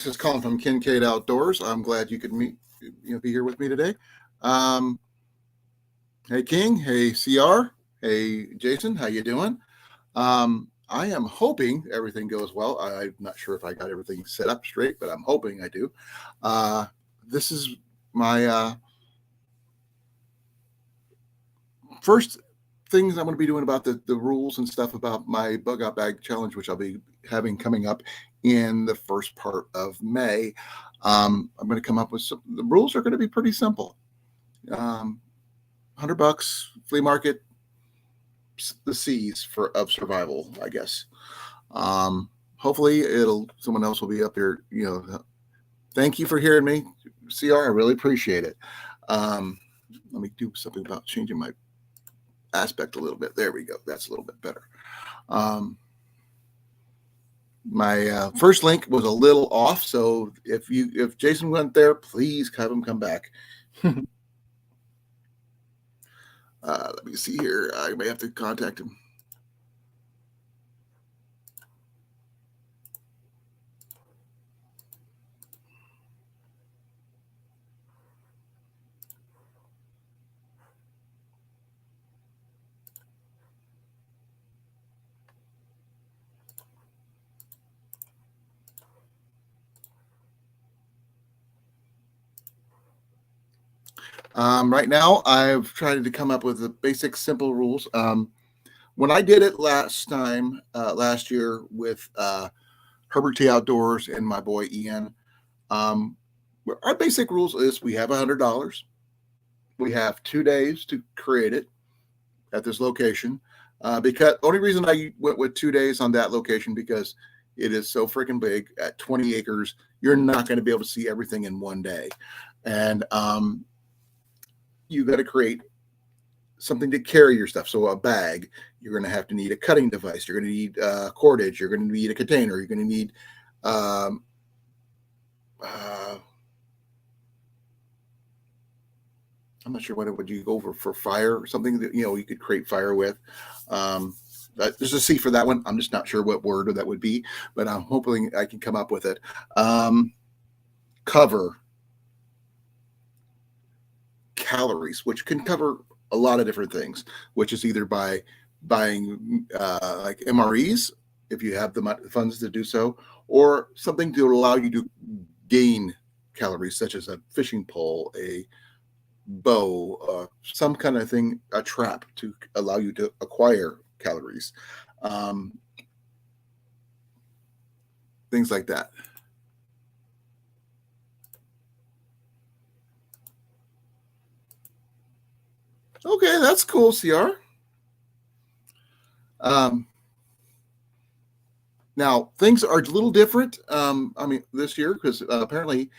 This is Colin from Kincaid Outdoors. I'm glad you could be here with me today. Um, hey King, hey CR, hey Jason, how you doing? I am hoping everything goes well. I'm not sure if I got everything set up straight, but I'm hoping I do. Uh, this is my first things I'm going to be doing about the rules and stuff about my Bug-Out Bag Challenge, which I'll be having coming up in the first part of May. I'm going to come up with the rules are going to be pretty simple. $100, flea market, the C's of survival, I guess. Hopefully someone else will be up here. Thank you for hearing me, CR. I really appreciate it. Let me do something about changing my aspect a little bit. There we go. That's a little bit better. My first link was a little off, so if Jason went there, please have him come back. Let me see here. I may have to contact him. Right now, I've tried to come up with the basic, simple rules. When I did it last year with Herbert T. Outdoors and my boy Ian, our basic rules is we have $100. We have 2 days to create it at this location. Because only reason I went with 2 days on that location because it is so freaking big at 20 acres. You're not going to be able to see everything in one day, and you got to create something to carry your stuff. So a bag, you're going to have to need a cutting device. You're going to need cordage. You're going to need a container. You're going to need I'm not sure what would you go for fire or something that you could create fire with. There's a C for that one. I'm just not sure what word that would be, but I'm hoping I can come up with it. Cover. Calories, which can cover a lot of different things, which is either by buying like MREs, if you have the funds to do so, or something to allow you to gain calories, such as a fishing pole, a bow, some kind of thing, a trap to allow you to acquire calories, things like that. Okay, that's cool, CR. Now, things are a little different, this year, because apparently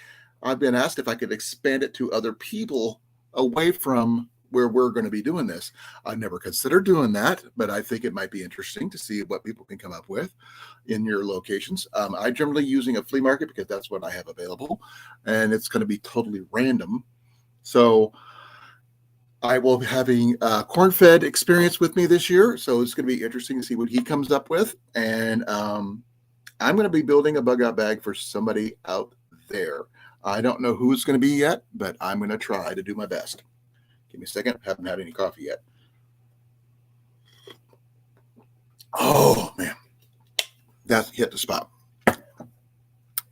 I've been asked if I could expand it to other people away from where we're going to be doing this. I've never considered doing that, but I think it might be interesting to see what people can come up with in your locations. I'm generally using a flea market because that's what I have available, and it's going to be totally random. So I will be having corn-fed experience with me this year, so it's going to be interesting to see what he comes up with. And I'm going to be building a bug-out bag for somebody out there. I don't know who it's going to be yet, but I'm going to try to do my best. Give me a second. Haven't had any coffee yet. Oh, man. That hit the spot.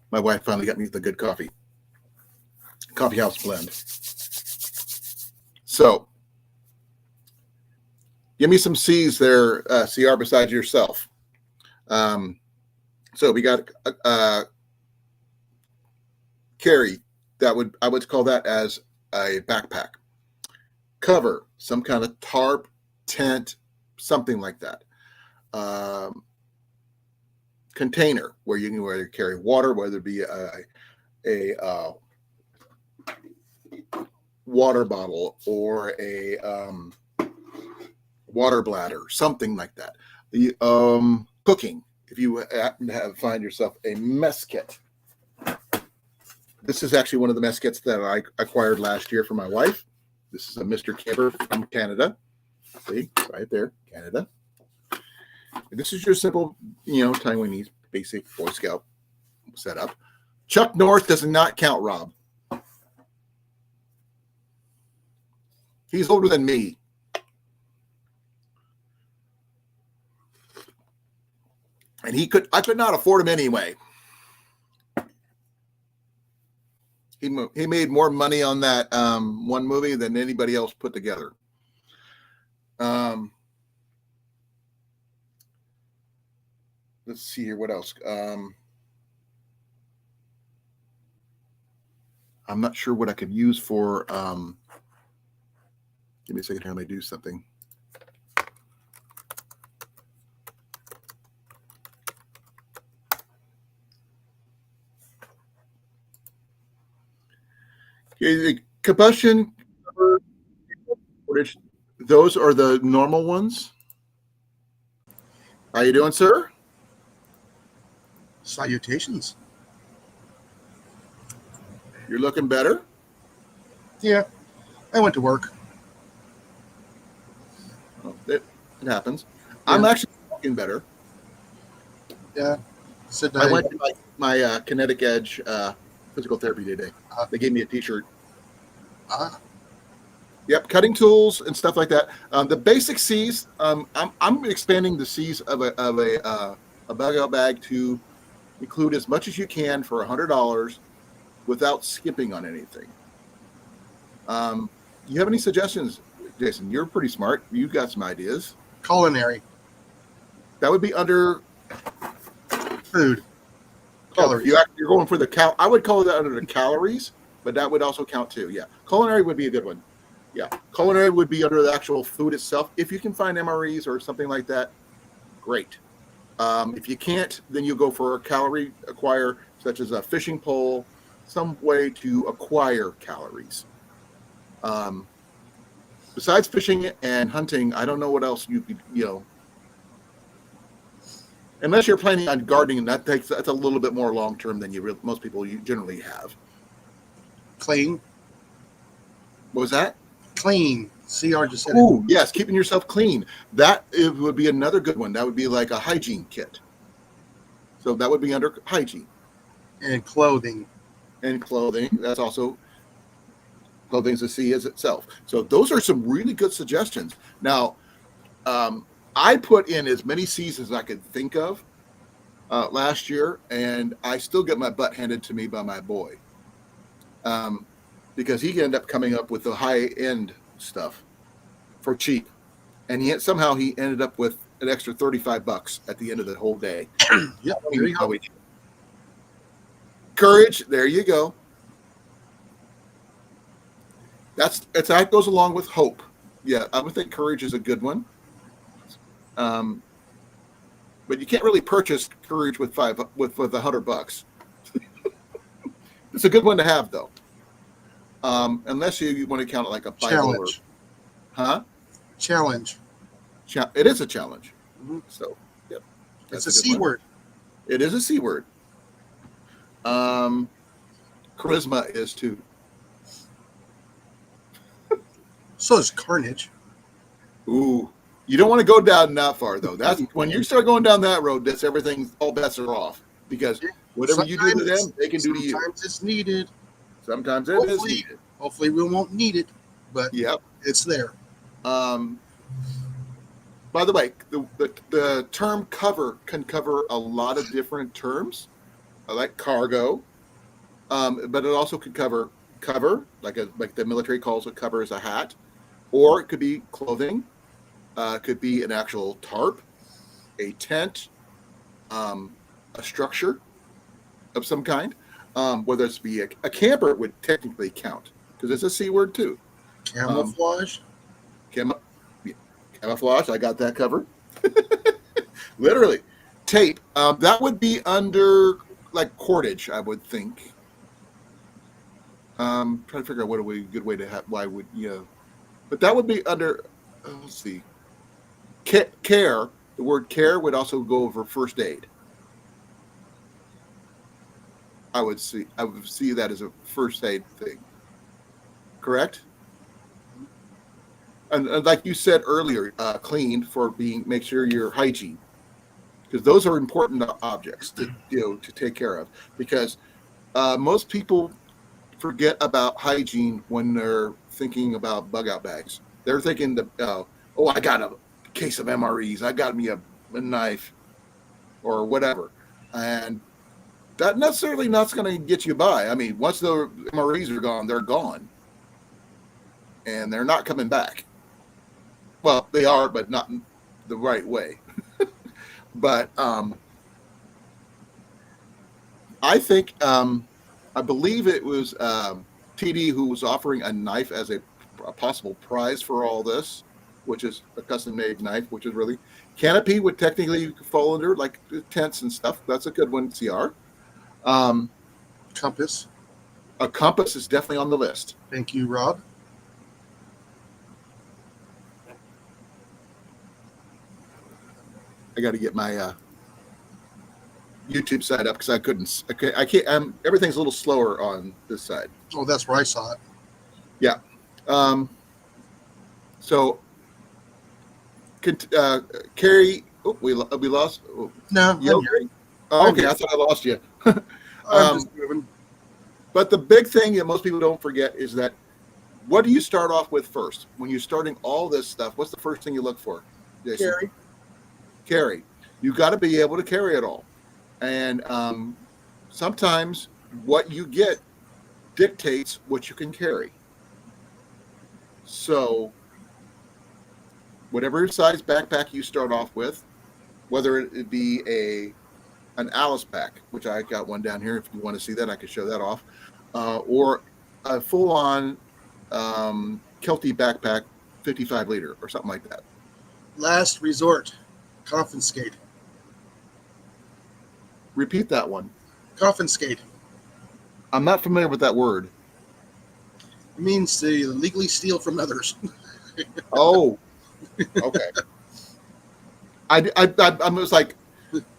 My wife finally got me the good coffee. Coffee house blend. So, give me some C's there, CR, besides yourself. So we got carry. I would call that as a backpack. Cover, some kind of tarp, tent, something like that. Container, where you can carry water, whether it be a water bottle or a water bladder, something like that. The cooking, if you happen to find yourself a mess kit. This is actually one of the mess kits that I acquired last year for my wife. This is a Mr. Camper from Canada. See, right there, Canada. And this is your simple, Taiwanese basic Boy Scout setup. Chuck North does not count, Rob. He's older than me. And I could not afford him anyway. He made more money on that one movie than anybody else put together. Let's see here. What else? I'm not sure what I could use for. Give me a second here. Let me do something. The combustion, those are the normal ones. How you doing, sir? Salutations. You're looking better. Yeah, I went to work. Oh, it happens. Yeah. I'm actually looking better. Yeah. I went to my Kinetic Edge physical therapy today. They gave me a T-shirt. Yep, cutting tools and stuff like that. The basic C's. I'm expanding the C's of a bug-out bag to include as much as you can for $100 without skipping on anything. You have any suggestions, Jason? You're pretty smart. You've got some ideas. Culinary. That would be under Food. Calories. You're going for the I would call that under the calories, but that would also count too. Yeah, culinary would be a good one. Yeah, culinary would be under the actual food itself. If you can find MREs or something like that, great. If you can't, then you go for a calorie acquire, such as a fishing pole, some way to acquire calories. Besides fishing and hunting, I don't know what else you could, unless you're planning on gardening, that's a little bit more long term than most people generally have. Clean. What was that? Clean. CR just said it. Yes, keeping yourself clean. It would be another good one. That would be like a hygiene kit. So that would be under hygiene. And clothing. That's also clothing's a C as itself. So those are some really good suggestions. Now, I put in as many C's as I could think of last year, and I still get my butt handed to me by my boy. Because he ended up coming up with the high-end stuff for cheap. And somehow he ended up with an extra $35 at the end of the whole day. Yep, Courage, there you go. That goes along with hope. Yeah, I would think courage is a good one. But you can't really purchase courage with $100. It's a good one to have, though. Unless you want to count it like a Bible. Challenge. Challenge. It is a challenge. Mm-hmm. So, yep. It's a C word. It is a C word. Charisma is too. So is carnage. Ooh. You don't want to go down that far, though. That's when you start going down that road, that's everything, all bets are off. Because whatever you do to them, they can do to you. Sometimes it's needed. Sometimes it is needed. Hopefully we won't need it, but yep, it's there. By the way, the term cover can cover a lot of different terms, like cargo, but it also could cover like the military calls it cover as a hat, or it could be clothing, could be an actual tarp, a tent, a structure of some kind. Whether it's be a camper would technically count because it's a C word too. Camouflage. Camouflage. I got that covered. Literally, tape. That would be under like cordage, I would think. Trying to figure out what a good way to have. Why would But that would be under. Let's see. Care. The word care would also go over first aid. I would see that as a first aid thing. Correct? And like you said earlier, clean for make sure you're hygiene, because those are important objects to take care of. Because Most people forget about hygiene when they're thinking about bug-out bags. They're thinking that, oh, I got a case of MREs. I got me a knife or whatever. And that necessarily not going to get you by. I mean, once the MREs are gone, they're gone. And they're not coming back. Well, they are, but not the right way. But I think, I believe it was TD who was offering a knife as a possible prize for all this, which is a custom-made knife, which is really canopy would technically fall under like tents and stuff. That's a good one. CR. Compass. A compass is definitely on the list. Thank you, Rob. I got to get my YouTube side up because I couldn't. I can't. Everything's a little slower on this side. Oh, that's where I saw it. Yeah. So, Carrie. Oh, we lost. Oh, No, I'm here. Carrie? Oh, okay, I thought I lost you. I'm just moving. But the big thing that most people don't forget is that what do you start off with first when you're starting all this stuff? What's the first thing you look for, Jason? Carry. You got to be able to carry it all, and sometimes what you get dictates what you can carry. So, whatever size backpack you start off with, whether it be an Alice pack, which I got one down here. If you want to see that, I could show that off, or a full-on Kelty backpack, 55 liter or something like that. Last resort. Confiscate. Repeat that one. Confiscate. I'm not familiar with that word. It means to legally steal from others. Oh, okay. I was like,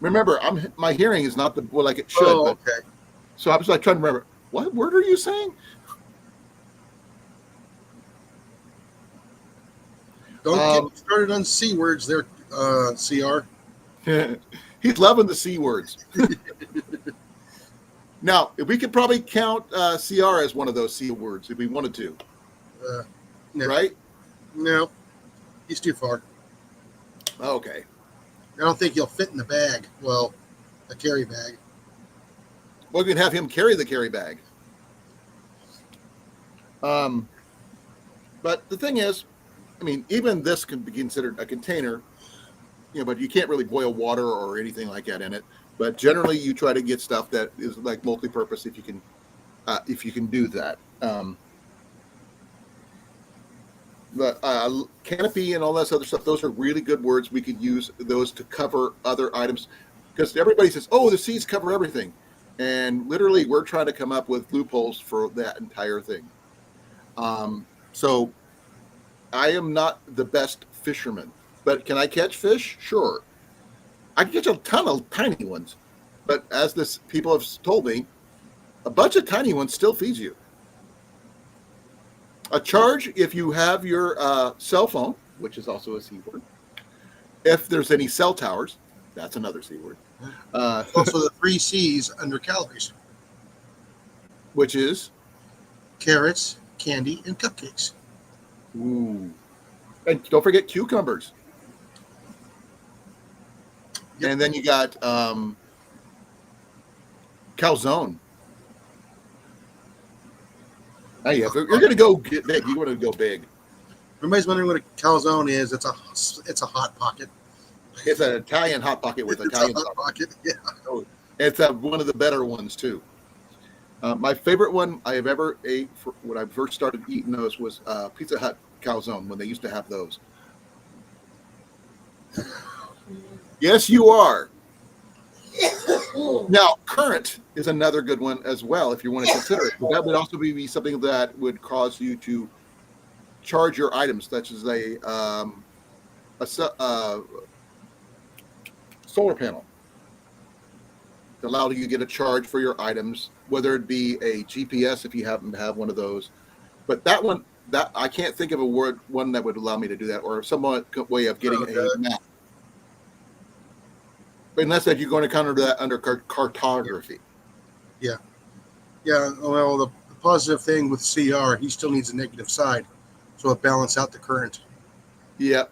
remember, my hearing is not like it should. Oh, but, okay. so I was like trying to remember, what word are you saying? Don't get me started on C words there, CR. He's loving the C words. Now, if we could probably count CR as one of those C words if we wanted to. No. Right? No. He's too far. Okay. I don't think he'll fit in the bag. Well, a carry bag. Well, we can have him carry the carry bag. But the thing is, I mean, even this can be considered a container, but you can't really boil water or anything like that in it. But generally, you try to get stuff that is like multi-purpose if you can do that. But canopy and all that other stuff, those are really good words. We could use those to cover other items because everybody says, oh, the C's cover everything. And literally, we're trying to come up with loopholes for that entire thing. So I am not the best fisherman, but can I catch fish? Sure. I can catch a ton of tiny ones. But as people have told me, a bunch of tiny ones still feeds you. A charge if you have your cell phone, which is also a C word. If there's any cell towers, that's another C word. Also the 3 C's under calories. Which is? Carrots, candy, and cupcakes. Ooh. And don't forget cucumbers. Yep. And then you got calzone. Oh, yeah, if you're going to go get big, you want to go big. Everybody's wondering what a calzone is. It's a hot pocket. It's an Italian hot pocket with Italian hot pocket. Yeah. Oh, it's one of the better ones too. My favorite one I have ever ate when I first started eating those was Pizza Hut calzone when they used to have those. Yes, you are. Now, current is another good one as well if you want to consider it. But that would also be something that would cause you to charge your items, such as a solar panel. To allow you to get a charge for your items, whether it be a GPS if you happen to have one of those. But that one, I can't think of one that would allow me to do that, or some way of getting a map. Unless if you're going to counter that under cartography. Yeah. Yeah, well, the positive thing with CR, he still needs a negative side, so it balance out the current. Yeah,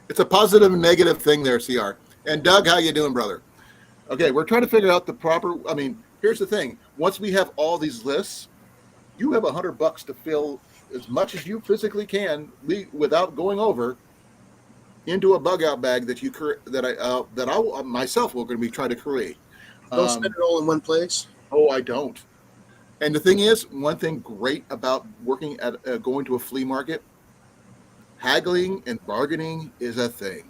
it's a positive and negative thing there, CR. And Doug, how you doing, brother? Okay, we're trying to figure out the proper. I mean, here's the thing: once we have all these lists, you have $100 to fill as much as you physically can without going over into a bug out bag that I myself will going to be trying to create. Don't spend Um, it all in one place. oh, I don't. And the thing is, one thing great about working at going to a flea market, haggling and bargaining is a thing.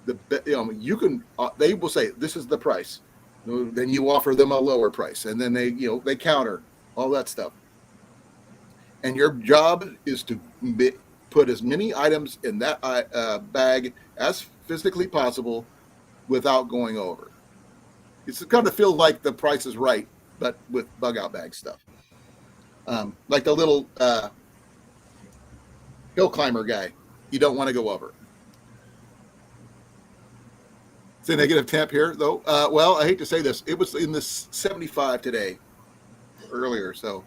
You can they will say this is the price, then you offer them a lower price, and then they counter all that stuff. And your job is to put as many items in that bag as physically possible without going over. It's going to feel like the price is right, but with bug out bag stuff. Like the little hill climber guy, you don't want to go over. It's a negative temp here, though. Well, I hate to say this. It was in this 75 today, earlier, so.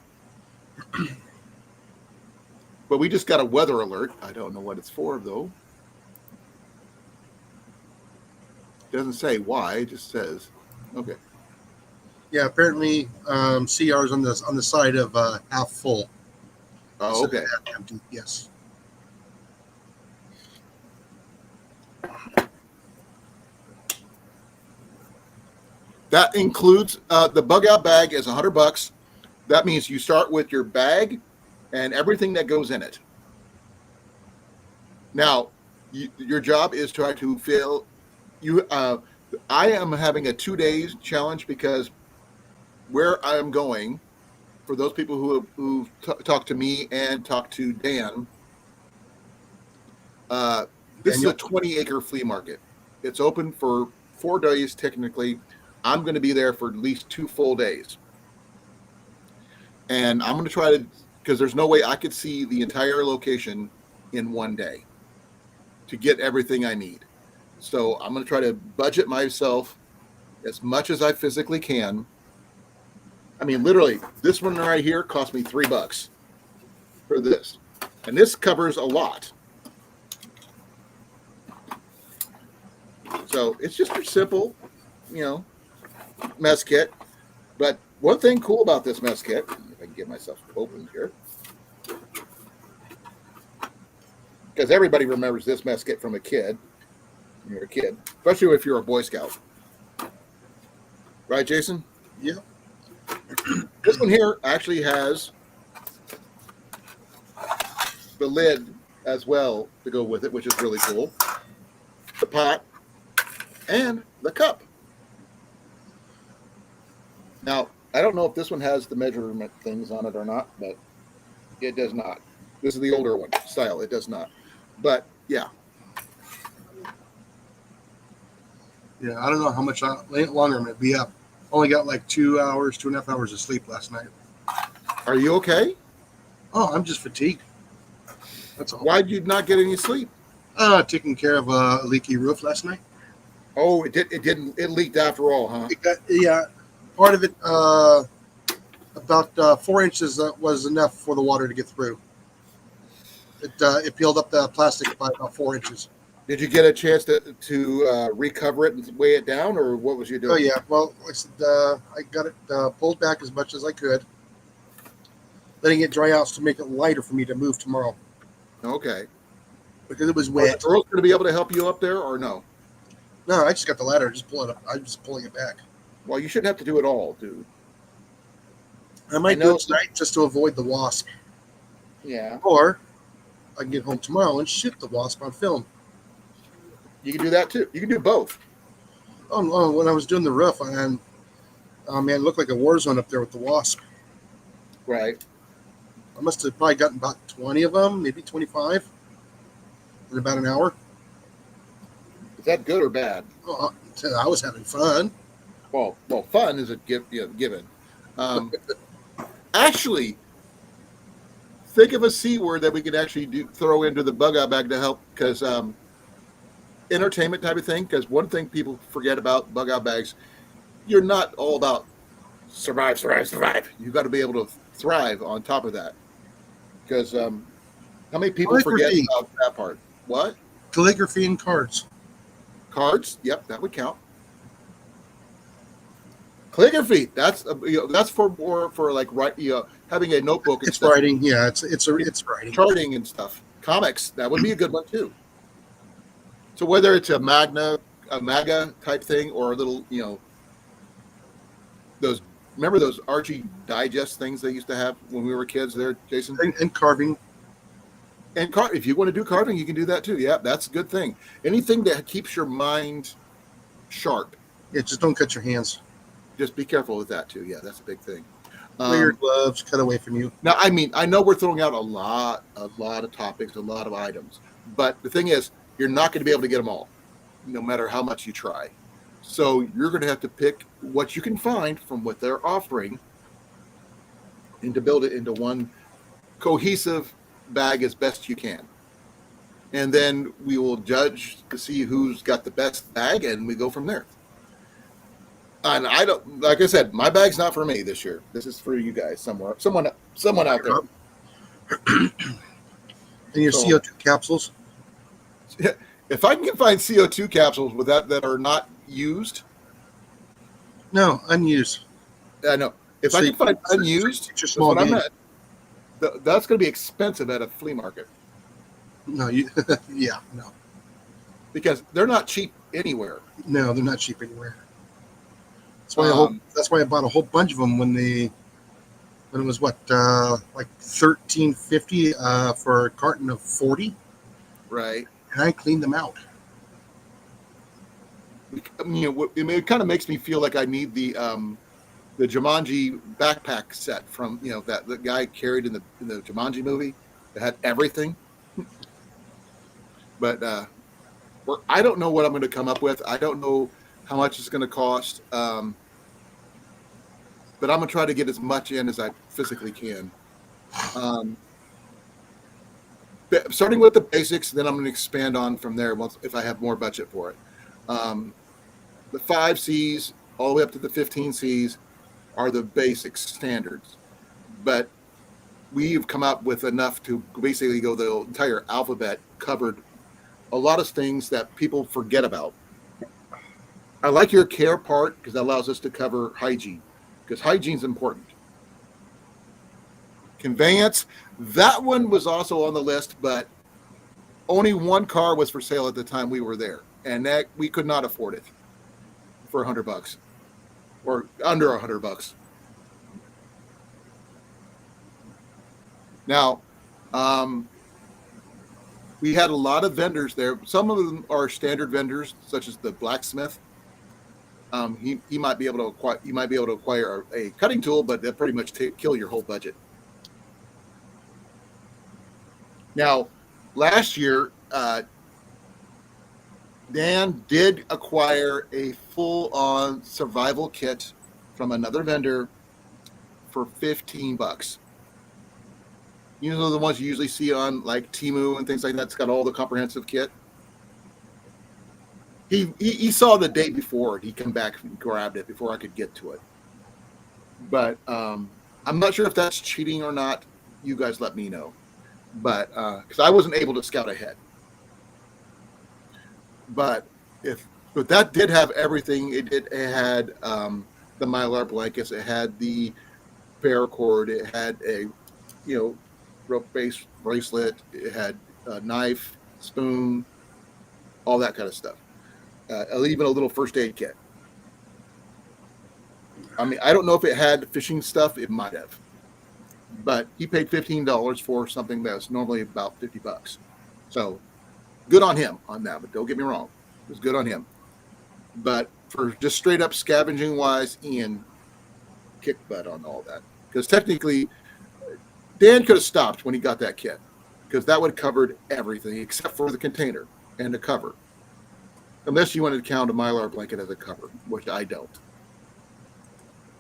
But we just got a weather alert. I don't know what it's for, though. It doesn't say why. It just says, okay. Yeah, apparently CR's on the side of half full. Oh, okay. Half empty. Yes. That includes the bug out bag is $100. That means you start with your bag and everything that goes in it. Now, your job is try to fill you. I am having a 2 days challenge because where I am going, for those people who talked to me and talked to Dan, this is a 20-acre flea market. It's open for 4 days technically. I'm going to be there for at least 2 full days. And I'm going to try to, because there's no way I could see the entire location in 1 day to get everything I need. So I'm going to try to budget myself as much as I physically can. I mean, literally, this one right here cost me $3 for this. And this covers a lot. So it's just a simple, mess kit. But one thing cool about this mess kit, if I can get myself open here, because everybody remembers this mess kit from a kid. When you're a kid, especially if you're a Boy Scout. Right, Jason? Yeah. This one here actually has the lid as well to go with it, which is really cool. The pot and the cup. Now, I don't know if this one has the measurement things on it or not, but it does not. This is the older one style. It does not. But, yeah. Yeah, I don't know how much longer I'm going to be up. Only got like 2 hours, 2.5 hours of sleep last night. Are you okay? Oh, I'm just fatigued. That's all. Why did you not get any sleep? Taking care of a leaky roof last night. Oh, it didn't. It leaked after all, huh? Yeah, part of it, about 4 inches was enough for the water to get through. It peeled up the plastic by about 4 inches. Did you get a chance to recover it and weigh it down, or what was you doing? Oh yeah, well, like I said, I got it pulled back as much as I could, letting it dry out to make it lighter for me to move tomorrow. Okay. Because it was Are wet. the girls going to be able to help you up there, or no? No, I just got the ladder. Just pull it up. I'm just pulling it back. Well, you shouldn't have to do it all, dude. I might do it tonight just to avoid the wasp. Yeah. Or I can get home tomorrow and shoot the wasp on film. You can do that too. You can do both. Oh no! When I was doing the roof, man, it looked like a war zone up there with the wasp. Right. I must have probably gotten about 20 of them, maybe 25, in about an hour. Is that good or bad? Oh, I was having fun. Well, fun is a given. Actually, think of a C word that we could actually throw into the bug out bag to help, because entertainment type of thing. Because one thing people forget about bug out bags, you're not all about survive, survive, survive. You got to be able to thrive on top of that. Because how many people forget Calligraphy, about that part? What? calligraphy and cards. Cards? Yep, that would count. Calligraphy. That's that's for more for like having a notebook and It's stuff, writing. Yeah, it's writing. charting and stuff. Comics. That would be a good one too. So whether it's a MAGA type thing, or a little, those remember those Archie Digest things they used to have when we were kids there, Jason? And carving. And if you want to do carving, you can do that too. Yeah, that's a good thing. Anything that keeps your mind sharp. Yeah, just don't cut your hands. Just be careful with that too. Yeah, that's a big thing. Wear your gloves. Cut away from you. Now, I mean, I know we're throwing out a lot of topics, a lot of items, but the thing is, you're not going to be able to get them all, no matter how much you try. So you're going to have to pick what you can find from what they're offering, and to build it into one cohesive bag as best you can. And then we will judge to see who's got the best bag, and we go from there. And I don't, like I said, my bag's not for me this year. This is for you guys somewhere, someone out there. And your CO2 capsules. If I can find CO2 capsules with that are not used, No, unused. I know. If I can find unused, it's your small what I'm game. at, that's going to be expensive at a flea market No, you. Yeah, no, because they're not cheap anywhere. no, they're not cheap anywhere. That's why I bought a whole bunch of them when it was what like $13.50 for a carton of 40, Right. and I cleaned them out. It kind of makes me feel like I need the Jumanji backpack set from that the guy carried in the Jumanji movie that had everything. But I don't know what I'm going to come up with. I don't know how much it's going to cost. But I'm going to try to get as much in as I physically can. Starting with the basics, then I'm going to expand on from there if I have more budget for it. The 5 C's all the way up to the 15 C's are the basic standards. But we've come up with enough to basically go the entire alphabet covered a lot of things that people forget about. I like your care part because that allows us to cover hygiene, because hygiene is important. Conveyance, that one was also on the list, but only one car was for sale at the time we were there, and that we could not afford it for $100 or under $100. Now, we had a lot of vendors there. Some of them are standard vendors, such as the blacksmith. He might be able to acquire a cutting tool, but that pretty much kill your whole budget. Now, last year, Dan did acquire a full-on survival kit from another vendor for $15. You know, the ones you usually see on like Temu and things like that. It's got all the comprehensive kit. He saw the day before, and he came back and grabbed it before I could get to it. But I'm not sure if that's cheating or not. You guys let me know. But because I wasn't able to scout ahead. But that did have everything. It had the Mylar blankets. It had the paracord. It had a rope-based bracelet. It had a knife, spoon, all that kind of stuff. Even a little first aid kit. I mean, I don't know if it had fishing stuff. It might have. But he paid $15 for something that's normally about $50. So good on him on that. But don't get me wrong. It was good on him. But for just straight up scavenging wise, Ian kicked butt on all that. Because technically, Dan could have stopped when he got that kit. Because that would have covered everything except for the container and the cover. Unless you wanted to count a Mylar blanket as a cover, which I don't.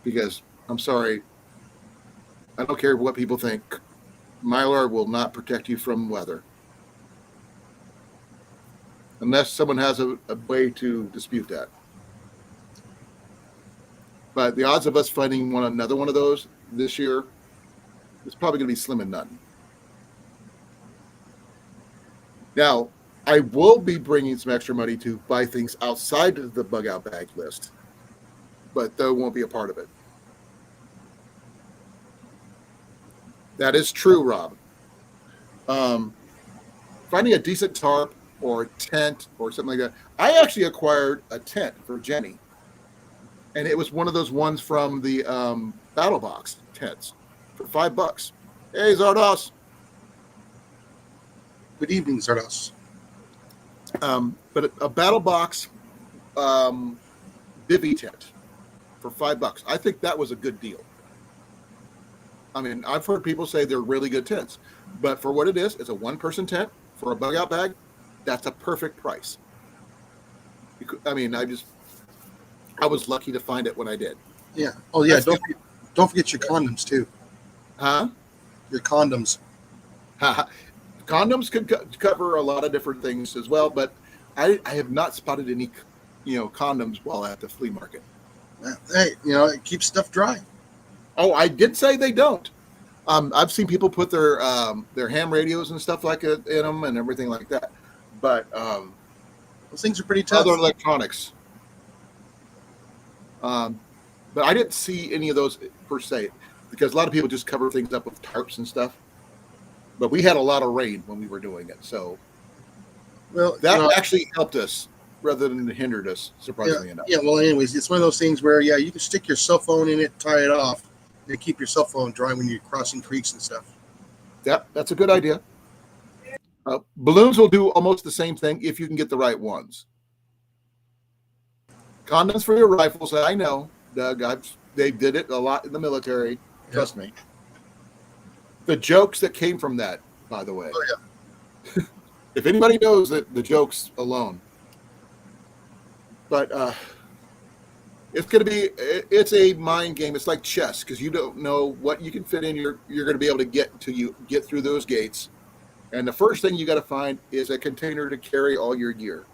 Because, I'm sorry, I don't care what people think. Mylar will not protect you from weather. Unless someone has a way to dispute that. but the odds of us finding another one of those this year is probably going to be slim and none. Now, I will be bringing some extra money to buy things outside of the Bug-Out Bag list, but that won't be a part of it. That is true, Rob. Finding a decent tarp or a tent or something like that. I actually acquired a tent for Jenny, and it was one of those ones from the Battle Box tents for $5. Hey, Zardos. Good evening, Zardos. But a Battle Box bivy tent for $5. I think that was a good deal. I mean, I've heard people say they're really good tents, but for what it is, it's a one-person tent for a bug-out bag. That's a perfect price. I mean, I was lucky to find it when I did. Yeah. Oh, yeah. Don't forget your condoms too. Huh? Your condoms. Condoms could cover a lot of different things as well, but I have not spotted any, condoms while at the flea market. Hey, it keeps stuff dry. Oh, I did say they don't. I've seen people put their ham radios and stuff like it in them and everything like that. But those things are pretty tough. Other electronics. But I didn't see any of those per se, because a lot of people just cover things up with tarps and stuff. But we had a lot of rain when we were doing it, so that actually helped us rather than hindered us, surprisingly enough. Yeah, well, anyways, it's one of those things where, you can stick your cell phone in it, tie it off, and keep your cell phone dry when you're crossing creeks and stuff. Yep, that's a good idea. Balloons will do almost the same thing if you can get the right ones. Condoms for your rifles, I know, Doug. They did it a lot in the military. Trust me. The jokes that came from that, by the way. Oh, yeah. If anybody knows that, the jokes alone. But it's a mind game. It's like chess, because you don't know what you can fit in. You're going to be able to get through those gates. And the first thing you got to find is a container to carry all your gear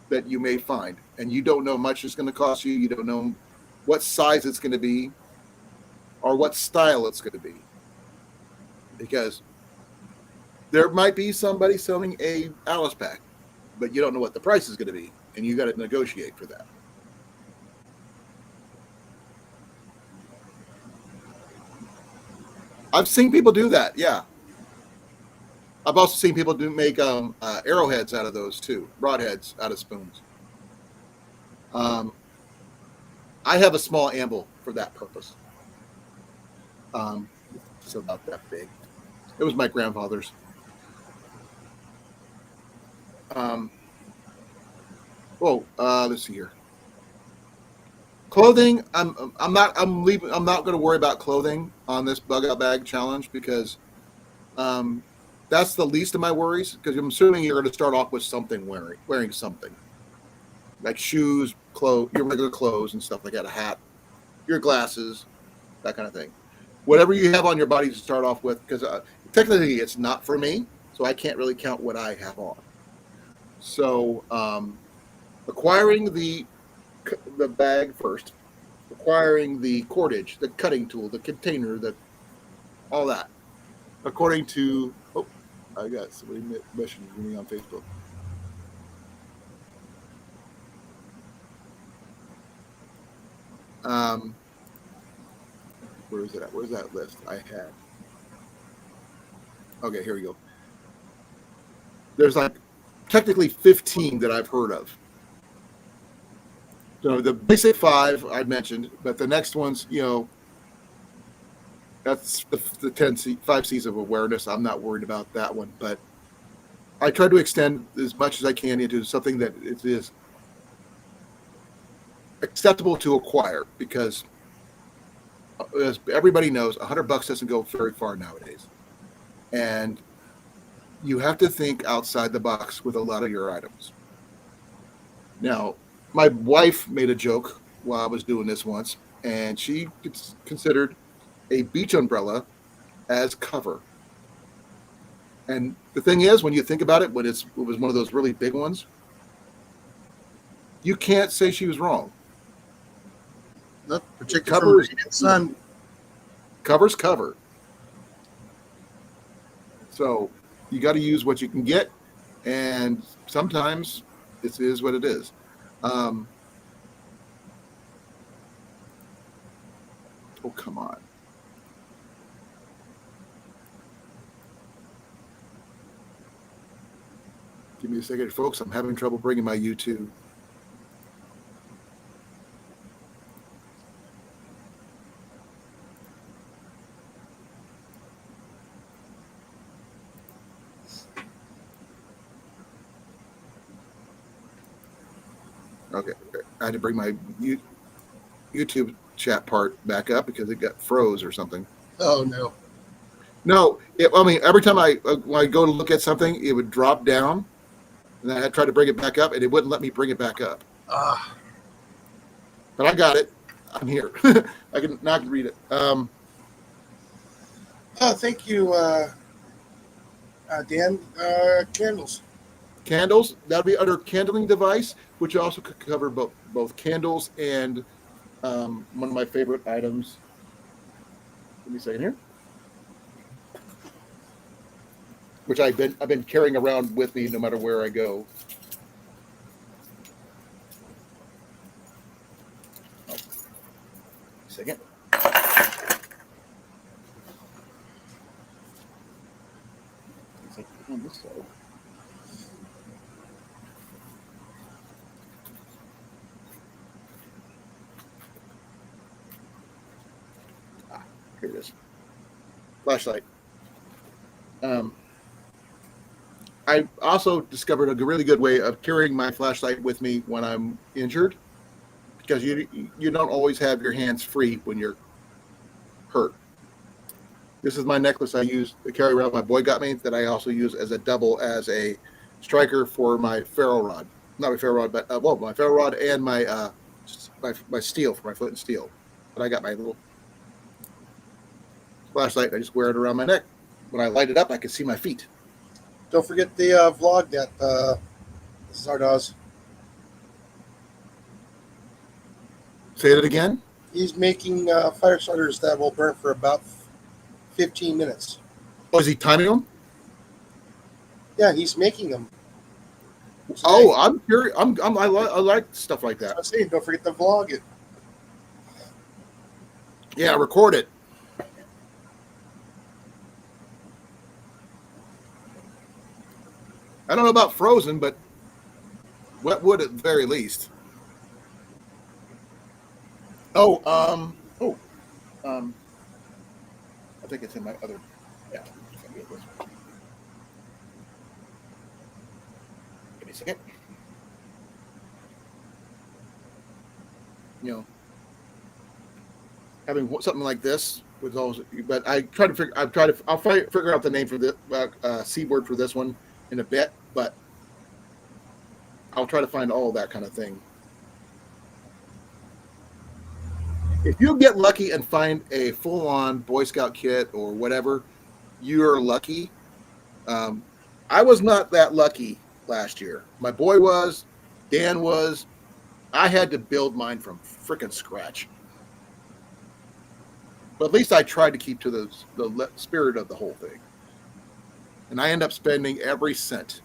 that you may find. And you don't know how much it's going to cost you. You don't know what size it's going to be or what style it's going to be. Because there might be somebody selling a Alice pack, but you don't know what the price is going to be, and you got to negotiate for that. I've seen people do that, yeah. I've also seen people make arrowheads out of those too, broadheads out of spoons. I have a small anvil for that purpose. It's about that big. It was my grandfather's. Let's see here. Clothing. I'm not going to worry about clothing on this bug-out bag challenge, because that's the least of my worries. Because I'm assuming you're going to start off with something wearing something like shoes, clothes, your regular clothes and stuff like that, a hat, your glasses, that kind of thing. Whatever you have on your body to start off with, because technically it's not for me, so I can't really count what I have on. So acquiring the bag first, acquiring the cordage, the cutting tool, the container, all that. According to, I got somebody messaging me on Facebook. Where is it at? Where's that list I had? Okay, here we go. There's like technically 15 that I've heard of. So the basic 5 I mentioned, but the next ones, that's the 5 C's of awareness. I'm not worried about that one, but I try to extend as much as I can into something that it is acceptable to acquire, because as everybody knows, $100 doesn't go very far nowadays. And you have to think outside the box with a lot of your items. Now, my wife made a joke while I was doing this once, and she considered a beach umbrella as cover. And the thing is, when you think about it, when it was one of those really big ones, you can't say she was wrong. Look, protected from Covers rain and sun. covers cover. So you got to use what you can get, and sometimes it is what it is. Um, oh, come on. Give me a second, folks. I'm having trouble bringing my YouTube. Okay, I had to bring my YouTube chat part back up because it got froze or something. Oh no. No, I mean, every time when I go to look at something, it would drop down, and then I tried to bring it back up, and it wouldn't let me bring it back up. But I got it. I'm here. I can read it. Thank you, Dan. Candles. Candles, that'll be under kindling device, which also could cover both candles and one of my favorite items. Let me say here, which I've been carrying around with me no matter where I go. Second. It's like on this side. Here it is. Flashlight. I also discovered a really good way of carrying my flashlight with me when I'm injured, because you don't always have your hands free when you're hurt. This is my necklace I use to carry around. My boy got me that I also use as a double as a striker for my ferro rod. Not my ferro rod, but my ferro rod and my steel for my flint and steel. But I got my little flashlight. I just wear it around my neck. When I light it up, I can see my feet. Don't forget the vlog that Zardoz. Say it again. He's making fire starters that will burn for about 15 minutes. Oh, is he timing them? Yeah, he's making them. Today. Oh, I'm curious. I like stuff like that. I'm saying, don't forget to vlog it. Yeah, record it. I don't know about frozen, but wet wood at the very least. I think it's in my other. Yeah. Give me a second. You know, having something like this was always. But I'll figure out the name for the C word for this one in a bit. But I'll try to find all of that kind of thing. If you get lucky and find a full-on Boy Scout kit or whatever, you're lucky. I was not that lucky last year. My boy was, Dan was. I had to build mine from freaking scratch. But at least I tried to keep to the spirit of the whole thing. And I end up spending every cent.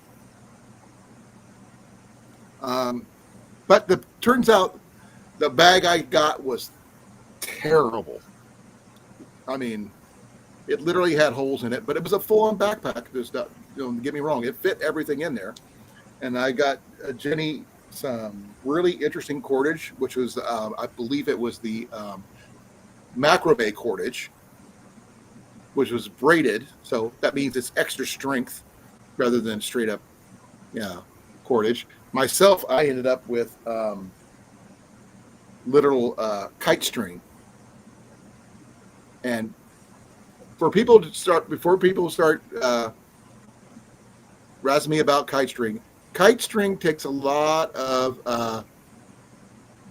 But turns out the bag I got was terrible. I mean, it literally had holes in it, but it was a full-on backpack. Don't get me wrong, it fit everything in there. And I got Jenny some really interesting cordage, which was, I believe it was the macrame cordage, which was braided, so that means it's extra strength rather than straight up, cordage. Myself, I ended up with literal kite string. And before people start razzing me about kite string takes a lot of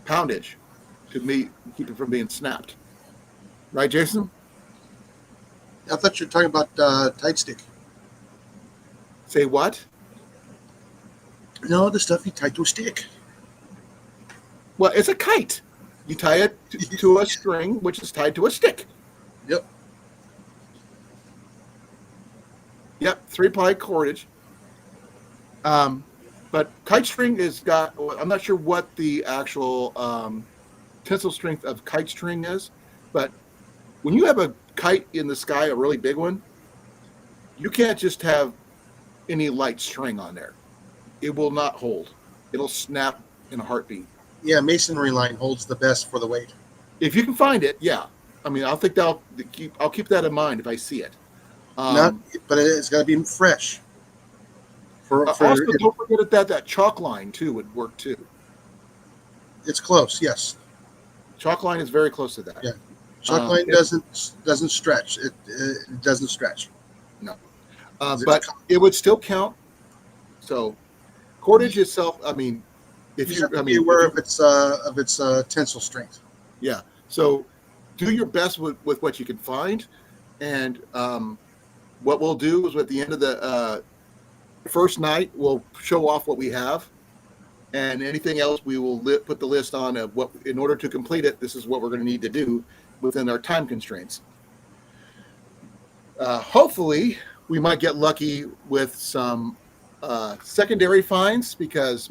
poundage to keep it from being snapped. Right, Jason? I thought you were talking about tight stick. Say what? No, the stuff you tie to a stick. Well, it's a kite. You tie it to a string, which is tied to a stick. Yep. Yep, 3-ply cordage. But kite string is got. I'm not sure what the actual tensile strength of kite string is, but when you have a kite in the sky, a really big one, you can't just have any light string on there. It will not hold. It'll snap in a heartbeat. Yeah, masonry line holds the best for the weight. If you can find it, yeah. I mean, I'll keep that in mind if I see it. Not, but it's got to be fresh. Also, don't forget that chalk line too would work too. It's close, yes. Chalk line is very close to that. Yeah, chalk line doesn't stretch. It doesn't stretch. No, but it would still count. So, cordage itself. I mean, be aware of its tensile strength. Yeah. So, do your best with what you can find, and what we'll do is at the end of the first night, we'll show off what we have, and anything else we will put the list on of what, in order to complete it, this is what we're going to need to do within our time constraints. Hopefully, we might get lucky with some secondary finds, because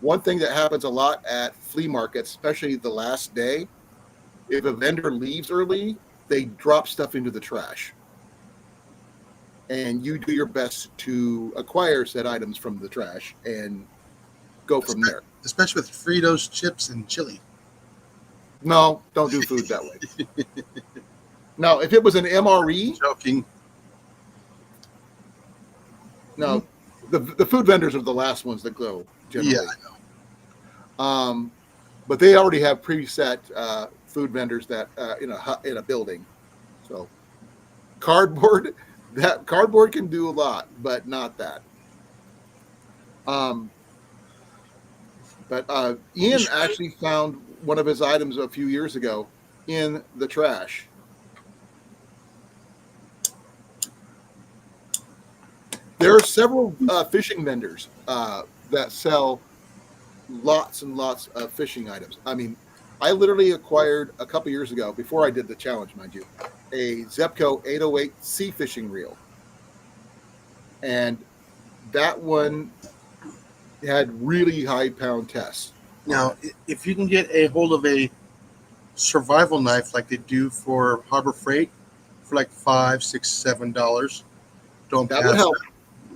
one thing that happens a lot at flea markets, especially the last day, if a vendor leaves early, they drop stuff into the trash. And you do your best to acquire said items from the trash and go from there. Especially with Fritos, chips, and chili. No, don't do food that way. No, if it was an MRE. Joking. No, the food vendors are the last ones that go, generally. Yeah, I know. But they already have preset food vendors that in a building. So cardboard can do a lot, but not that. But Ian actually found one of his items a few years ago in the trash. There are several fishing vendors that sell lots and lots of fishing items. I mean, I literally acquired a couple years ago, before I did the challenge, mind you, a Zebco 808 sea fishing reel. And that one had really high pound tests. Now, if you can get a hold of a survival knife like they do for Harbor Freight for like $5, $6, $7, don't that would help.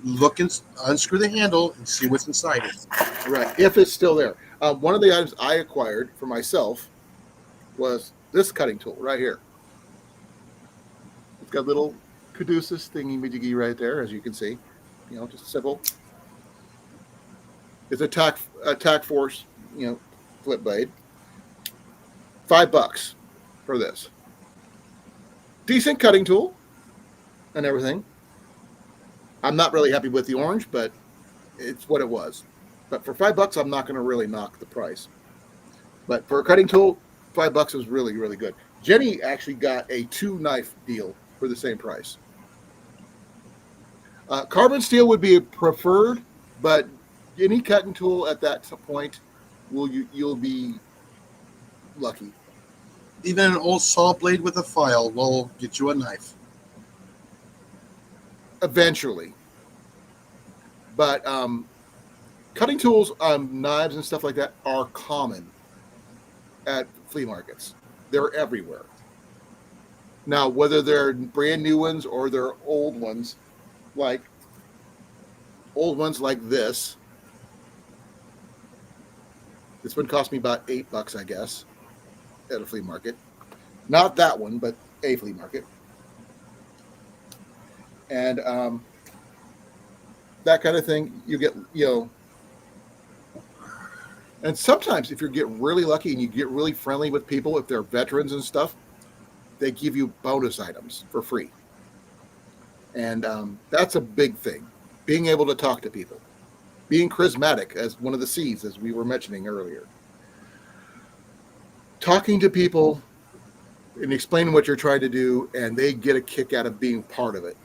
Look and unscrew the handle and see what's inside it. Right, if it's still there. One of the items I acquired for myself was this cutting tool right here. It's got a little caduceus thingy-majiggy right there, as you can see. Just simple. It's a tack force, flip blade. $5 for this. Decent cutting tool and everything. I'm not really happy with the orange, but it's what it was. But for $5, I'm not going to really knock the price. But for a cutting tool, $5 is really, really good. Jenny actually got a 2-knife deal for the same price. Carbon steel would be preferred, but any cutting tool at that point, you'll be lucky. Even an old saw blade with a file will get you a knife. Eventually. But cutting tools, knives and stuff like that are common at flea markets. They're everywhere. Now, whether they're brand new ones or they're old ones like this. This one cost me about $8, I guess, at a flea market. Not that one, but a flea market. And that kind of thing, you get, and sometimes if you get really lucky and you get really friendly with people, if they're veterans and stuff, they give you bonus items for free. And that's a big thing, being able to talk to people, being charismatic as one of the C's, as we were mentioning earlier. Talking to people and explaining what you're trying to do, and they get a kick out of being part of it.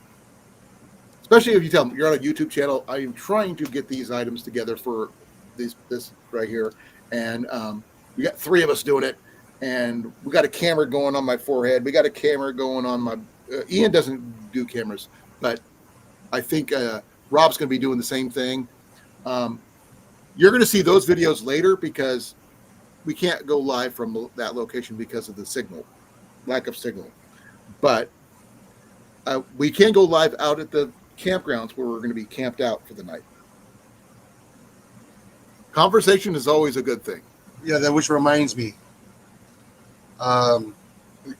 Especially if you tell them you're on a YouTube channel, I'm trying to get these items together for this right here. And we got 3 of us doing it. and we got a camera going on my forehead. We got a camera going on my. Ian doesn't do cameras, but I think Rob's going to be doing the same thing. You're going to see those videos later because we can't go live from that location because of the signal, lack of signal. But we can go live out at the campgrounds where we're going to be camped out for the night. Conversation is always a good thing. Yeah, that which reminds me.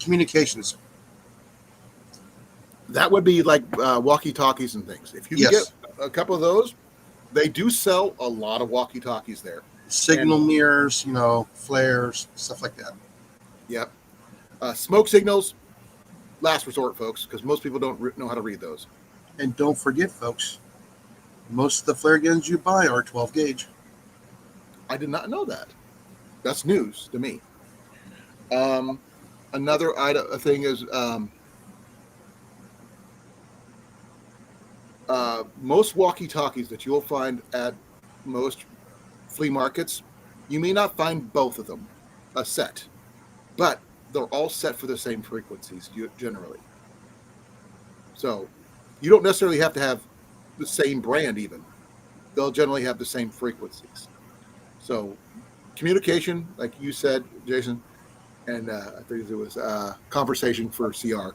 Communications. That would be like walkie-talkies and things. If you can get a couple of those, they do sell a lot of walkie-talkies there. Signal mirrors, flares, stuff like that. Yep. Smoke signals, last resort, folks, because most people don't know how to read those. And don't forget, folks, most of the flare guns you buy are 12 gauge. I did not know that. That's news to me. Another thing is most walkie-talkies that you'll find at most flea markets, you may not find both of them a set, but they're all set for the same frequencies generally. So you don't necessarily have to have the same brand even. They'll generally have the same frequencies. So communication, like you said, Jason, and I think it was conversation for CR.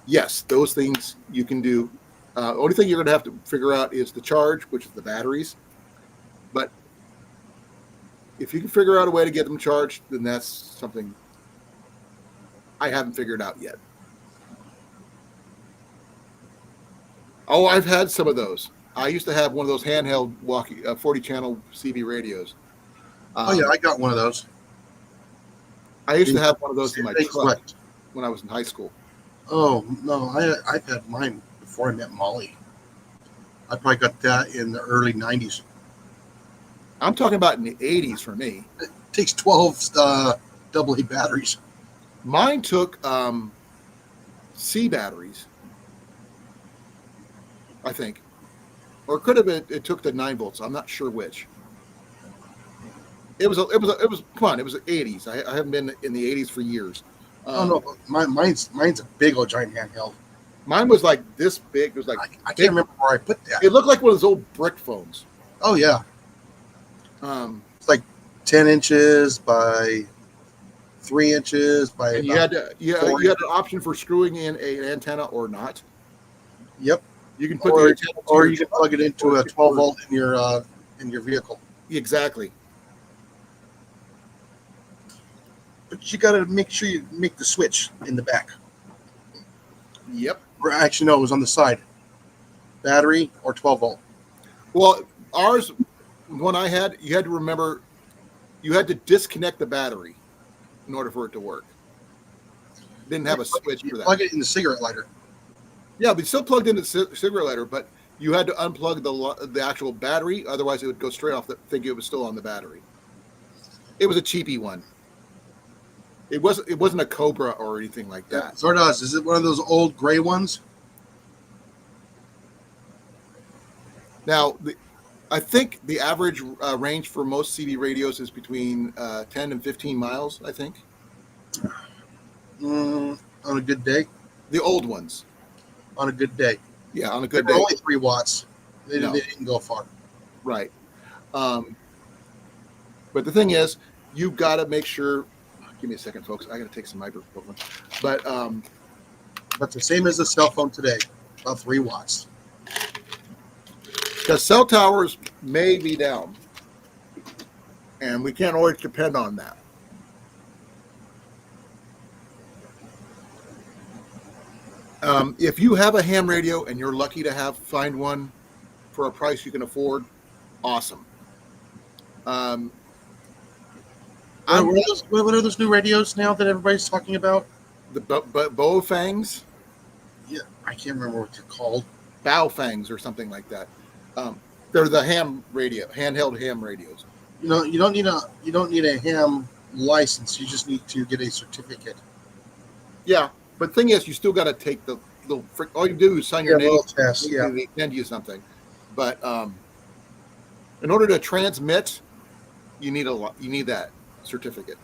Yes, those things you can do. Only thing you're going to have to figure out is the charge, which is the batteries. But if you can figure out a way to get them charged, then that's something I haven't figured out yet. Oh, I've had some of those. I used to have one of those handheld 40-channel CB radios. I got one of those. I used to have one of those in my truck when I was in high school. Oh, no, I've had mine before I met Molly. I probably got that in the early 90s. I'm talking about in the 80s for me. It takes 12 AA batteries. Mine took C batteries, I think. Or it could have been, it took the 9 volts. I'm not sure which. It was come on, it was the 80s. I haven't been in the 80s for years. No, mine's a big old giant handheld. Mine was like this big. It was like I can't remember where I put that. It looked like one of those old brick phones. Oh yeah. It's like 10 inches by 3 inches by. And you had an option for screwing in an antenna or not. Yep. You can put or the antenna or you can plug it into a 12 volt in your vehicle. Exactly. But you got to make sure you make the switch in the back. Yep. Or actually, no, it was on the side. Battery or 12 volt. Well, ours, one I had, you had to remember, you had to disconnect the battery in order for it to work. Didn't have a switch for that. Plug it in the cigarette lighter. Yeah, but still plugged into the cigarette lighter, but you had to unplug the actual battery, otherwise it would go straight off thinking it was still on the battery. It was a cheapy one. It wasn't a Cobra or anything like that. Zardoz, is it one of those old gray ones? Now, I think the average range for most CB radios is between 10 and 15 miles, I think. On a good day? The old ones. On a good day. Yeah, on a good They day. were only 3 watts. They didn't go far. Right. But the thing is, you've got to make sure. Give me a second, folks. I got to take some ibuprofen. But the same as the cell phone today, about 3 watts. Because cell towers may be down, and we can't always depend on that. If you have a ham radio and you're lucky to find one for a price you can afford, awesome. What are those new radios now that everybody's talking about? The Baofangs? Yeah, I can't remember what they're called. Baofangs or something like that. They're the handheld ham radios. You don't need a ham license. You just need to get a certificate. Yeah, but the thing is, you still got to take the little. All you do is sign your name. Test, yeah. They send you something, but in order to transmit, you need that certificate.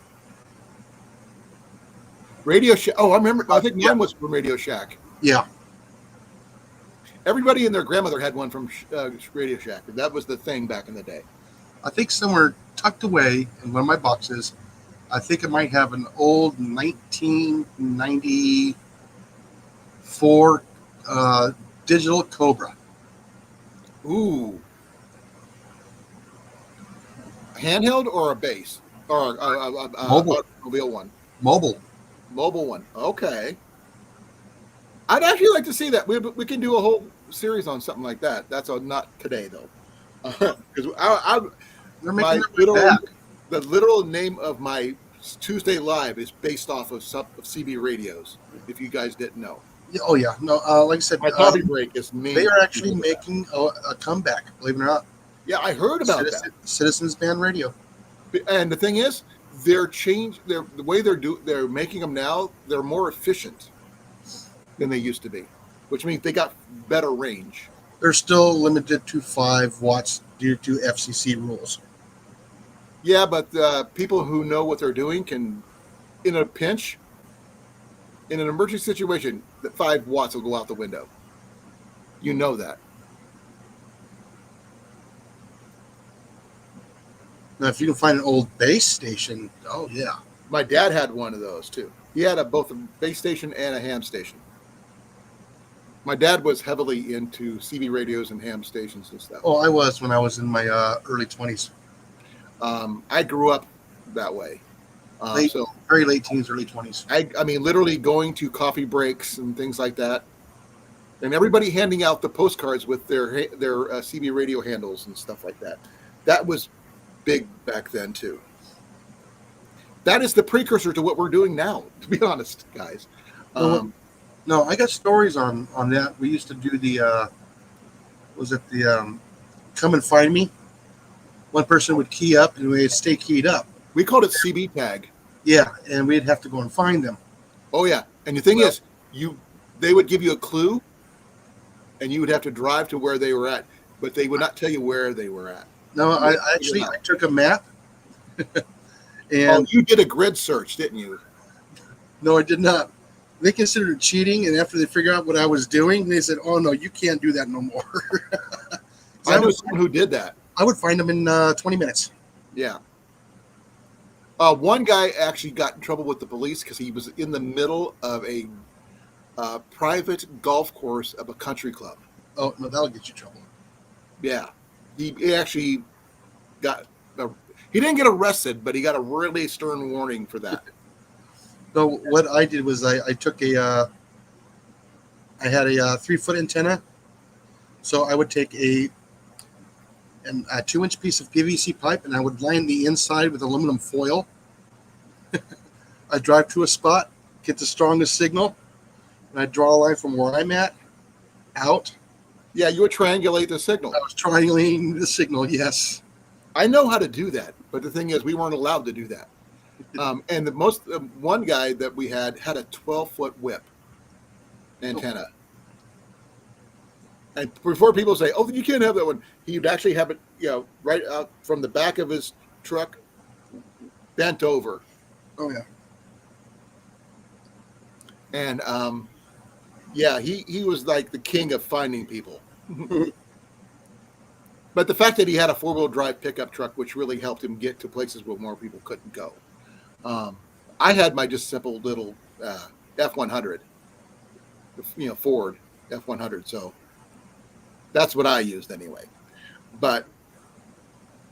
Radio Shack. Oh, I remember. I think Yeah. mine was from Radio Shack. Yeah. Everybody and their grandmother had one from Radio Shack. That was the thing back in the day. I think somewhere tucked away in one of my boxes, I think it might have an old 1994 digital Cobra. Ooh, handheld or a base or Mobile. automobile one, Mobile. mobile one. Okay, I'd actually like to see that. We can do a whole series on something like that. That's not today though, because They're my making their way back. the literal name of my Tuesday Live is based off of CB radios. If you guys didn't know, Oh yeah. No, like I said, my coffee break is named. they are actually making a comeback. Believe it or not. Yeah, I heard about that. Citizens Band Radio. And the thing is, the way they're making them now. They're more efficient than they used to be, which means they got better range. They're still limited to 5 watts due to FCC rules. Yeah, but people who know what they're doing can, in a pinch, in an emergency situation, that 5 watts will go out the window. You know that. Now, if you can find an old base station, oh yeah. My dad had one of those too. He had both a base station and a ham station. My dad was heavily into CB radios and ham stations and stuff. Oh, I was when I was in my early 20s. I grew up that way. Very late teens, early 20s. I mean, literally going to coffee breaks and things like that, and everybody handing out the postcards with their CB radio handles and stuff like that. That was big back then too. That is the precursor to what we're doing now, to be honest, guys. No, I got stories on that. We used to do the come and find me. One person would key up and we'd stay keyed up. We called it CB tag. Yeah, and we'd have to go and find them. Oh yeah, and the thing is, they would give you a clue, and you would have to drive to where they were at, but they would not tell you where they were at. No, I took a map. And you did a grid search, didn't you? No, I did not. They considered it cheating, and after they figured out what I was doing, they said, "Oh no, you can't do that no more." I knew someone who did that. I would find them in 20 minutes. Yeah. One guy actually got in trouble with the police because he was in the middle of a private golf course of a country club. Oh no, that'll get you in trouble. Yeah, he actually got. He didn't get arrested, but he got a really stern warning for that. So what I did was I took I had a 3-foot antenna, so I would take a 2-inch piece of PVC pipe and I would line the inside with aluminum foil. I'd drive to a spot, get the strongest signal, and I'd draw a line from where I'm at out. Yeah, you would triangulate the signal. I was triangulating the signal, yes. I know how to do that, but the thing is, we weren't allowed to do that. And one guy that we had a 12-foot whip antenna. And before people say, "Oh, you can't have that one," he'd actually have it, right out from the back of his truck, bent over. Oh yeah. And yeah, he was like the king of finding people. But the fact that he had a 4-wheel drive pickup truck, which really helped him get to places where more people couldn't go. I had my just simple little F100, Ford F100. So that's what I used anyway. But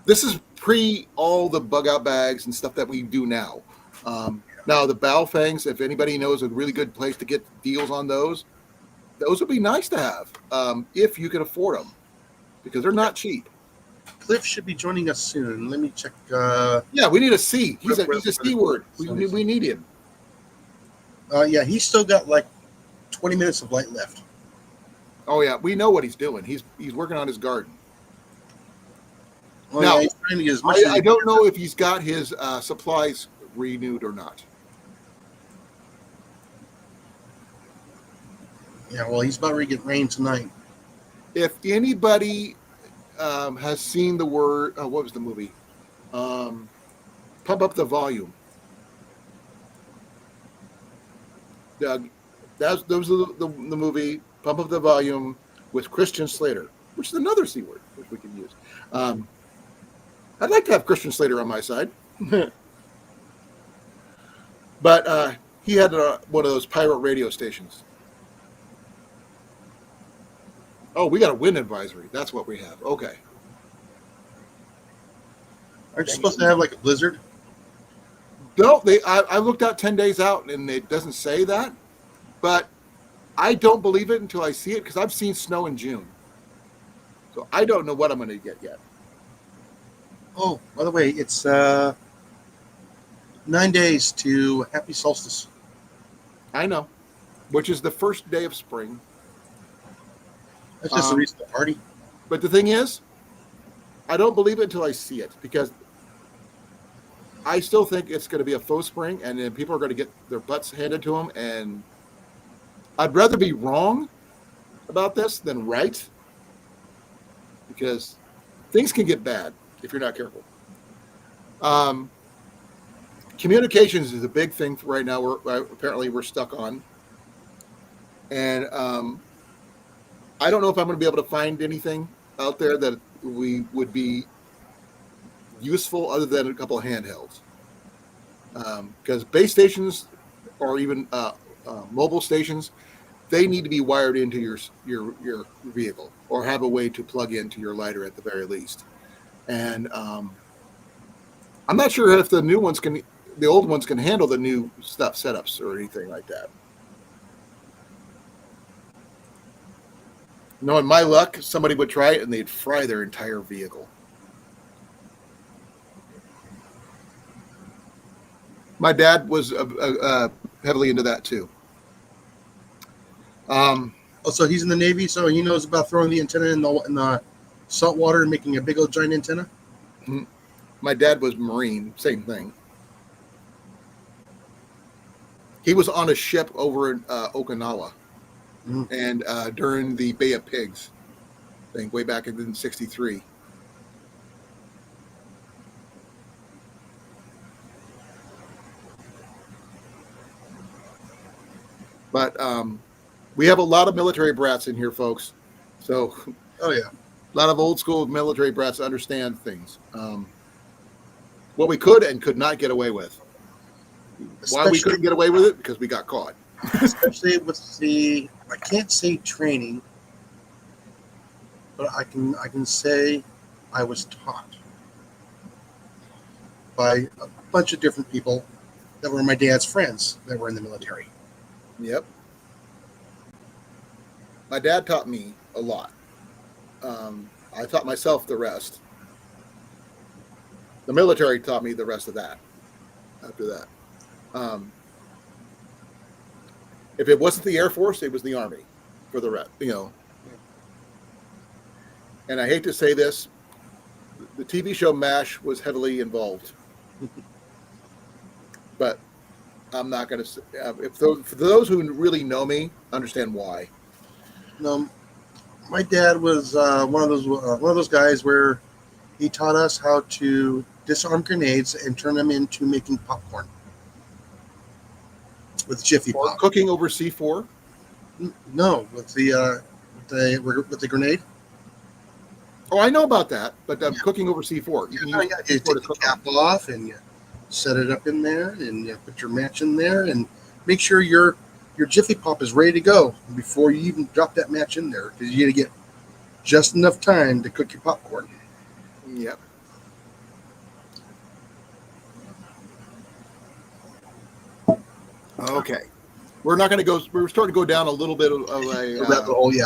this is pre all the bug-out bags and stuff that we do now. Now the Baofangs, if anybody knows a really good place to get deals on those would be nice to have if you can afford them, because they're not cheap. Cliff should be joining us soon. Let me check. Yeah, we need a C. He's a C word. We need him. Yeah, he's still got like 20 minutes of light left. Oh yeah, we know what he's doing. He's working on his garden. Well, now, yeah, he's trying to get as much I don't know if he's got his supplies renewed or not. Yeah, well, he's about ready to get rain tonight. If anybody has seen the word, what was the movie? Pump Up the Volume. Doug, those are the movie Pump Up the Volume with Christian Slater, which is another C word which we can use. I'd like to have Christian Slater on my side. But he had one of those pirate radio stations. Oh, we got a wind advisory. That's what we have. Okay. Aren't you supposed to have like a blizzard? No, I looked out 10 days out and it doesn't say that. But I don't believe it until I see it because I've seen snow in June. So I don't know what I'm going to get yet. Oh, by the way, it's 9 days to Happy Solstice. I know, which is the first day of spring. That's just a reason to party. But the thing is, I don't believe it until I see it because I still think it's going to be a faux spring and then people are going to get their butts handed to them. And I'd rather be wrong about this than right because things can get bad if you're not careful. Communications is a big thing right now. We're stuck on. And I don't know if I'm going to be able to find anything out there that we would be useful other than a couple of handhelds. Because base stations or even mobile stations, they need to be wired into your vehicle or have a way to plug into your lighter at the very least. And I'm not sure if the old ones can handle the new stuff setups or anything like that. Knowing my luck, somebody would try it and they'd fry their entire vehicle. My dad was heavily into that too. So he's in the Navy, so he knows about throwing the antenna in the salt water and making a big old giant antenna? My dad was Marine, same thing. He was on a ship over in Okinawa. And during the Bay of Pigs thing, way back in '63. But we have a lot of military brats in here, folks. So, oh yeah, a lot of old school military brats understand things. What we could and could not get away with. Why we couldn't get away with it? Because we got caught. Especially with I can't say training, but I can say I was taught by a bunch of different people that were my dad's friends that were in the military. Yep. My dad taught me a lot. I taught myself the rest. The military taught me the rest of that. After that. If it wasn't the Air Force, it was the Army for the rest, And I hate to say this, the TV show MASH was heavily involved. But I'm not going to say, for those who really know me, understand why. My dad was one of those guys where he taught us how to disarm grenades and turn them into making popcorn with Jiffy Pop. Cooking over C4? No, with the grenade. Oh, I know about that, but cooking over C4. You take the cap off and you set it up in there, and you put your match in there, and make sure your Jiffy Pop is ready to go before you even drop that match in there, because you got to get just enough time to cook your popcorn. Yep. Okay. We're not going to go. We're starting to go down a little bit of a rabbit hole. Yeah.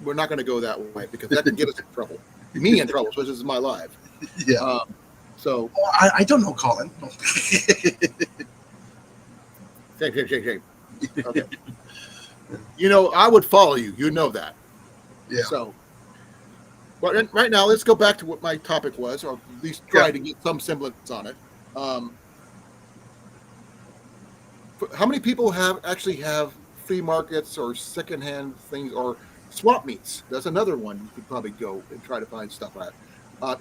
We're not going to go that way because that can get us in trouble. Me in trouble, because this is my live. Yeah. So. Oh, I don't know, Colin. Shame. Okay. I would follow you. You know that. Yeah. So. But right now, let's go back to what my topic was, or at least try to get some semblance on it. How many people actually have flea markets or secondhand things or swap meets? That's another one you could probably go and try to find stuff at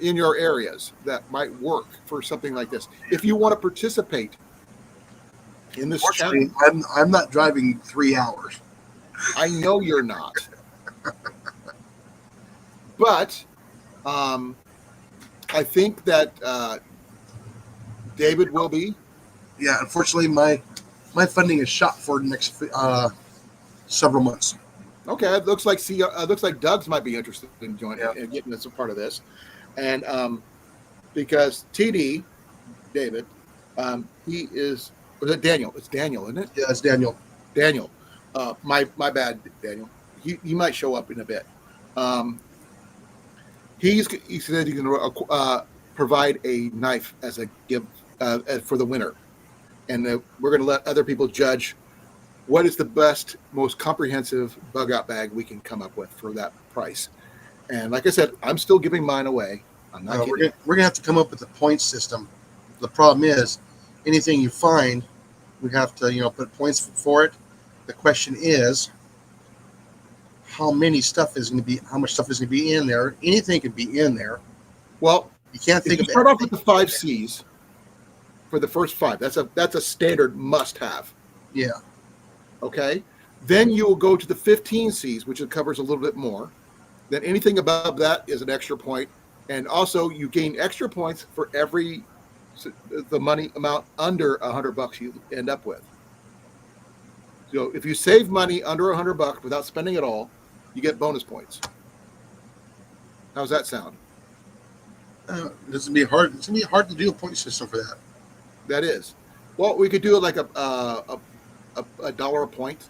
in your areas that might work for something like this. If you want to participate in this channel. Fortunately, I'm not driving 3 hours. I know you're not, but I think that David will be. Yeah, unfortunately, my funding is shot for the next several months. Okay, it looks like Doug's might be interested in joining Yeah. and getting us a part of this, and because TD David, he is was it Daniel? It's Daniel, isn't it? Yeah, it's Daniel. Daniel, my bad, Daniel. He might show up in a bit. He said he can provide a knife as a gift for the winner, and we're going to let other people judge what is the best, most comprehensive bug out bag we can come up with for that price. And like I said, I'm still giving mine away. I'm not We're kidding. gonna have to come up with a point system. The problem is, anything you find, we have to put points for it. The question is, how much stuff is going to be in there? Anything can be in there. Well, You can't if think you of start off with everything the in 5 there. C's for the first 5, that's a standard must have. Yeah. Okay. Then you will go to the 15 C's, which covers a little bit more. Then anything above that is an extra point. And also you gain extra points for every the money amount under $100 you end up with. So if you save money under $100 without spending it all, you get bonus points. How's that sound? This would be hard. It's gonna be hard to do a point system for that. That is. Well, we could do it like a dollar a point.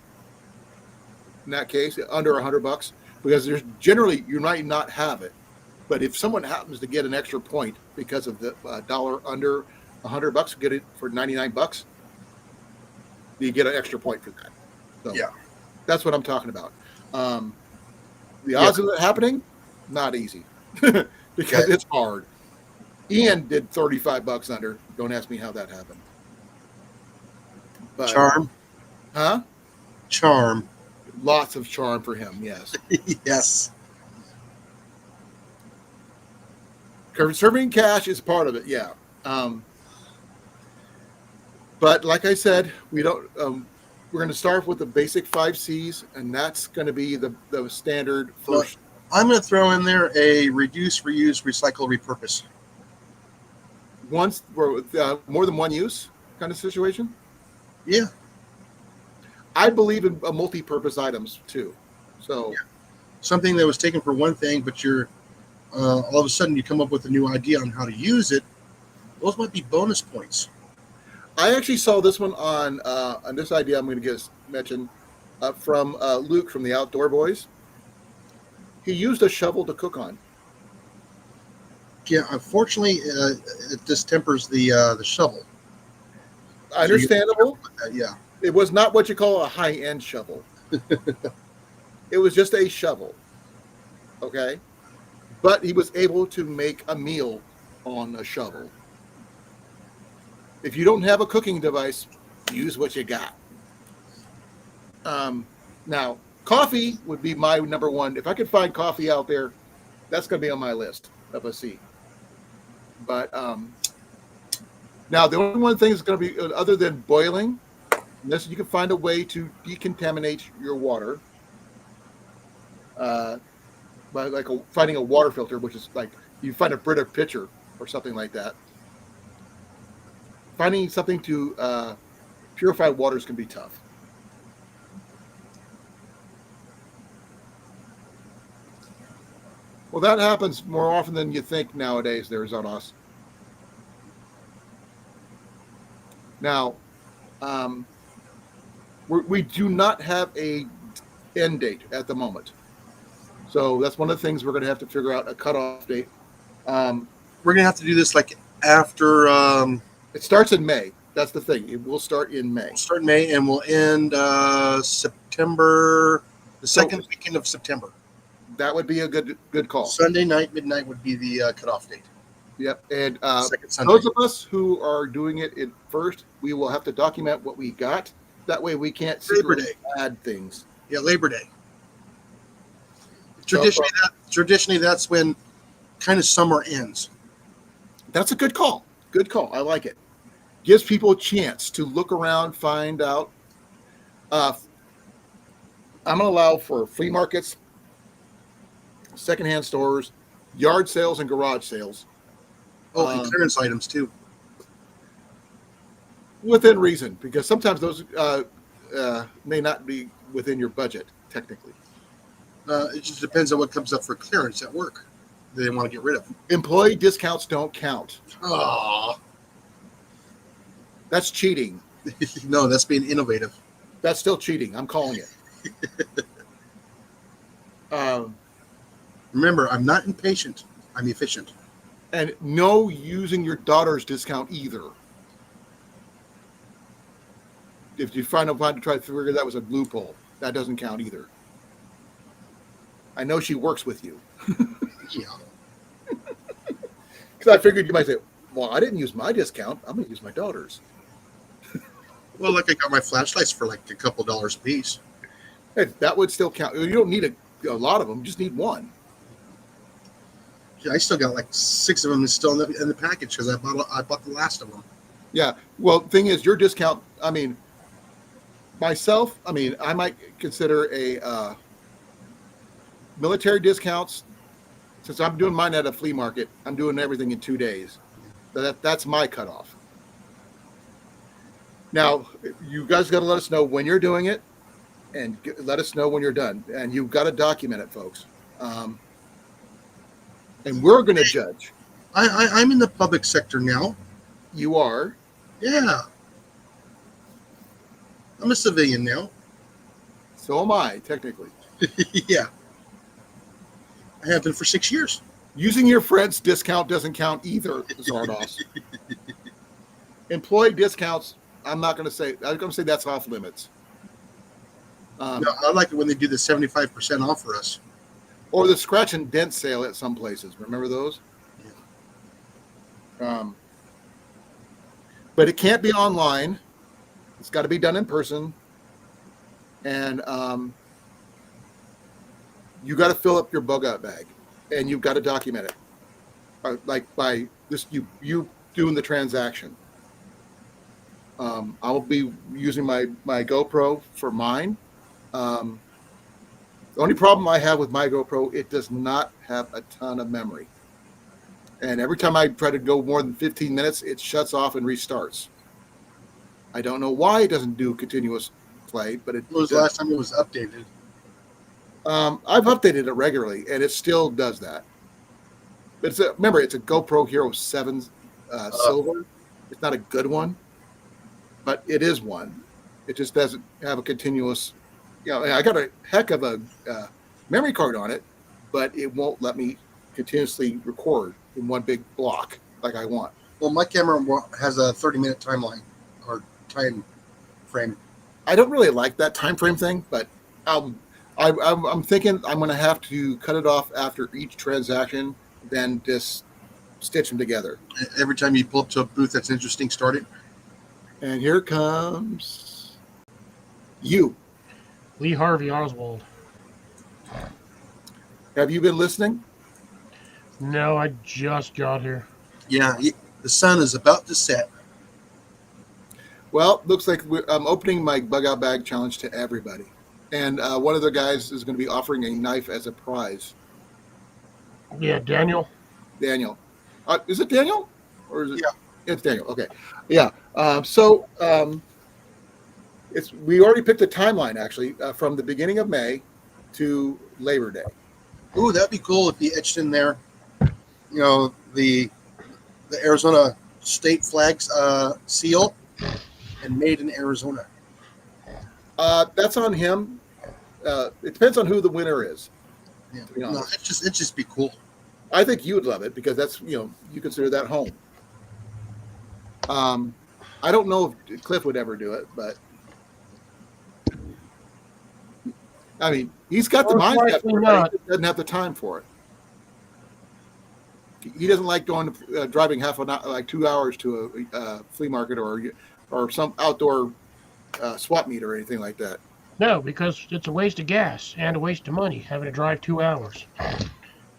In that case, under $100, because there's generally you might not have it, but if someone happens to get an extra point because of the dollar under $100, get it for $99, you get an extra point for that. So Yeah. that's what I'm talking about. The odds of it happening, not easy because it's hard. Ian did $35 under. Don't ask me how that happened. But, Charm. huh? Charm. Lots of charm for him. Yes. Yes. Conserving cash is part of it. Yeah. But like I said, we don't. We're going to start with the basic 5 C's, and that's going to be the standard first. I'm going to throw in there a reduce, reuse, recycle, repurpose. Once more than one use kind of situation. Yeah. I believe in multi-purpose items too. So Something that was taken for one thing, but you're all of a sudden you come up with a new idea on how to use it. Those might be bonus points. I actually saw this one on this idea. I'm going to mention from Luke from the Outdoor Boys. He used a shovel to cook on. Yeah, unfortunately, it distempers the shovel. Understandable. Yeah. It was not what you call a high-end shovel. It was just a shovel. Okay? But he was able to make a meal on a shovel. If you don't have a cooking device, use what you got. Now, coffee would be my number one. If I could find coffee out there, that's going to be on my list of a C. But now the only one thing that's going to be other than boiling, unless you can find a way to decontaminate your water by finding a water filter, which is like you find a Brita pitcher or something like that. Finding something to purify waters can be tough. Well, that happens more often than you think nowadays. There's on us. Now, we do not have a end date at the moment, so that's one of the things we're going to have to figure out a cutoff date. We're going to have to do this like after. It starts in May. That's the thing. It will start in May. We'll start in May and we'll end September, the second weekend of September. That would be a good call. Sunday night, midnight would be the cutoff date. Yep. And Second Sunday. those of us who are doing it at first, we will have to document what we got. That way we can't secretly add things. Yeah, Labor Day. Traditionally, that's when kind of summer ends. That's a good call. Good call. I like it. gives people a chance to look around, find out. I'm going to allow for flea markets, secondhand stores, yard sales, and garage sales. Oh, and clearance items too. Within reason, because sometimes those may not be within your budget, technically. It just depends on what comes up for clearance at work that they want to get rid of. Employee discounts don't count. Oh, That's cheating. no, that's being innovative. That's still cheating. I'm calling it. Remember, I'm not impatient. I'm efficient. And no using your daughter's discount either. If you find to try to figure that was a loophole, that doesn't count either. I know she works with you. Yeah. Because I figured you might say, well, I didn't use my discount. I'm going to use my daughter's. Well, like I got my flashlights for like a couple dollars a piece. Hey, that would still count. You don't need a lot of them. You just need one. Yeah, I still got like 6 of them still in the package because I bought the last of them. Yeah. Well, thing is, your discount, I mean, myself, I mean, I might consider a military discounts. Since I'm doing mine at a flea market, I'm doing everything in 2 days. That's my cutoff. Now, you guys got to let us know when you're doing it, and let us know when you're done. And you've got to document it, folks. And we're going to judge. I'm in the public sector now. You are. Yeah. I'm a civilian now. So am I, technically. Yeah. I have been for 6 years. Using your friend's discount doesn't count either, Zardos. Employee discounts, I'm not going to say. I'm going to say that's off limits. No, I like it when they do the 75% off for us. Or the scratch and dent sale at some places. Remember those? Yeah. But it can't be online. It's got to be done in person. And you got to fill up your bug-out bag. And you've got to document it. Like by this, you doing the transaction. I will be using my GoPro for mine. The only problem I have with my GoPro, it does not have a ton of memory. And every time I try to go more than 15 minutes, it shuts off and restarts. I don't know why it doesn't do continuous play, but it When was the last time it was updated? I've updated it regularly, and it still does that. But remember, it's a GoPro Hero 7 Silver. It's not a good one, but it is one. It just doesn't have a continuous. I got a heck of a memory card on it, but it won't let me continuously record in one big block like I want. Well, my camera has a 30-minute timeline or time frame. I don't really like that time frame thing, but I'm thinking I'm going to have to cut it off after each transaction, then just stitch them together. Every time you pull up to a booth that's interesting, start it. And here comes you. Lee Harvey Oswald. Have you been listening? No, I just got here. Yeah, the sun is about to set. Well, looks like I'm opening my Bug-Out Bag challenge to everybody. And one of the guys is going to be offering a knife as a prize. Yeah, Daniel. Daniel. Is it Daniel? Or is it? Yeah. It's Daniel. Okay. Yeah. We already picked a timeline, actually, from the beginning of May to Labor Day. Ooh, that'd be cool if you etched in there, the Arizona state flag's seal and made in Arizona. That's on him. It depends on who the winner is. Yeah. No, it just be cool. I think you would love it because that's, you consider that home. I don't know if Cliff would ever do it, but I mean, he's got the mindset for it, he doesn't have the time for it. He doesn't like driving half an hour, like 2 hours to a flea market or some outdoor swap meet or anything like that. No, because it's a waste of gas and a waste of money having to drive 2 hours.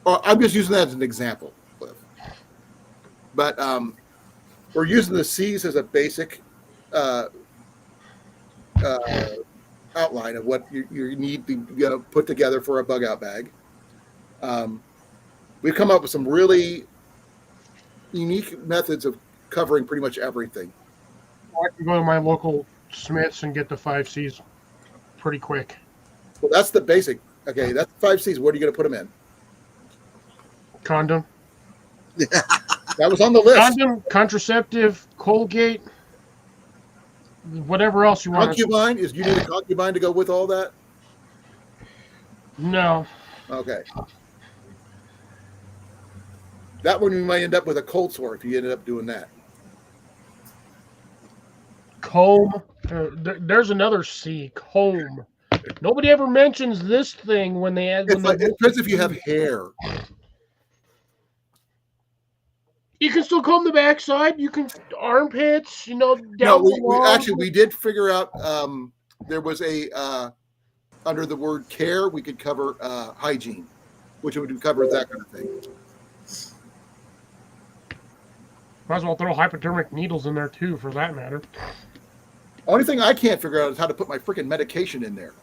Well, I'm just using that as an example, Cliff. But We're using the C's as a basic uh, uh, outline of what you need to put together for a bug out bag. We've come up with some really unique methods of covering pretty much everything. I can go to my local Smiths and get the 5Cs pretty quick. Well, that's the basic. Okay, that's 5Cs. What are you going to put them in? Condom. That was on the list. Condom, contraceptive, Colgate, whatever else you want. Concubine? You need a concubine to go with all that? No. Okay. That one you might end up with a cold sore if you ended up doing that. Comb. There's another C. Comb. Nobody ever mentions this thing when they add. It depends if you have hair. You can still comb the backside. You can armpits. Down We did figure out there was a under the word care we could cover hygiene, which would cover that kind of thing. Might as well throw hypodermic needles in there too, for that matter. Only thing I can't figure out is how to put my freaking medication in there.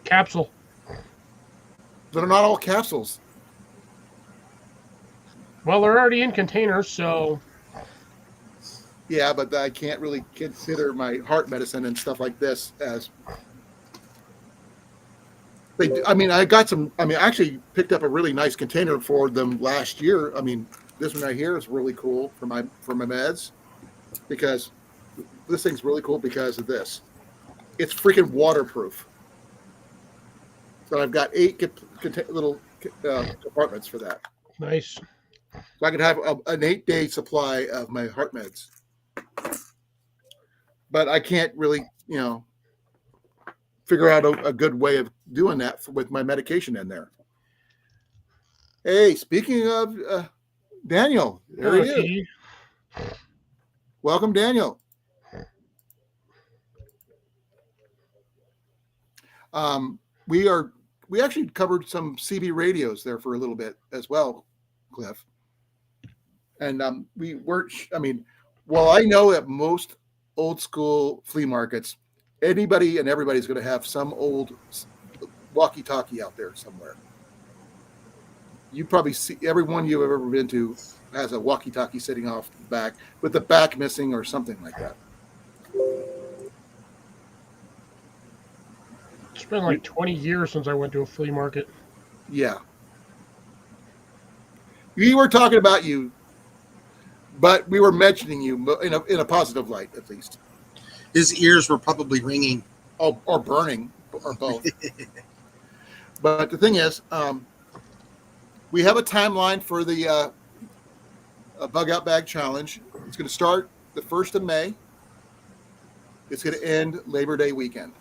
Capsule. They're not all capsules. Well, they're already in containers, so. Yeah, but I can't really consider my heart medicine and stuff like this as. I got some. I actually picked up a really nice container for them last year. This one right here is really cool for my meds, because this thing's really cool because of this. It's freaking waterproof. So I've got 8 little compartments for that. Nice. So I can have an 8-day supply of my heart meds. But I can't really, figure out a good way of doing that with my medication in there. Hey, speaking of Daniel, there he is. Welcome, Daniel. We actually covered some CB radios there for a little bit as well, Cliff. And we weren't. Well, I know at most old school flea markets, anybody and everybody's going to have some old walkie-talkie out there somewhere. You probably see everyone you've ever been to has a walkie-talkie sitting off the back with the back missing or something like that. It's been like 20 years since I went to a flea market. Yeah. We were talking about you, but we were mentioning you in a positive light, at least. His ears were probably ringing. Oh, or burning, or both. But the thing is, we have a timeline for the Bug-Out Bag Challenge. It's going to start the 1st of May. It's going to end Labor Day weekend.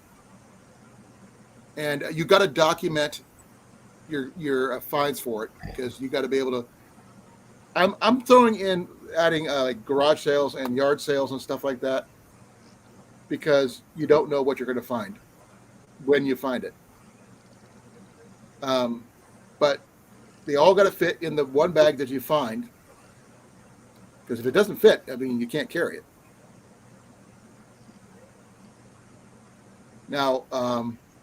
And you got to document your fines for it, because you got to be able to. I'm adding like garage sales and yard sales and stuff like that, because you don't know what you're going to find when you find it. But they all got to fit in the one bag that you find, because if it doesn't fit, you can't carry it. Now,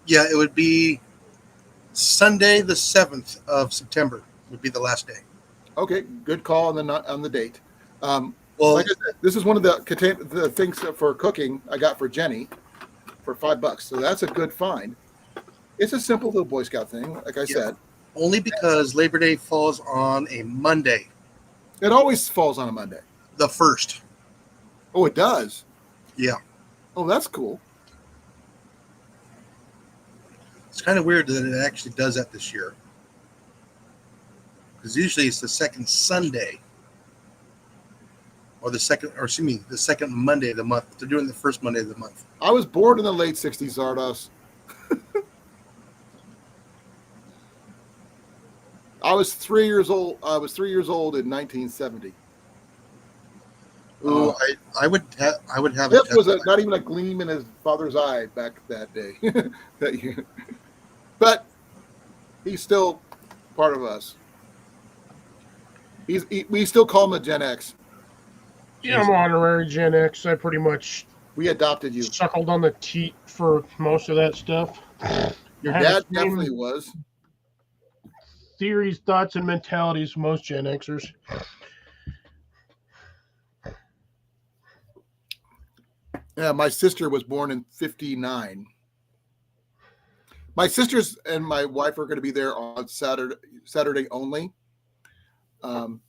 yeah, it would be Sunday, the 7th of September would be the last day. Okay, good call on the date. Well, like I said, this is one of the things for cooking I got for Jenny for $5. So that's a good find. It's a simple little Boy Scout thing, like I said. Only because Labor Day falls on a Monday. It always falls on a Monday. The 1st. Oh, it does? Yeah. Oh, that's cool. It's kind of weird that it actually does that this year, because usually it's the second Sunday, or the second Monday of the month. They're doing the first Monday of the month. I was born in the late 60s, Zardos. I was 3 years old. I was 3 years old in 1970. Ooh, I would have. This was not even a gleam in his father's eye back that day, that year. But he's still part of us. We still call him a Gen X. Yeah, I'm honorary Gen X. I pretty much We adopted you. suckled on the teat for most of that stuff. Your I had the dad same definitely was. theories, thoughts, and mentalities most Gen Xers. Yeah, my sister was born in 59. My sisters and my wife are going to be there on Saturday only. Um,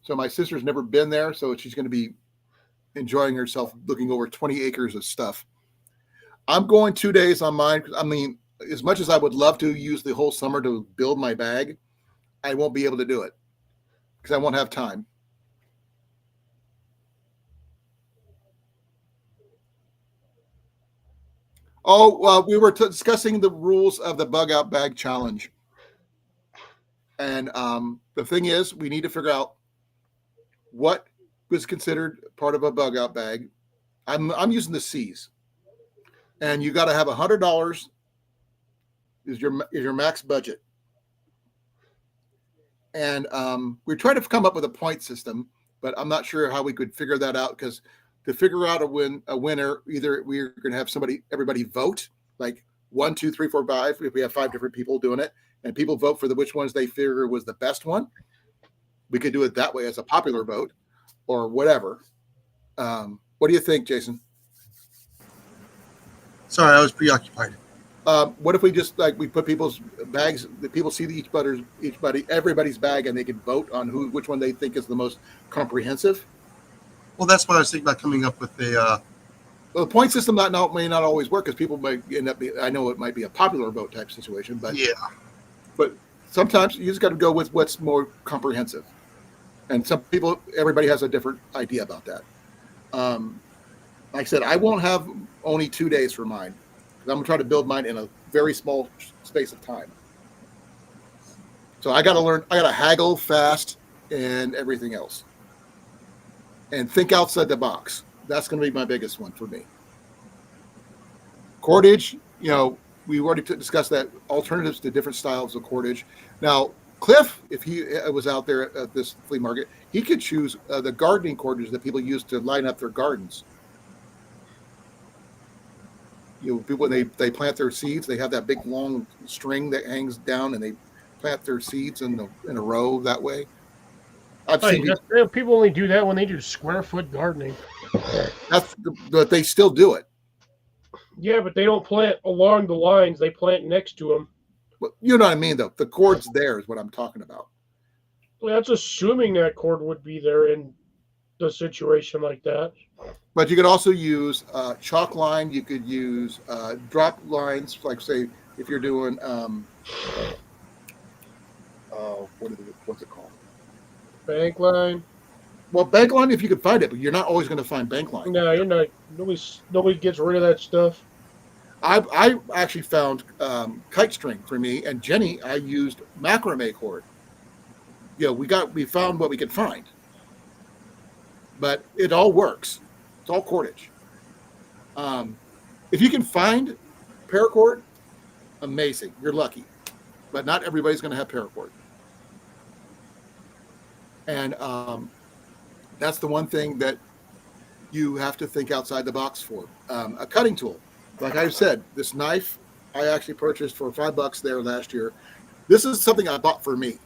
so my sister's never been there, so she's going to be enjoying herself looking over 20 acres of stuff. I'm going 2 days on mine. I mean, as much as I would love to use the whole summer to build my bag, I won't be able to do it because I won't have time. Oh, well, we were discussing the rules of the Bug-Out Bag Challenge. And the thing is, we need to figure out what was considered part of a Bug-Out bag. I'm using the C's. And you got to have $100 is your max budget. And we're trying to come up with a point system, but I'm not sure how we could figure that out because to figure out a winner, either we're going to have everybody vote, like 1, 2, 3, 4, 5. If we have 5 different people doing it, and people vote for which ones they figure was the best one, we could do it that way as a popular vote, or whatever. What do you think, Jason? Sorry, I was preoccupied. What if we just we put people's bags, that people see everybody's bag, and they can vote on which one they think is the most comprehensive? Well, that's why I was thinking about coming up with a. Well, the point system may not always work because people might end up. I know it might be a popular vote type situation, but Yeah. But sometimes you just got to go with what's more comprehensive, and everybody has a different idea about that. Like I said, I won't have only 2 days for mine. I'm going to try to build mine in a very small space of time. So I got to haggle fast and everything else. And think outside the box. That's going to be my biggest one for me. Cordage, we already discussed that, alternatives to different styles of cordage. Now, Cliff, if he was out there at this flea market, he could choose the gardening cordage that people use to line up their gardens. People, when they plant their seeds, they have that big long string that hangs down, and they plant their seeds in a row that way. I've seen people only do that when they do square foot gardening. But they still do it. Yeah, but they don't plant along the lines; they plant next to them. But you know what I mean, though. The cord's there is what I'm talking about. Well, that's assuming that cord would be there in the situation like that. But you could also use chalk line. You could use drop lines, like say if you're doing what's it called? Bank line. Well, bank line if you could find it, but you're not always going to find bank line. No, you're not. Nobody gets rid of that stuff. I actually found kite string for me, and Jenny. I used macrame cord. We found what we could find, but it all works. It's all cordage. If you can find paracord, amazing. You're lucky, but not everybody's going to have paracord. And that's the one thing that you have to think outside the box for. A cutting tool. Like I said, this knife I actually purchased for $5 there last year. This is something I bought for me.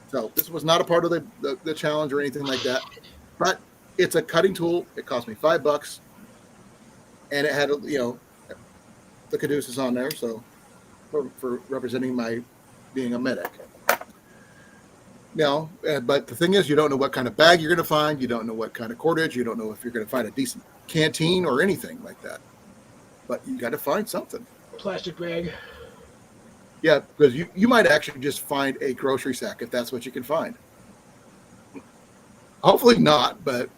So this was not a part of the challenge or anything like that. But it's a cutting tool. It cost me $5. And it had, the caduceus on there. So for representing my being a medic. But the thing is, you don't know what kind of bag you're going to find. You don't know what kind of cordage. You don't know if you're going to find a decent canteen or anything like that. But you got to find something. Plastic bag. Yeah, because you might actually just find a grocery sack if that's what you can find. Hopefully not, but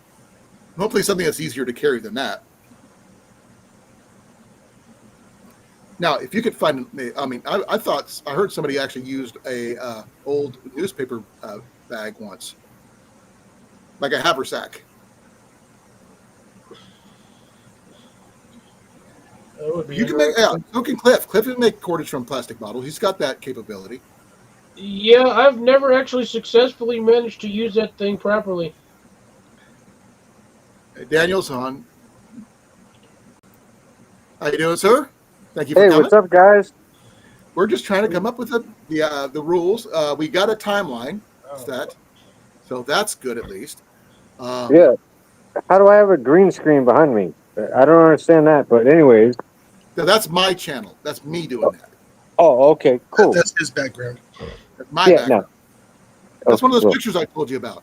hopefully something that's easier to carry than that. Now, if you could find, I heard somebody actually used a old newspaper bag once, like a haversack. You can make, so can Cliff. Cliff can make cordage from plastic bottles. He's got that capability. Yeah, I've never actually successfully managed to use that thing properly. Daniel's on. How you doing, sir? Thank you for Hey, coming. what's up, guys? We're just trying to come up with the rules. We got a timeline set, so that's good at least. Yeah. How do I have a green screen behind me? I don't understand that, but anyways. So that's my channel. That's me doing that. Oh, okay, cool. That's his background. That's my Yeah, background. no. That's one of those Well, pictures I told you about.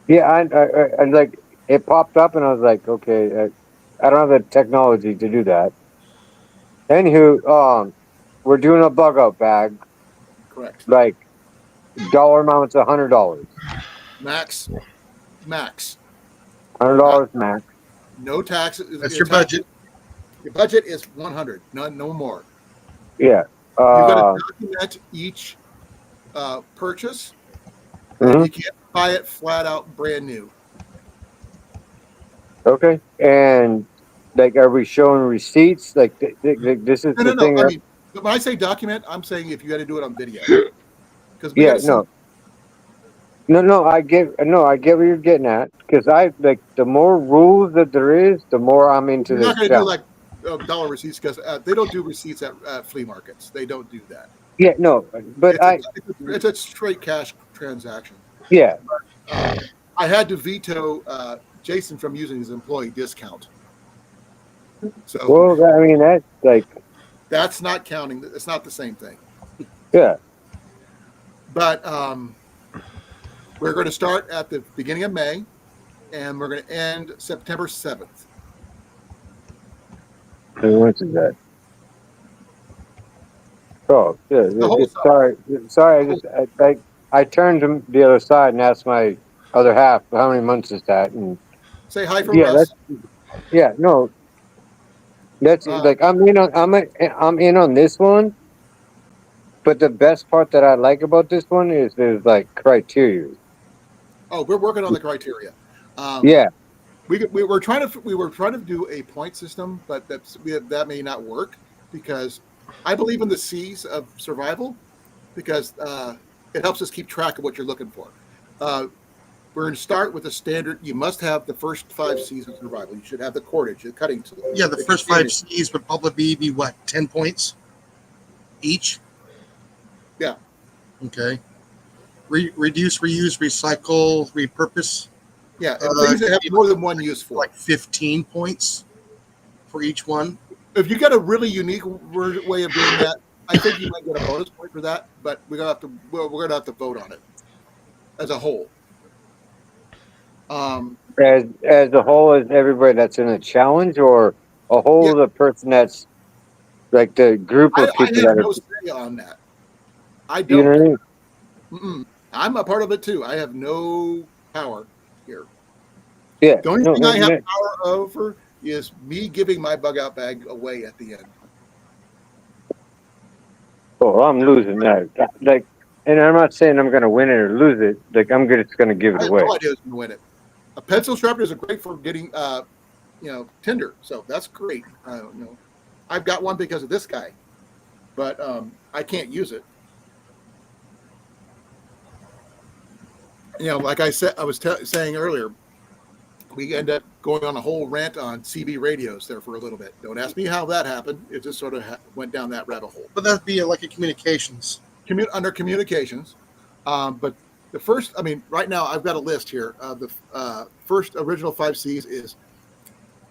yeah, I like it popped up, and I was like, okay, I don't have the technology to do that. Anywho, we're doing a bug out bag. Correct. Like dollar amount's $100. Max. $100 max. No taxes. That's your budget. Your budget is 100. No more. Yeah. You've got to document each purchase. Mhm. You can't buy it flat out brand new. Okay. And like, are we showing receipts? Like, this is the No. thing. I mean, when I say document, I'm saying if you got to do it on video. Because we Yeah, got to see. No, I get what you're getting at, because I like the more rules that there is, the more I'm into You're this not going to do challenge. like dollar receipts because they don't do receipts at flea markets. They don't do that. Yeah, no, but It's a straight cash transaction. Yeah, I had to veto Jason from using his employee discount. So well, I mean that's like, that's not counting. It's not the same thing. yeah, But we're going to start at the beginning of May, and we're going to end September 7th. what is that? Oh, yeah, The whole sorry, I turned to the other side and asked my other half how many months is that, and Say hi from yeah, Russ. no, that's like I'm in on this one. But the best part that I like about this one is there's like criteria. Oh, we're working on the criteria. Yeah. We were trying to do a point system, but that may not work because I believe in the C's of survival because it helps us keep track of what you're looking for. We're going to start with the standard. You must have the first 5 C's of survival. You should have the cordage, the cutting tool. Yeah, the first 5 C's would probably be what, 10 points each? Yeah. Okay. Reduce, reuse, recycle, repurpose. Yeah, and things that have more than one use for. Like 15 points for each one. If you got a really unique way of doing that, I think you might get a bonus point for that. But we're gonna have to vote on it as a whole. As a whole, as everybody that's in a challenge, or a whole the person that's like the group of people I have that no are. say on that. I don't. You know what I mean? I'm a part of it too. I have no power here. Yeah. The only thing I have power over is me giving my bug out bag away at the end. Oh, I'm losing that. Like, and I'm not saying I'm going to win it or lose it. Like, I'm just going to give it I have away. no idea who's going to win it. A pencil sharpener is great for getting, tinder. So that's great. I've got one because of this guy, but I can't use it. Like I said, I was saying earlier, we end up going on a whole rant on CB radios there for a little bit. Don't ask me how that happened. It just sort of went down that rabbit hole. But that'd be like a communications. Under communications. But the first, right now I've got a list here. The first original 5 C's is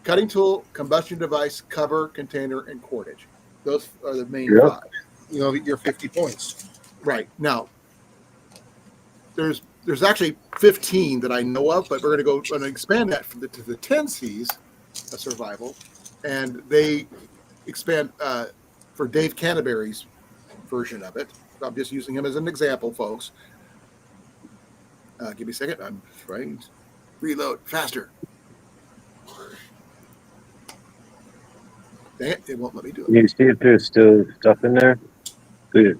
cutting tool, combustion device, cover, container, and cordage. Those are the main 5. Your 50 points. Right. Now, there's actually 15 that I know of, but we're going to expand that to the 10 C's of survival, and they expand for Dave Canterbury's version of it. I'm just using him as an example, folks. Give me a second. I'm trying to reload faster. Dang it won't let me do it. You see if there's still stuff in there? Good.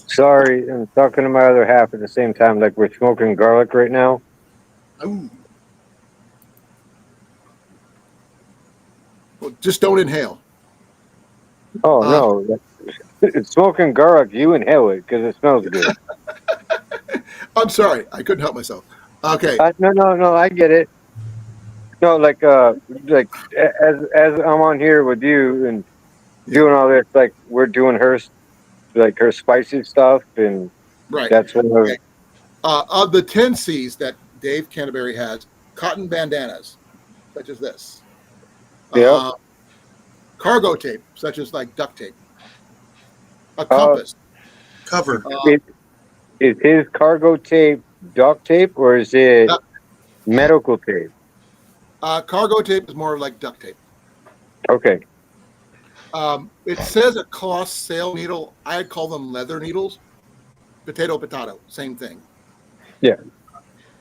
Sorry, I'm talking to my other half at the same time. Like, we're smoking garlic right now. Ooh. Well, just don't inhale. Oh, no. It's smoking garlic. You inhale it because it smells good. I'm sorry. I couldn't help myself. Okay. No. I get it. No, as I'm on here with you and Yeah, doing all this, like we're doing her spicy stuff, and right. that's one of Okay. Of the 10 C's that Dave Canterbury has, cotton bandanas, such as this, yeah. uh, cargo tape, such as like duct tape, a Uh, compass, Cover. uh, is, is his cargo tape duct tape or is it duct- medical tape? cargo tape is more like duct tape. Okay. It says a cloth sail needle. I call them leather needles. Potato, same thing. Yeah.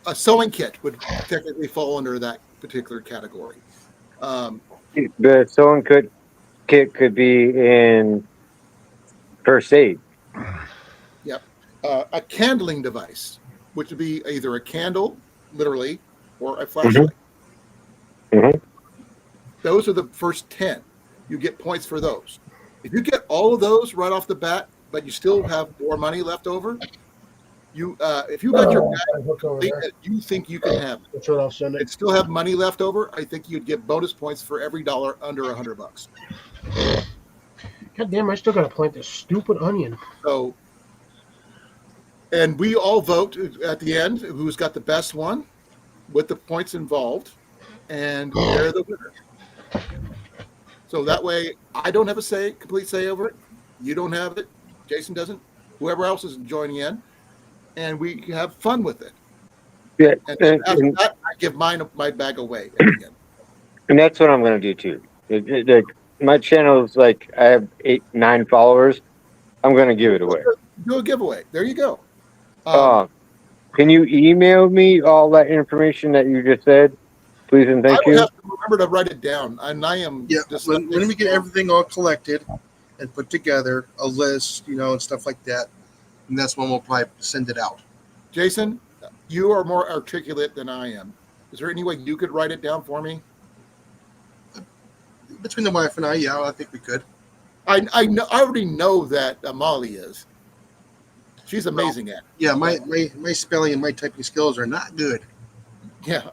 A sewing kit would technically fall under that particular category. Um, The sewing kit could be in first aid. yep. A candling device, which would be either a candle, literally, or a Hmm. flashlight. Hmm. Those are the first 10. You get points for those. If you get all of those right off the bat, but you still have more money left over, if you got your bag Hook over complete there. that you think you can have We'll turn off Sunday. and still have money left over, I think you'd get bonus points for every dollar under $100. God damn, I still gotta plant this stupid onion. So, and we all vote at the end who's got the best one with the points involved, and they're the winner. So that way, I don't have a complete say over it. You don't have it. Jason doesn't. Whoever else is joining in, and we have fun with it. Yeah. And then after that, I give my bag away at the end. And that's what I'm going to do too. Like my channel is like I have 9 followers. I'm going to give it away. Do a giveaway. There you go. Uh, can you email me all that information that you just said, please and I thank would you? have to remember to write it down, and I am Yeah. just When we get everything all collected and put together, a list, and stuff like that, and that's when we'll probably send it out. Jason, you are more articulate than I am. Is there any way you could write it down for me? Between the wife and I, yeah, I think we could. I already know that Molly is. She's amazing at it. Yeah, my spelling and my typing skills are not good. Yeah.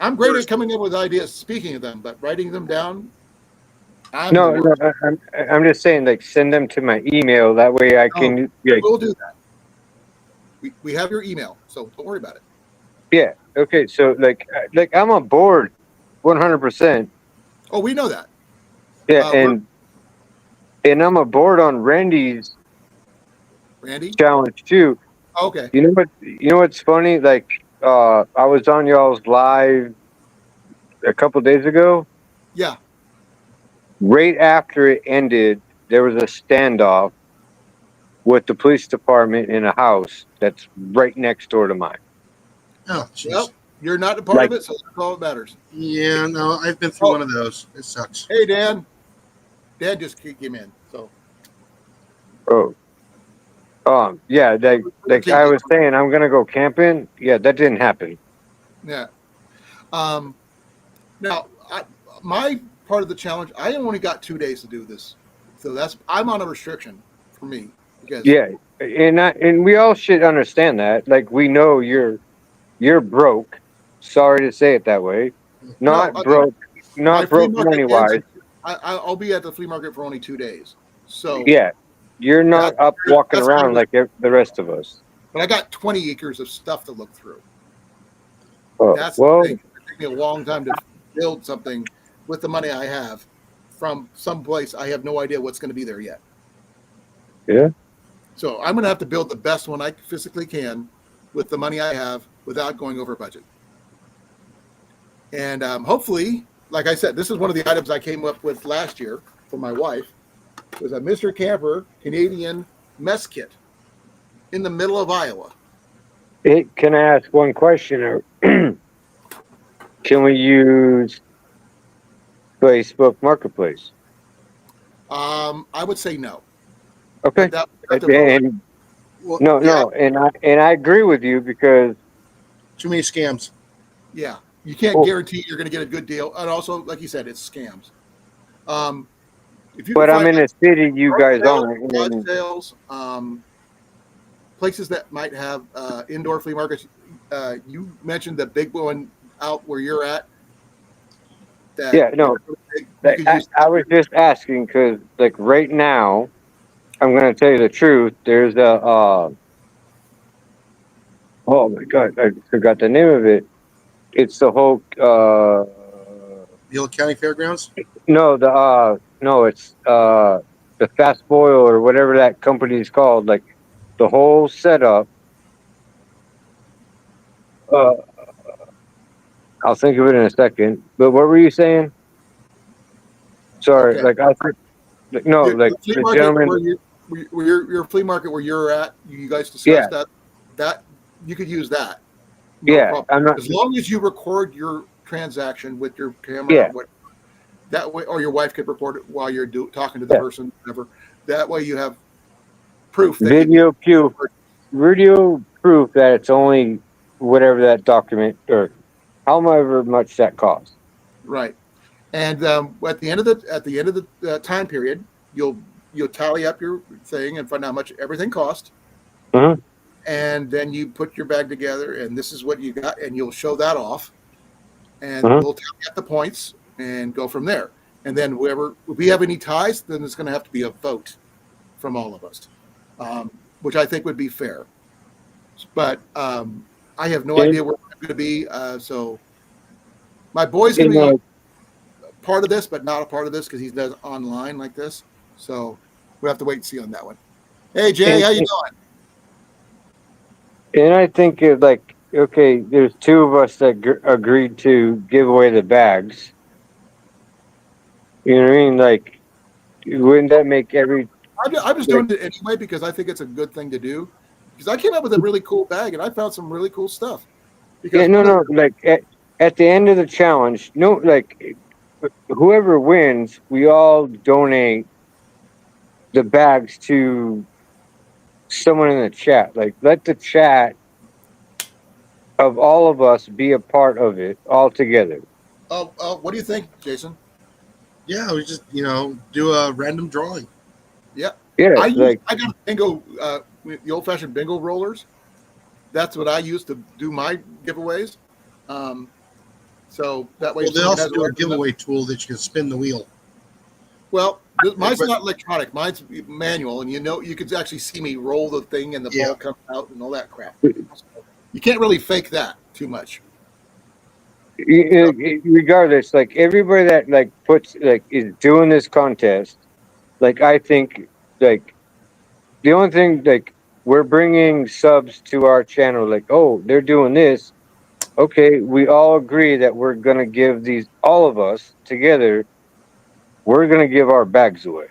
I'm great at coming up with ideas, speaking of them, but writing them down, I'm No, the no, worst. I'm just saying, like, send them to my email. That way I can, like, We'll do that. We have your email, so don't worry about it. yeah. Okay, so like I'm on board, 100%. Oh, we know that. Yeah, and I'm aboard on Randy's Randy? challenge too. Okay. You know what? You know what's funny? Like, I was on y'all's live a couple days ago. Yeah. Right after it ended, there was a standoff with the police department in a house that's right next door to mine. Oh, jeez. Well, you're not a part of it, so that's all that matters. Yeah, no, I've been through one of those. It sucks. Hey, Dan. Dan just came in, so. Oh, yeah. Like I was saying, I'm gonna go camping. Yeah, that didn't happen. Yeah. Now, my part of the challenge, I only got 2 days to do this, so I'm on a restriction for me because Yeah, and we all should understand that. Like, we know you're broke. Sorry to say it that way. Not broke. my Not flea broke market money ends. wise. I'll be at the flea market for only 2 days, so Yeah, you're not up walking that's around my- like the rest of us. but I got 20 acres of stuff to look through. Oh, That's well, the thing. It took me a long time to build something with the money I have from some place I have no idea what's going to be there yet. yeah. So I'm going to have to build the best one I physically can with the money I have without going over budget. And hopefully, like I said, this is one of the items I came up with last year for my wife. It was a Mr. Camper Canadian mess kit in the middle of Iowa. Hey, can I ask one question? Can we use Facebook Marketplace? I would say no. Okay. And Well, no, and I agree with you because too many scams. Yeah, you can't guarantee you're going to get a good deal, and also, like you said, it's scams. If you but I'm find in a city you guys sales, aren't. garage sales, places that might have indoor flea markets. You mentioned the big one out where you're at. that Yeah, no. you Like, could use. I was just asking because, like, right now, I'm gonna tell you the truth. There's a oh my god, I forgot the name of it. It's the whole The old county fairgrounds. no, no, it's the Fast Boil or whatever that company is called. Like the whole setup. Uh, I'll think of it in a second. But what were you saying? Sorry, Okay, like like, no, like the flea the market gentleman. where your flea market where you're at, you guys Yeah, discussed that you could use that, no yeah. problem. I'm not. As long as you record your transaction with your camera, Yeah, what that way, or your wife could record it while you're talking to the yeah. person, whatever. That way, you have proof that you. Video proof. Video proof that it's only whatever that document or however much that costs. Right. And at the end of the time period, you'll you'll tally up your thing and find out how much everything cost, Hmm. and then you put your bag together, and this is what you got, and you'll show that off, and Hmm. we'll tally up the points and go from there. And then whoever if we have any ties, then it's going to have to be a vote from all of us, which I think would be fair. But I have no And idea where I'm going to be, so my boy's going you to be know, part of this, but not a part of this because he does online like this. So we have to wait and see on that one. Hey Jay, and, how you and doing? and I think it like okay, there's two of us that agreed to give away the bags. You know what I mean? Like, wouldn't that make every I was like? doing it anyway because I think it's a good thing to do. Because I came up with a really cool bag and I found some really cool stuff. Yeah, Because no, one of no. Like at the end of the challenge, no, like whoever wins, we all donate the bags to someone in the chat. Like, let the chat of all of us be a part of it all together. what do you think, Jason? Yeah, we just do a random drawing. Yeah, Yeah, like I got a bingo, the old fashioned bingo rollers. That's what I use to do my giveaways. Um, so that way, Well, if they somebody also has a do a record, giveaway tool that you can spin the wheel. well, mine's But not electronic. Mine's manual, and you could actually see me roll the thing, and the yeah, ball comes out, and all that crap. So you can't really fake that too much. So regardless, like everybody that like puts like is doing this contest, like I think like the only thing like we're bringing subs to our channel. Like, oh, they're doing this. Okay, we all agree that we're gonna give these all of us together. We're gonna give our bags away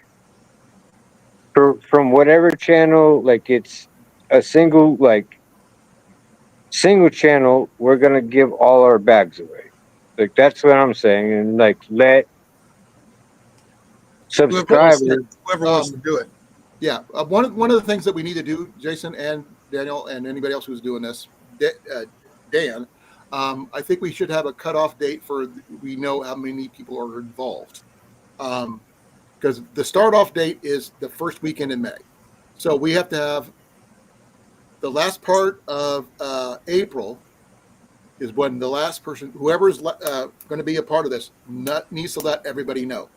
from whatever channel. Like it's a single channel. We're gonna give all our bags away. Like that's what I'm saying, and like let whoever wants to, subscribers. whoever wants to um, do it. yeah, one of the things that we need to do, Jason and Daniel, and anybody else who's doing this, Dan, I think we should have a cutoff date for we know how many people are involved. Because the start off date is the first weekend in May. So we have to have the last part of April is when the last person, whoever is going to be a part of this, needs to let everybody know.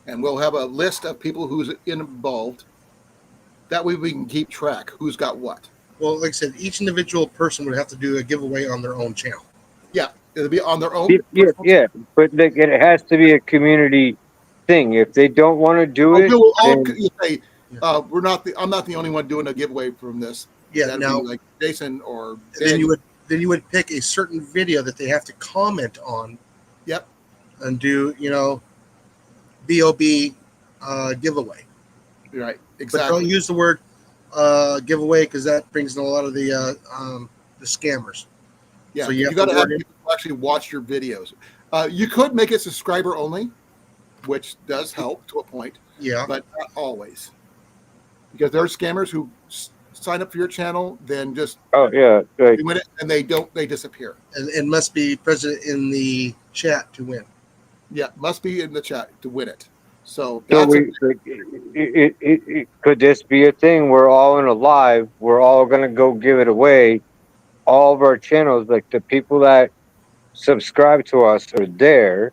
And we'll have a list of people who's involved. That way we can keep track who's got what. Well, like I said, each individual person would have to do a giveaway on their own channel. Yeah, it'll be on their Yeah, own yeah, personal yeah. channel. But like, it has to be a community thing. If they don't want to do Oh, it, we'll all then say Yeah. we're not the. I'm not the only one doing a giveaway from this. Yeah. That'll Now, be like Jason or then Daniel. you would pick a certain video that they have to comment on Yep, and do BOB giveaway. right, But don't exactly. use the word giveaway because that brings in a lot of the scammers. Yeah, So you you have got to to have word it. people who actually watch your videos. You could make it subscriber only, which does help to a point, Yeah, but not always, because there are scammers who sign up for your channel, then just oh yeah, like win it, and they disappear. and must be present in the chat to win. Yeah, must be in the chat to win it. So so that's a we like, could this be a thing? We're all in a live. We're all gonna go give it away. All of our channels, like the people that subscribe to us, are there.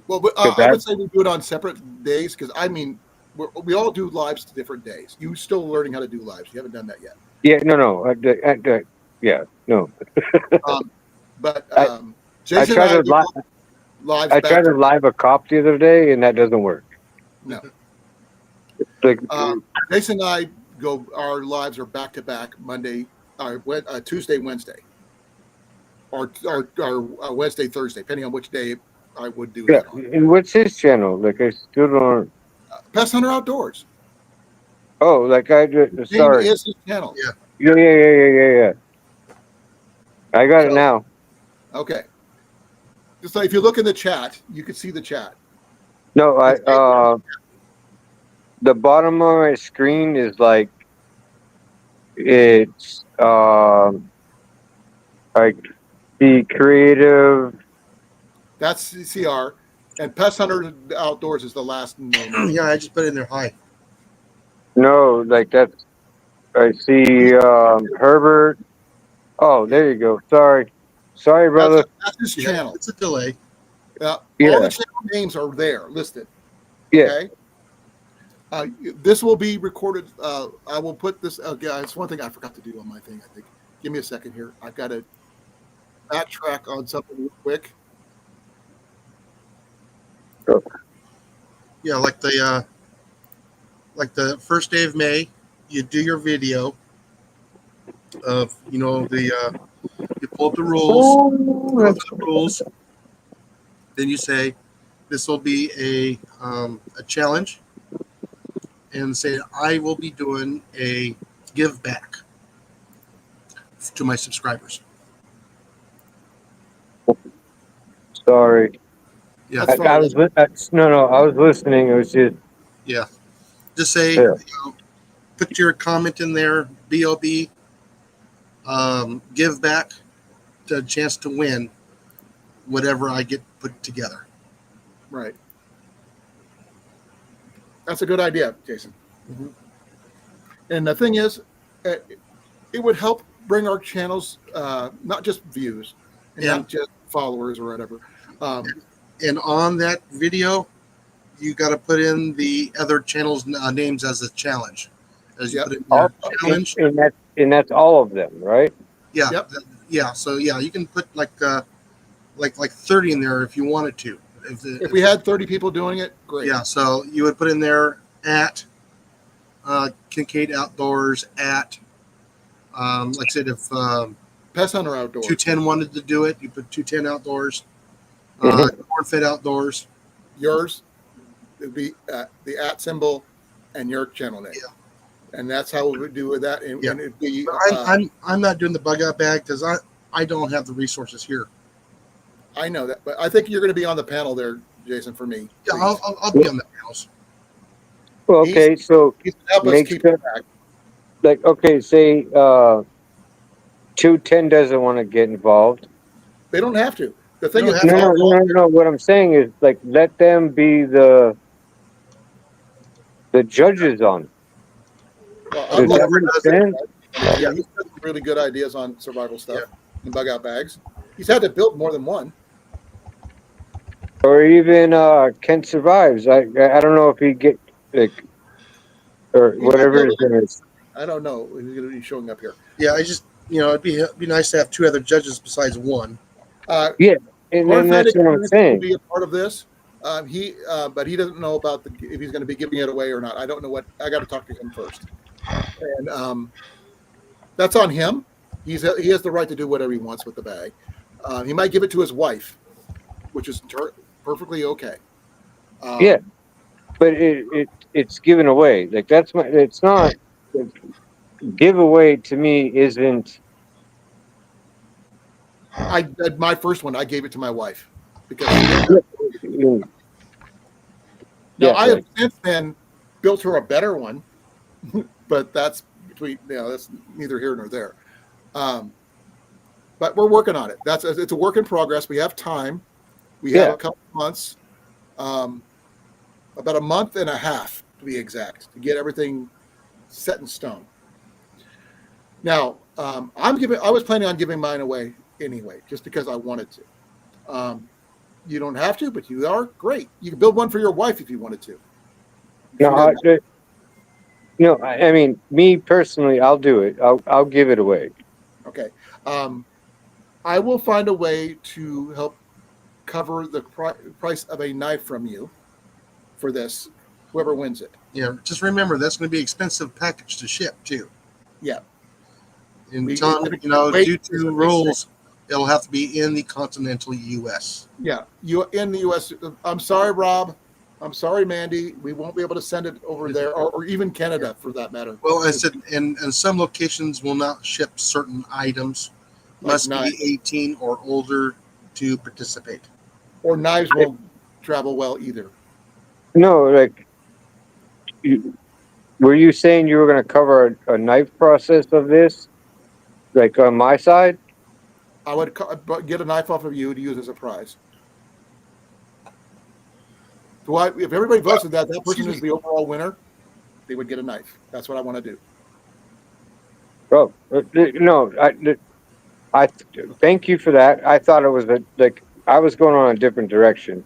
Well, I would say we do it on separate days because I mean, we all do lives to different days. You still learning how to do lives. You haven't done that yet. Yeah, no. Yeah, no. Um, but I I Jason and tried I to do lives I back tried to to live a cop the other day, and that doesn't work. no. Like, Jason and I go. Our lives are back to back Monday, Tuesday, Wednesday, or Wednesday, Thursday, depending on which day I would do yeah, that on. and what's his channel? Like, I still don't. Pest Hunter Outdoors. Oh, like Name sorry. is his channel. Yeah. Yeah. I got it So now. okay. Just like if you look in the chat, you can see the chat. No, It's the bottom of my screen is like it's like the creative. That's CR, and Pest Hunter Outdoors is the last name. Yeah, I just put it in there. Hi. No, like that's I see Herbert. Oh, there you go. Sorry, brother. That's his Yeah, channel. it's a delay. All Yeah, the channel names are there listed. yeah. Okay. This will be recorded. I will put this. Guys, one thing I forgot to do on my thing. I think. Give me a second here. I've got to backtrack on something real quick. Yeah, like the first day of May, you do your video of you pull up the rules, go Oh, through the rules, then you say this will be a challenge, and say I will be doing a give back to my subscribers. sorry. Yeah, That's I fine. was no. I was listening. It was just yeah. Just say yeah. put your comment in there. BOB. Give back to a chance to win whatever I get put together. Right. That's a good idea, Jason. Mm-hmm. And the thing is, it would help bring our channels not just views and Yeah. not just followers or whatever. And on that video, you got to put in the other channels' names as a challenge. As you Yep. put it in there, challenge. And that's all of them, right? Yeah, Yep. yeah. So yeah, you can put like 30 in there if you wanted to. If we had 30 people doing it, great. Yeah, so you would put in there at Kincaid Outdoors at like I said, if Pest Hunter Outdoors. 210 wanted to do it, you put 210 Outdoors, Mhm. Cornfed Outdoors. Yours would be the at symbol and your channel name. Yeah. And that's how we would do with that. And, Yeah. and it'd be, But I'm not doing the Bug-Out Bag because I don't have the resources here. I know that, but I think you're going to be on the panel there, Jason, for me. Yeah, I'll be on the panels. Well, okay, so He's going to help us make keep sure- track. like okay, say 210 doesn't want to get involved. They don't have to. The thing They is, don't have No. What I'm saying is like let them be the judges on it. well, Does I'd that love make sense? yeah, he's got some really good ideas on survival stuff and bug out bags. He's had to build more than one. Or even Kent survives. I don't know if he get like or He whatever might his be able name is. I don't know. He's going to be showing up here. Yeah, I just it'd be nice to have two other judges besides one. Uh, And then that's what I'm Will saying. be a part of this. But he doesn't know about if he's going to be giving it away or not. I don't know what. I got to talk to him first. And that's on him. He has the right to do whatever he wants with the bag. He might give it to his wife, which is perfectly okay. Yeah. But it's given away. Like that's it's not giveaway to me isn't My first one, I gave it to my wife because now I have since then built her a better one, but that's that's neither here nor there. But we're working on it. It's a work in progress. We have time. We have a couple months, about a month and a half to be exact, to get everything set in stone. Now, I was planning on giving mine away anyway, just because I wanted to. You don't have to, but you are great. You can build one for your wife if you wanted to. No, I mean, me personally, I'll do it. I'll give it away. Okay. Um, I will find a way to help cover the price of a knife from you for this, whoever wins it. Yeah, just remember that's going to be an expensive package to ship too. Yeah. And tell them, due to rules, it'll have to be in the continental U.S. Yeah, you in the U.S. I'm sorry, Rob. I'm sorry, Mandy. We won't be able to send it over there, or even Canada for that matter. Well, I said, and some locations will not ship certain items. Must be 18 or older to participate. Or knives won't travel well either. No, like, were you saying you were going to cover a knife process of this, like on my side? I would get a knife off of you to use as a prize. So if everybody votes that person is the overall winner, they would get a knife. That's what I want to do. Oh, no, I thank you for that. I thought it was I was going on a different direction.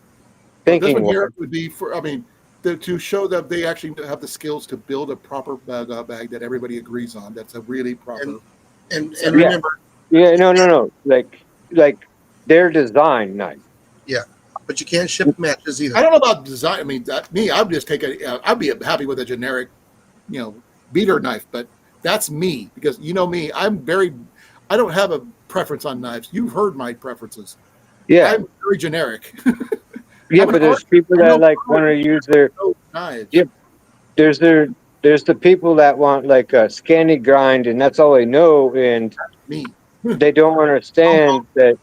But this one here would be to show that they actually have the skills to build a proper Bug-Out Bag that everybody agrees on. That's a really proper. And remember. Yeah, no. Like their design knife. Yeah, but you can't ship matches either. I don't know about design. I mean, I'd just take I'd be happy with a generic, beater knife. But that's me because me. I don't have a preference on knives. You've heard my preferences. Yeah, I'm very generic. Yeah, but there's people that want to use their knives. Yep. There's the people that want like a scanny grind, and that's all they know, and me. They don't understand that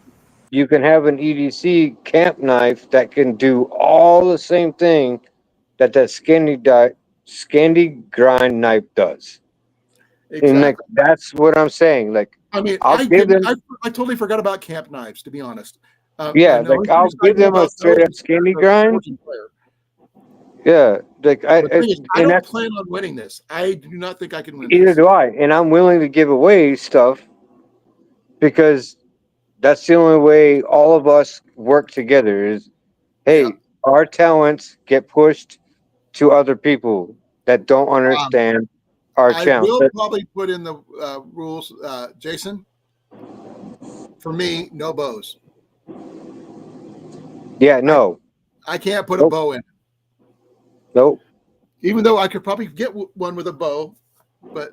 you can have an EDC camp knife that can do all the same thing that scanny grind knife does. Exactly. And like that's what I'm saying. Like I mean, I totally forgot about camp knives, to be honest. Yeah, like I'll give them a straight up skinny grind. Yeah, like I don't plan on winning this. I do not think I can win. Either do I, and I'm willing to give away stuff because that's the only way all of us work together. Is hey, our talents get pushed to other people that don't understand our channel. I will probably put in the rules, Jason. For me, no bows. Yeah, no. I can't put a bow in. Nope. Even though I could probably get one with a bow, but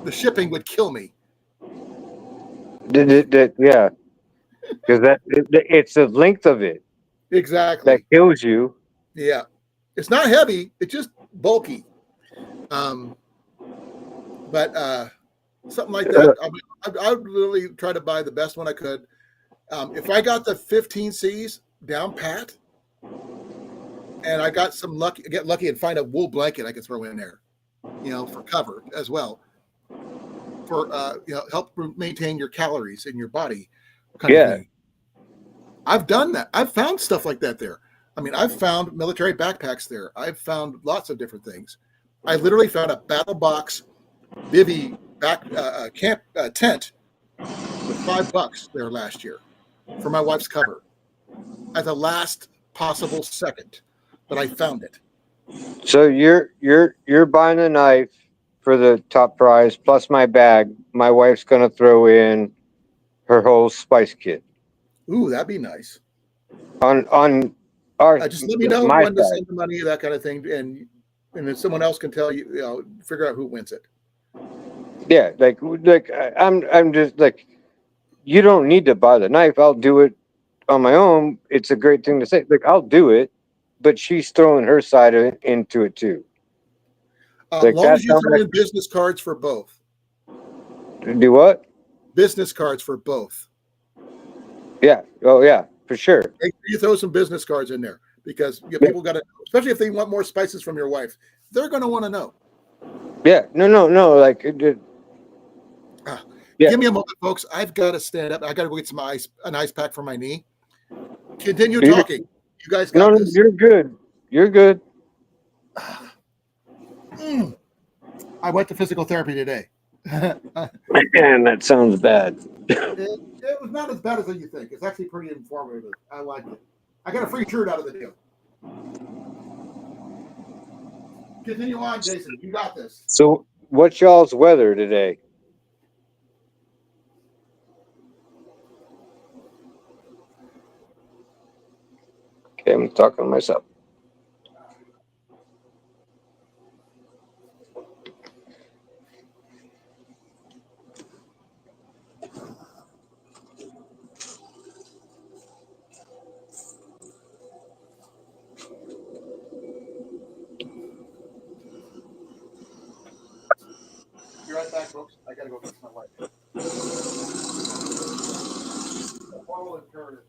the shipping would kill me. Yeah, because it's the length of it. Exactly. That kills you. Yeah, it's not heavy; it's just bulky. But something like that, I would really try to buy the best one I could. If I got the 15 Cs down pat, and I got get lucky and find a wool blanket I could throw in there, for cover as well, for help maintain your calories in your body. Kind of thing. I've done that. I've found stuff like that there. I mean, I've found military backpacks there. I've found lots of different things. I literally found a battle box bivy camp tent with $5 there last year for my wife's cover at the last possible second, but I found it. So you're buying a knife for the top prize plus my bag. My wife's gonna throw in her whole spice kit. Ooh, that'd be nice. On our just let me know when to send the money, that kind of thing, and then someone else can tell you, figure out who wins it. Yeah, like I'm just like, you don't need to buy the knife. I'll do it on my own. It's a great thing to say. Like I'll do it, but she's throwing her side into it too. As long as you throw in business cards for both. Do what? Business cards for both. Yeah. Oh yeah, for sure. You throw some business cards in there because people got to, especially if they want more spices from your wife, they're going to want to know. Yeah. No. Like. Give me a moment, folks. I've got to stand up. I got to go get an ice pack for my knee. Continue talking. You guys got this. You're good. You're good. I went to physical therapy today. Man, that sounds bad. It was not as bad as you think. It's actually pretty informative. I liked it. I got a free shirt out of the deal. Continue on, Jason. You got this. So, what's y'all's weather today? Okay, I'm talking to myself. Be right back, folks. I gotta go fix my wife. Moral imperative.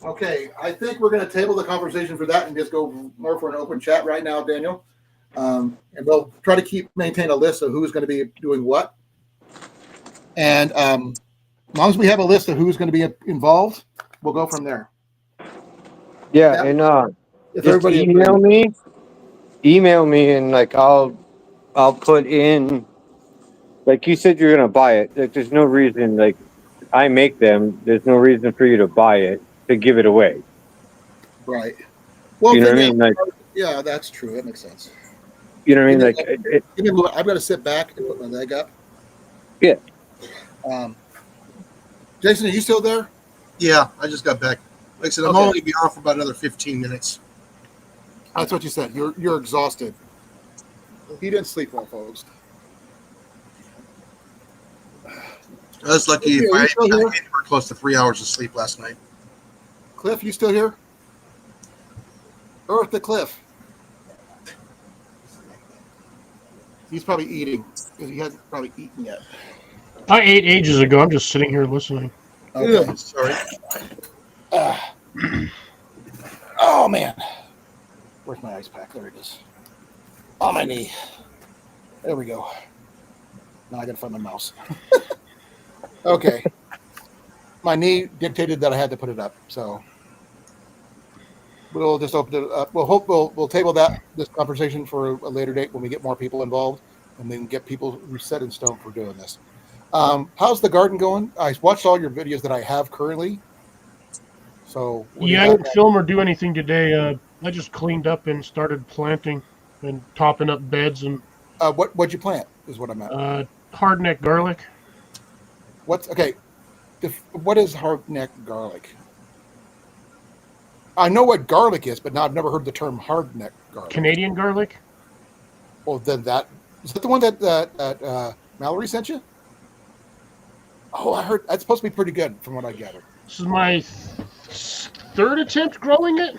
Okay, I think we're going to table the conversation for that and just go more for an open chat right now, Daniel. And we'll try to maintain a list of who's going to be doing what. And as long as we have a list of who's going to be involved, we'll go from there. Yeah, and if just everybody email me, and like I'll put in, like you said, you're gonna buy it. Like there's no reason, like I make them. There's no reason for you to buy it to give it away. Right. Well, You know what I mean? Like, yeah, that's true. That makes sense. you know what I mean? Like, Give me a moment. I've got to sit back and put my leg up. Yeah. Jason, are you still there? Yeah, I just got back. Like I said, I'm Okay. only going to be off for about another 15 minutes. That's what you said. You're exhausted. He didn't sleep well, folks. I was lucky Cliff, if are I you still here? got anywhere close to 3 hours of sleep last night. Cliff, you still here? Earth the Cliff. He's probably eating because he hasn't probably eaten yet. I ate ages ago. I'm just sitting here listening. Okay. Ew, sorry. Oh man, where's my ice pack? There it is. On my knee. There we go. Now I gotta find my mouse. Okay. My knee dictated that I had to put it up, so we'll just open it up. We'll table this conversation for a later date when we get more people involved and then get people set in stone for doing this. How's the garden going? I watched all your videos that I have currently. So Yeah, I didn't film or do anything today. I just cleaned up and started planting and topping up beds and what'd you plant? Is what I'm at. Hardneck garlic. What is hardneck garlic? I know what garlic is, but now I've never heard the term hardneck garlic. Canadian garlic. Well, then is that the one that Mallory sent you? Oh, I heard that's supposed to be pretty good, from what I gathered. This is my third attempt growing it.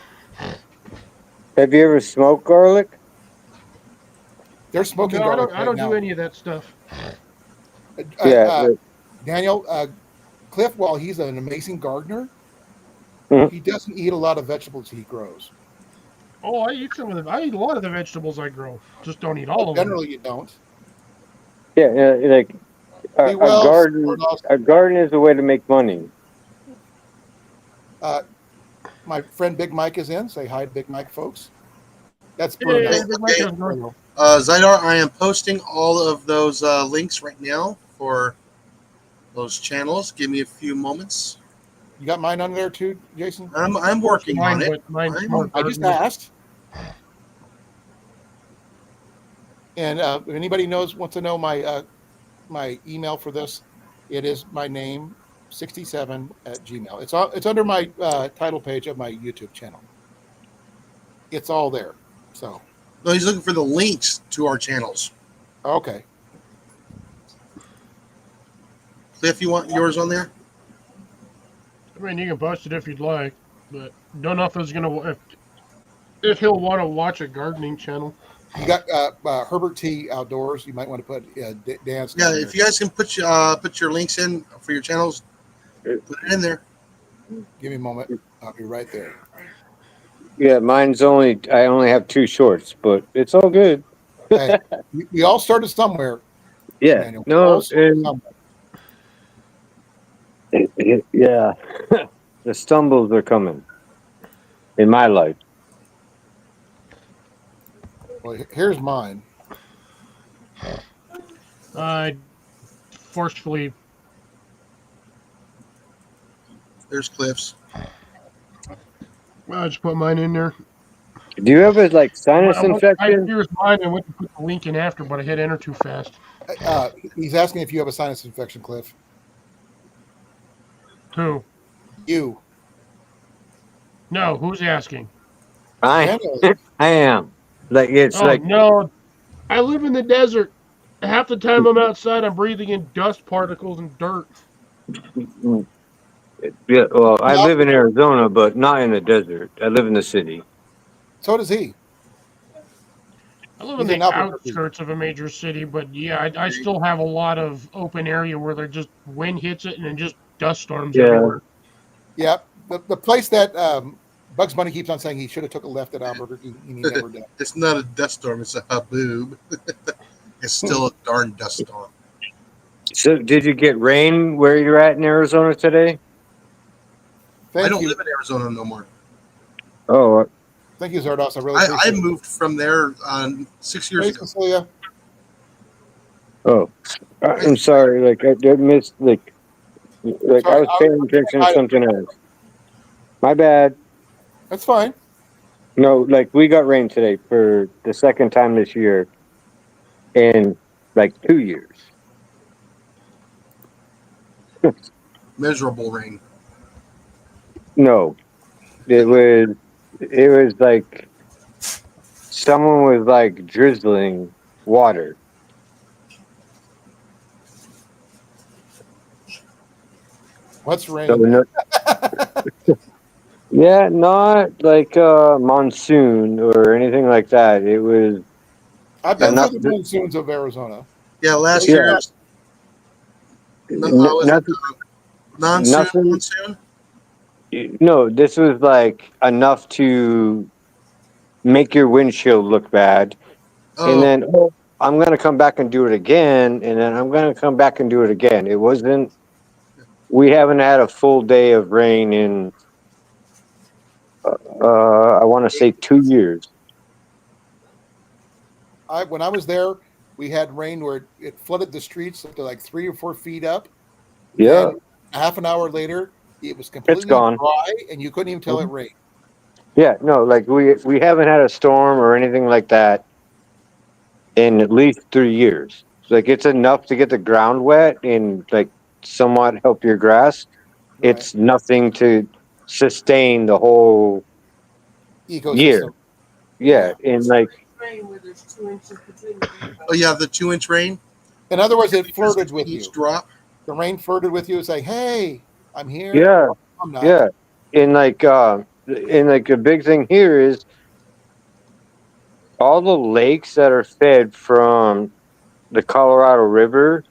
have you ever smoked garlic? They're smoking No, garlic. I don't do any of that stuff. Daniel, Cliff, while he's an amazing gardener, he doesn't eat a lot of vegetables he grows. Oh, I eat some of them. I eat a lot of the vegetables I grow. Just don't eat all of them. Generally, you don't. Yeah, like a garden is a way to make money. My friend Big Mike is in. Say hi to Big Mike, folks. That's Hey, Bruno. Big Mike, how's it going? Zidar, I am posting all of those links right now for those channels. Give me a few moments. You got mine on there too, Jason? I'm working on it. I just asked. And if anybody wants to know my email for this, it is my name 67@gmail. It's under my title page of my YouTube channel. It's all there. So No, he's looking for the links to our channels. okay. Cliff, you want yours on there? I mean, you can post it if you'd like, but don't know if it's gonna if he'll want to watch a gardening channel. You got Herbert T Outdoors. You might want to put Dan's. Yeah, if you guys can put your links in for your channels, put it in there. Give me a moment. I'll be right there. Yeah, I only have 2 shorts, but it's all good. Hey, we all started somewhere, Yeah, Emmanuel. We all no, started and somewhere. yeah, the stumbles are coming in my life. Well, here's mine. I forcefully. There's Cliff's. I just put mine in there. Do you have a like sinus I infection? here's mine and went to put the link in after, but I hit enter too fast. He's asking if you have a sinus infection, Cliff. Who? You, No, who's asking? I Emmanuel. I am. Like it's Oh like no, I live in the desert. Half the time I'm outside, I'm breathing in dust particles and dirt. yeah. Well, I Well, live in Arizona, but not in the desert. I live in the city. so does he. I live in He's in the Albuquerque. outskirts of a major city, but yeah, I still have a lot of open area where there just wind hits it and then just dust storms Yeah. everywhere. Yeah, the place that Bugs Bunny keeps on saying he should have took a left at Albuquerque, and he never did. It's not a dust storm. It's a haboob. It's still a darn dust storm. So, did you get rain where you're at in Arizona today? Thank I don't you, live in Arizona no more. Oh, thank you, Zardos. I really I appreciate it. moved from there 6 years Hey, ago. Cecilia. oh. I'm sorry. Like I did miss. Like I Sorry, was paying attention to something else. My bad. that's fine. No, like we got rain today for the second time this year in like 2 years. Miserable rain. No, it was like someone was like drizzling water. What's So rain? no, yeah, not like monsoon or anything like that. It was I've Yeah, been through enough. the monsoons of Arizona. yeah. Last Believe it or year it Yeah, not, was was it nothing. monsoon? Nothing. Monsoon? No, this was like enough to make your windshield look bad, and Oh, then I'm gonna come back and do it again, and then I'm gonna come back and do it again. It wasn't. We haven't had a full day of rain in I want to say 2 years. when I was there, we had rain where it flooded the streets up to like 3 or 4 feet up. Yeah, Then half an hour later, it was it's completely gone. dry, and you couldn't even tell it Mhm. rained. Yeah, no, like we haven't had a storm or anything like that in at least 3 years. Like it's enough to get the ground wet and like somewhat help your grass. Right. It's nothing to sustain the whole year. Ecosystem. Yeah, Yeah. and like oh yeah, the 2 inch rain In other words, it because flirted with each you. drop. The rain flirted with you, saying, "Hey, I'm here." yeah, I'm not. yeah, and like the big thing here is all the lakes that are fed from the Colorado River,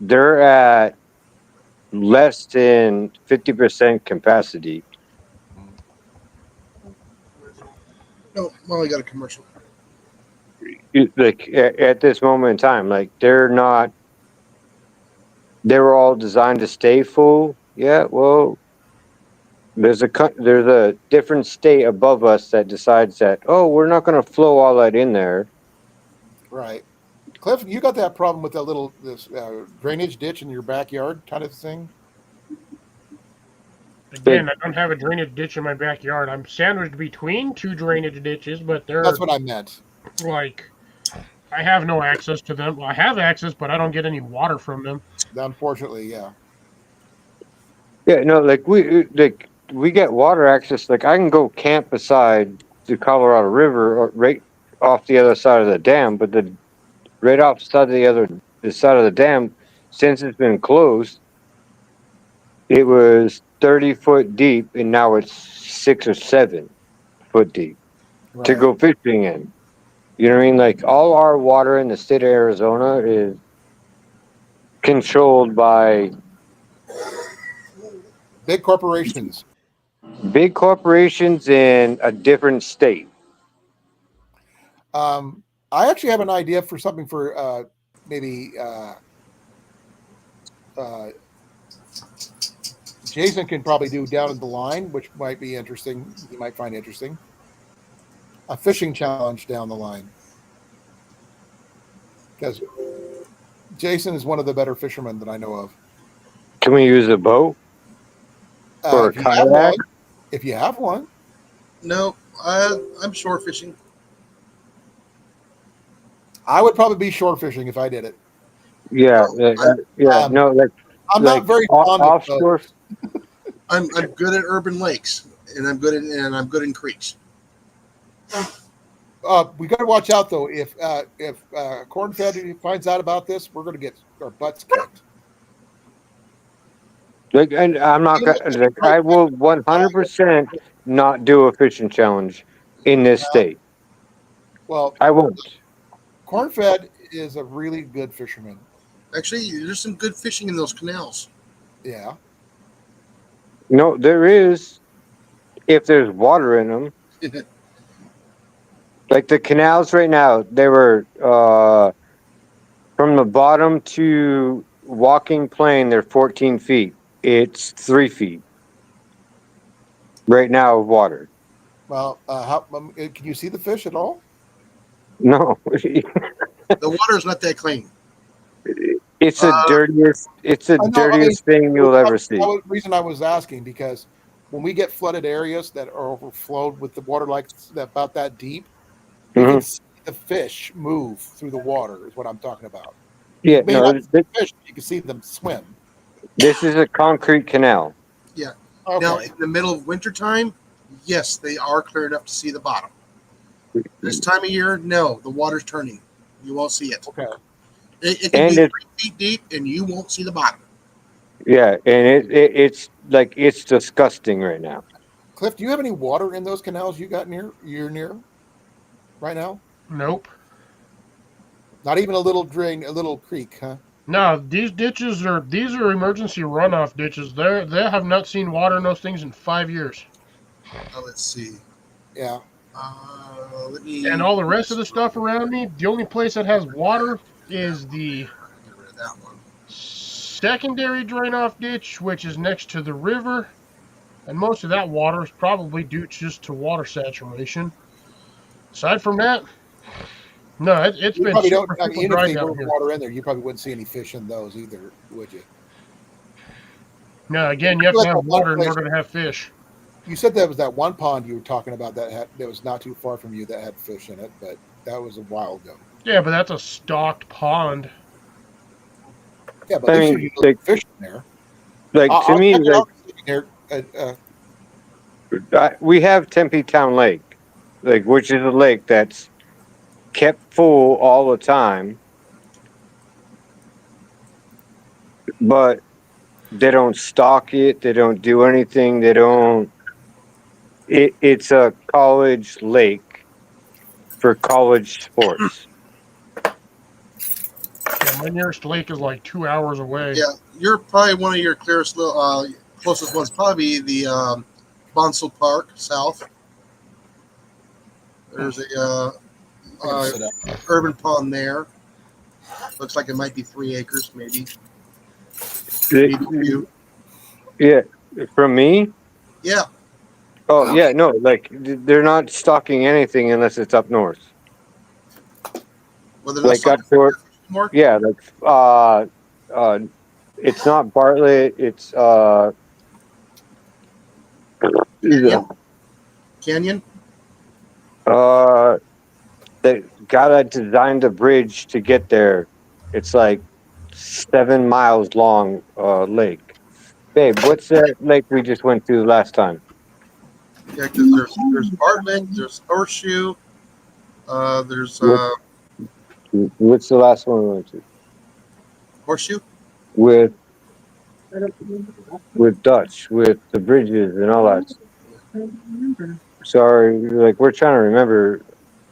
they're at less than 50% capacity. No, well, I got a commercial. Like at this moment in time, like they were all designed to stay full. Yeah, well, there's a different state above us that decides that we're not going to flow all that in there. Right. Cliff, you got that problem with that little this drainage ditch in your backyard kind of thing. Like Again, I don't have a drainage ditch in my backyard. I'm sandwiched between two drainage ditches, but That's they're what I meant. like I have no access to them. Well, I have access, but I don't get any water from them. Unfortunately, yeah. yeah, no, like we get water access. Like I can go camp beside the Colorado River or right off the other side of the dam, but the right off the side of the dam, since it's been closed, it was 30 foot deep, and now it's 6 or 7 foot deep to Right. go fishing in. You know what I mean? Like all our water in the state of Arizona is controlled by Big corporations. Big corporations in a different state. I actually have an idea for something for maybe Jason can probably do down in the line, which might be interesting. You might find interesting. A fishing challenge down the line. Because Jason is one of the better fishermen that I know of. Can we use a boat or a If you have kayak? one, if you have one, No, I'm shore fishing. I would probably be shore fishing if I did it. Yeah, Um, no, like I'm like not very fond of offshore. I'm good at urban lakes, and I'm good in creeks. we got to watch out though. If Corn Fed finds out about this, we're going to get our butts kicked. Like, and I'm not gonna. Like, I will 100% not do a fishing challenge in this state. Well, I won't. Corn Fed is a really good fisherman. Actually, there's some good fishing in those canals. Yeah. No, there is. If there's water in them, like the canals right now, they were from the bottom to walking plane. They're 14 feet. It's 3 feet right now of water. Well, can you see the fish at all? No, The water is not that clean. it's the dirtiest. It's the I know, dirtiest thing you'll ever see. The reason I was asking because when we get flooded areas that are overflowed with the water like about that deep, you can see the fish move through the water. Is what I'm talking about. Yeah, You may no, not see the fish, you can see them swim. this is a concrete canal. Yeah. Okay. Now, in the middle of wintertime, yes, they are clear enough to see the bottom. This time of year, no, the water's turning. You won't see it. Okay. It can be 3 feet deep, and you won't see the bottom. Yeah, and it's like it's disgusting right now. Cliff, do you have any water in those canals you got you're near right now? Nope. Not even a little drain, a little creek, huh? No, these are emergency runoff ditches. They have not seen water in those things in 5 years. Let's see. Yeah. Let me. And all the rest of the stuff around me, the only place that has water is the Get rid of that one. secondary drain-off ditch, which is next to the river. And most of that water is probably due just to water saturation. Aside from that, no, it's been probably super, don't. I super mean, dry if they down were here. water in there, you probably wouldn't see any fish in those either, would you? No, again, you have to have water in order to have fish. You said there was that one pond you were talking about that was not too far from you that had fish in it, but that was a while ago. Yeah, but that's a stocked pond. Yeah, but I they mean, should be fish in there. Like to me, we have Tempe Town Lake, like which is a lake that's kept full all the time, but they don't stock it. They don't do anything. They don't. It's a college lake for college sports. Yeah, my nearest lake is like 2 hours away. Yeah, you're probably one of your clearest, closest ones. Probably the Bonsall Park South. There's a urban pond there. Looks like it might be 3 acres, maybe. Maybe a few. Yeah, from me. Yeah. Oh yeah, no, like they're not stocking anything unless it's up north. Well, they're not Like up stocking north. anymore? Yeah, like it's not Bartlett. It's Canyon. They gotta design the bridge to get there. It's like 7 miles long lake. Babe, what's that lake we just went to last time? Yeah, because there's Bartlett, there's Horseshoe, there's What's the last one we went to? Horseshoe. With Dutch, with the bridges and all that. Sorry, like we're trying to remember.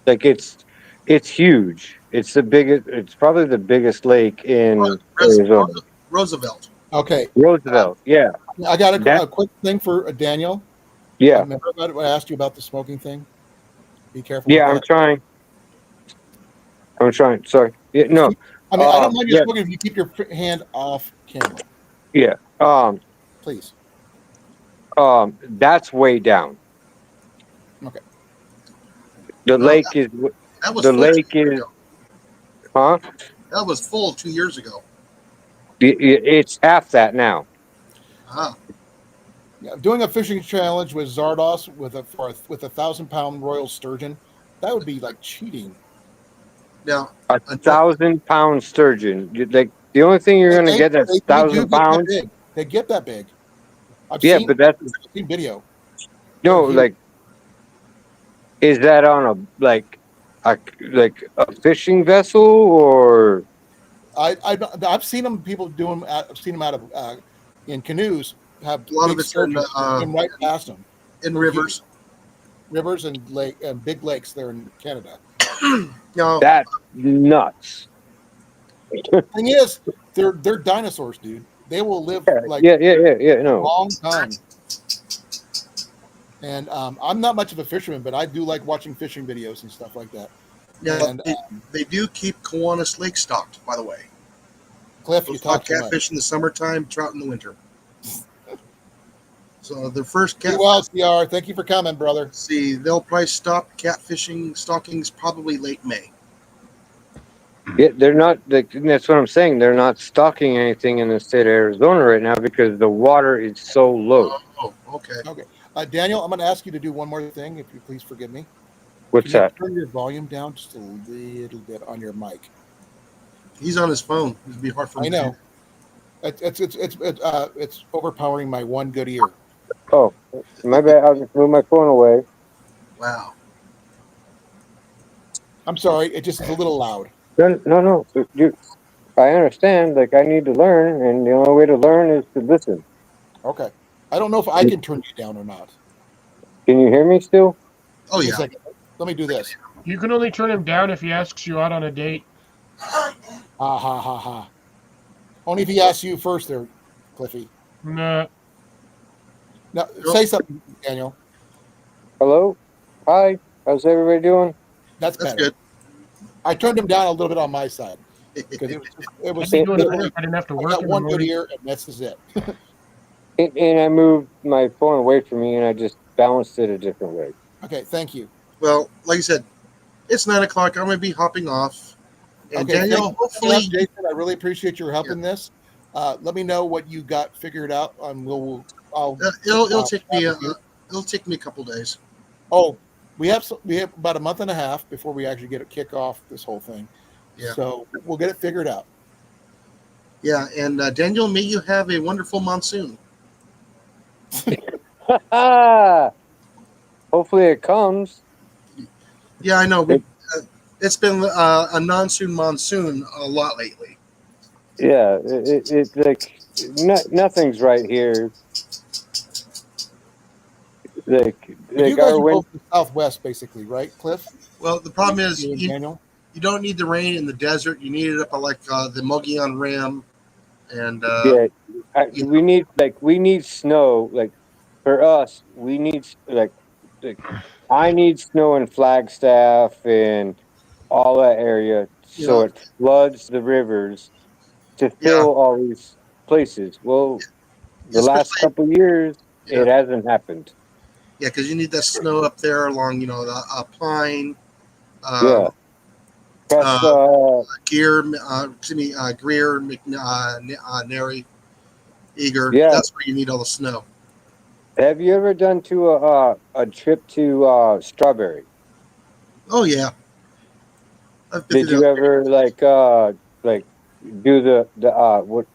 Like it's huge. It's the biggest. It's probably the biggest lake in Arizona. Roosevelt. Okay. Roosevelt. Yeah. I got a quick thing for Daniel. Yeah, Remember what I asked you about the smoking thing? Be careful with yeah. I'm that. trying. I'm trying. Sorry. Yeah, Just no. keep, I mean, I don't mind you Yeah, smoking if you keep your hand off camera, yeah. please. That's way down. Okay. The No, lake is. that was The full 2 lake years is. ago. Huh? That was full 2 years ago. It's half that now. Ah, Yeah, doing a fishing challenge with Zardos with 1,000 pound royal sturgeon, that would be like cheating. now, A another, 1,000 pound sturgeon. Like the only thing you're They, gonna they, get that's they do thousand get that pounds. big. They get that big. Yeah, but that's I've seen video. They're no huge. like. Is that on a fishing vessel or? I've seen them. People do them. I've seen them out of in canoes. Have a lot of big it's in sturgeon swim right past them. in They're huge. rivers. Rivers and lake and big lakes there in Canada. Now, That's nuts. Thing is, they're dinosaurs, dude. They will live like Yeah. a No. long time. And I'm not much of a fisherman, but I do like watching fishing videos and stuff like that. now And they do keep Kiwanis Lake stocked, by the way. Cliff, They'll you stock talk too much. catfish in the summertime, trout in the winter. So the first Be cat. well, CR. Thank you for coming, brother. See, they'll probably stop catfishing stockings probably late May. Yeah, they're not. That's what I'm saying. They're not stocking anything in the state of Arizona right now because the water is so low. Oh, okay. Okay. Daniel, I'm going to ask you to do one more thing, if you please forgive me. What's Can you that? turn your volume down just a little bit on your mic? He's on his phone. It'd be hard for him I to know. It's overpowering my one good ear. Oh, my bad. I'll just move my phone away. Wow. I'm sorry. It just is a little loud. No. I understand. Like I need to learn, and the only way to learn is to listen. Okay. I don't know if I can turn you down or not. Can you hear me still? Oh, Give me a yeah. second. Let me do this. You can only turn him down if he asks you out on a date. Ha ha ha ha. Only if he asks you first, there, Cliffy. Nah. Now say something, Daniel. Hello. Hi. How's everybody doing? That's That's better. good. I turned him down a little bit on my side because it I'd was be doing it literally, if I didn't have to I work got in the one good morning. ear and this is it. And I moved my phone away from me, and I just balanced it a different way. Okay, thank you. Well, like I said, it's 9 o'clock. I'm going to be hopping off. And Okay, thank you Daniel, for coming hopefully, up, Jason. I really appreciate your help in this. Let me know what you got figured out. I'll it'll take chat me with you. it'll take me a couple days. Oh, we have about a month and a half before we actually get a kick off this whole thing. Yeah. So we'll get it figured out. Yeah, and Daniel, may you have a wonderful monsoon. Hopefully it comes. Yeah, I know. It's been a monsoon a lot lately. Yeah, it's like nothing's right here. But you Like guys our are wind. both the Southwest, basically, right, Cliff? Well, the problem is You and you Daniel. don't need the rain in the desert. You need it up at like the Mogollon Rim, and Yeah, you we need snow. Like for us, we need like I need snow in Flagstaff and all that area so know, it floods the rivers to yeah, fill all these places. Well, the last especially couple years, yeah, it hasn't happened. yeah, because you need that snow up there along the Pine, Yeah, that's uh, Greer, Nary, Eager. yeah. That's where you need all the snow. Have you ever done to a trip to Strawberry? Oh yeah, I've been Did through you that. ever like do what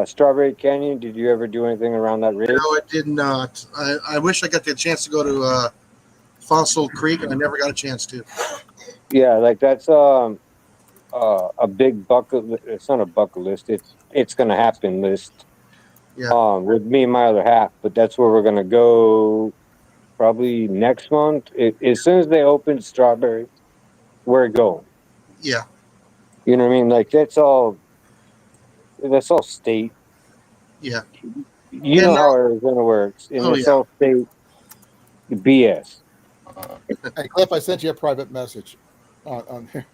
Strawberry Canyon? Did you ever do anything around that ridge? No, I did not. I wish I got the chance to go to Fossil Creek, and I never got a chance to. Yeah, like that's a big it's not a bucket list. It's gonna happen list. Yeah, With me and my other half, but that's where we're gonna go probably next month. As soon as they open Strawberry, we're going. yeah, You know what I mean? Like that's all state. yeah. You And know how Arizona works, and oh it's yeah, all state. BS. Hey, Cliff, I sent you a private message on here.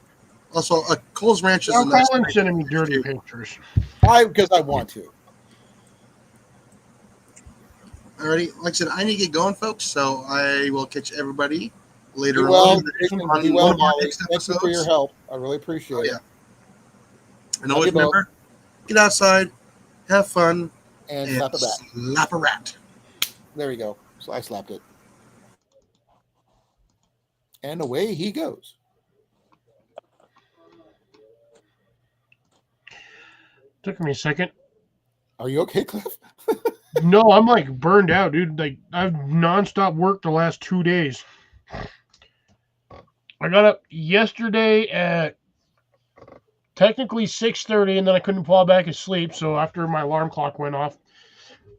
Also, Cole's Ranch is Now a nice Colan place sending me dirty too. pictures. Because I want to. Alrighty, like I said, I need to get going, folks. So I will catch everybody Be later well, on Jason. on Be one well, of our Molly. next Thank you for your episodes. help. I really appreciate Oh it. yeah, and Love always you both. remember, get outside, have fun, And and slap it back. slap a rat. There you go. So I slapped it. And away he goes. Took me a second. Are you okay, Cliff? No, I'm like burned out, dude. Like I've nonstop worked the last 2 days. I got up yesterday at technically 6:30, and then I couldn't fall back asleep. So after my alarm clock went off,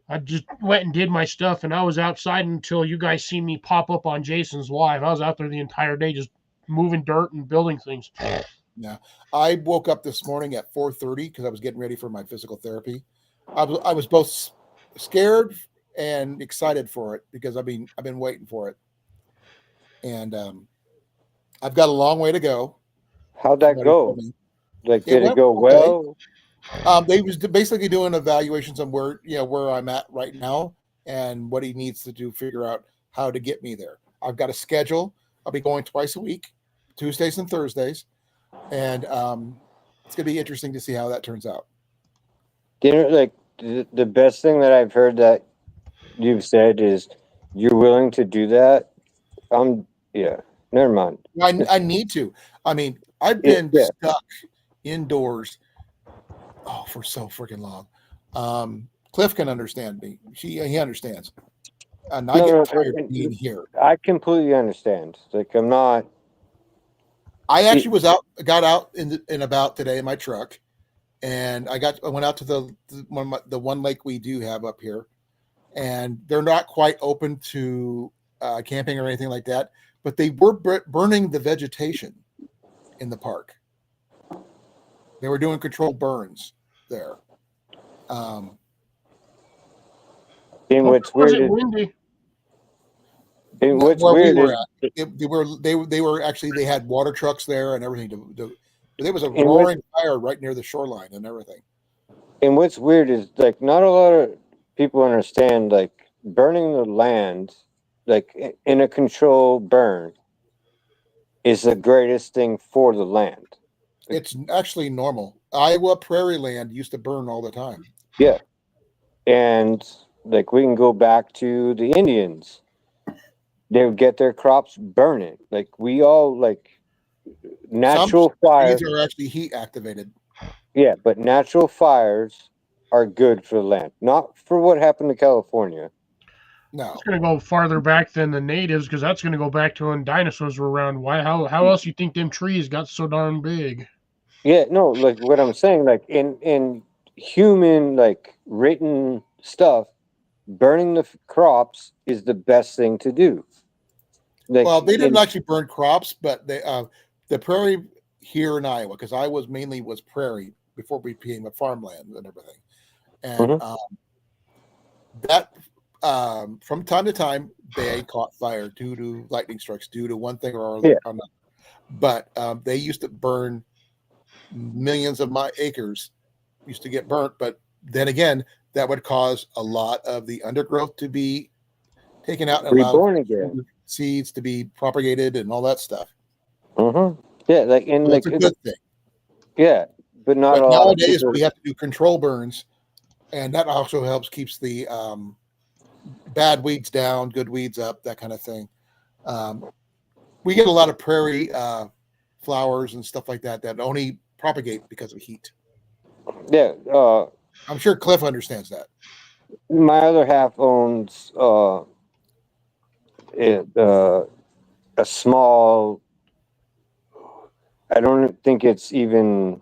I just went and did my stuff, and I was outside until you guys see me pop up on Jason's live. I was out there the entire day just moving dirt and building things. Yeah. I woke up this morning at 4:30 because I was getting ready for my physical therapy. I was both scared and excited for it because I've been waiting for it. And I've got a long way to go. How'd that Somebody told go? me. Like, It did it went go okay. well? They was basically doing evaluations on where I'm at right now and what he needs to do, figure out how to get me there. I've got a schedule. I'll be going twice a week, Tuesdays and Thursdays, and it's gonna be interesting to see how that turns out. You know, like the best thing that I've heard that you've said is you're willing to do that. Yeah. Never mind. I need to. I mean, I've Yeah, been yeah. stuck indoors for so freaking long. Cliff can understand me. He understands, and I No, get no, tired of being here. I completely understand. Like, I'm not. I actually got out in about today in my truck, and I went out to the one lake we do have up here, and they're not quite open to camping or anything like that, but they were burning the vegetation in the park. They were doing controlled burns there. And Hope what's it weird wasn't is, windy. and what's Where we weird were is, at, they were actually they had water trucks there and everything. There was a and what, roaring fire right near the shoreline and everything. and what's weird is like not a lot of people understand like burning the land, like in a controlled burn, is the greatest thing for the land. It's actually normal. Iowa prairie land used to burn all the time. Yeah, and like we can go back to the Indians. They would get their crops burning. Like we all like Some natural fire. trees are actually heat activated. Yeah, but natural fires are good for the land, not for what happened to California. No, It's going to go farther back than the natives because that's going to go back to when dinosaurs were around. Why? How else you think them trees got so darn big? Yeah, no, like what I'm saying, like in human like written stuff, burning the crops is the best thing to do. Like well, they didn't in actually burn crops, but the prairie here in Iowa, because I was mainly prairie before we became a farmland and everything, and Mhm. that from time to time they caught fire due to lightning strikes, due to one thing or Yeah. another. But they used to burn millions of my acres used to get burnt. But then again, that would cause a lot of the undergrowth to be taken out and allow reborn again. seeds to be propagated and all that stuff. Yeah, like in So like it's a good thing. yeah, but not But a lot of nowadays people. we have to do control burns, and that also helps keeps the bad weeds down, good weeds up, that kind of thing. We get a lot of prairie flowers and stuff like that that only propagate because of heat. Yeah, I'm sure Cliff understands that. my other half owns it, a small. I don't think it's even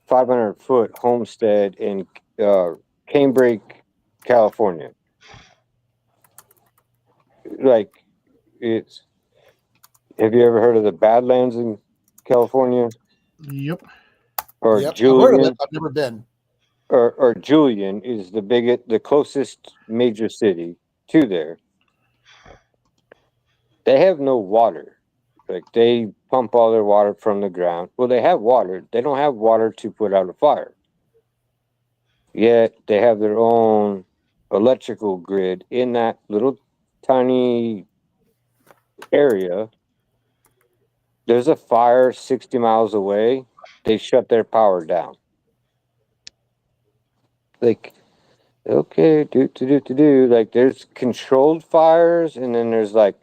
500-foot homestead in Cambridge, California. Like it's. Have you ever heard of the Badlands in California Yep. or Yep, I've heard of it. Julian? I've never been. Or Julian is the closest major city to there. They have no water. Like they pump all their water from the ground. Well, they have water. They don't have water to put out a fire. Yet they have their own electrical grid in that little tiny area. There's a fire 60 miles away. They shut their power down. Like, okay, do. Like, there's controlled fires, and then there's like,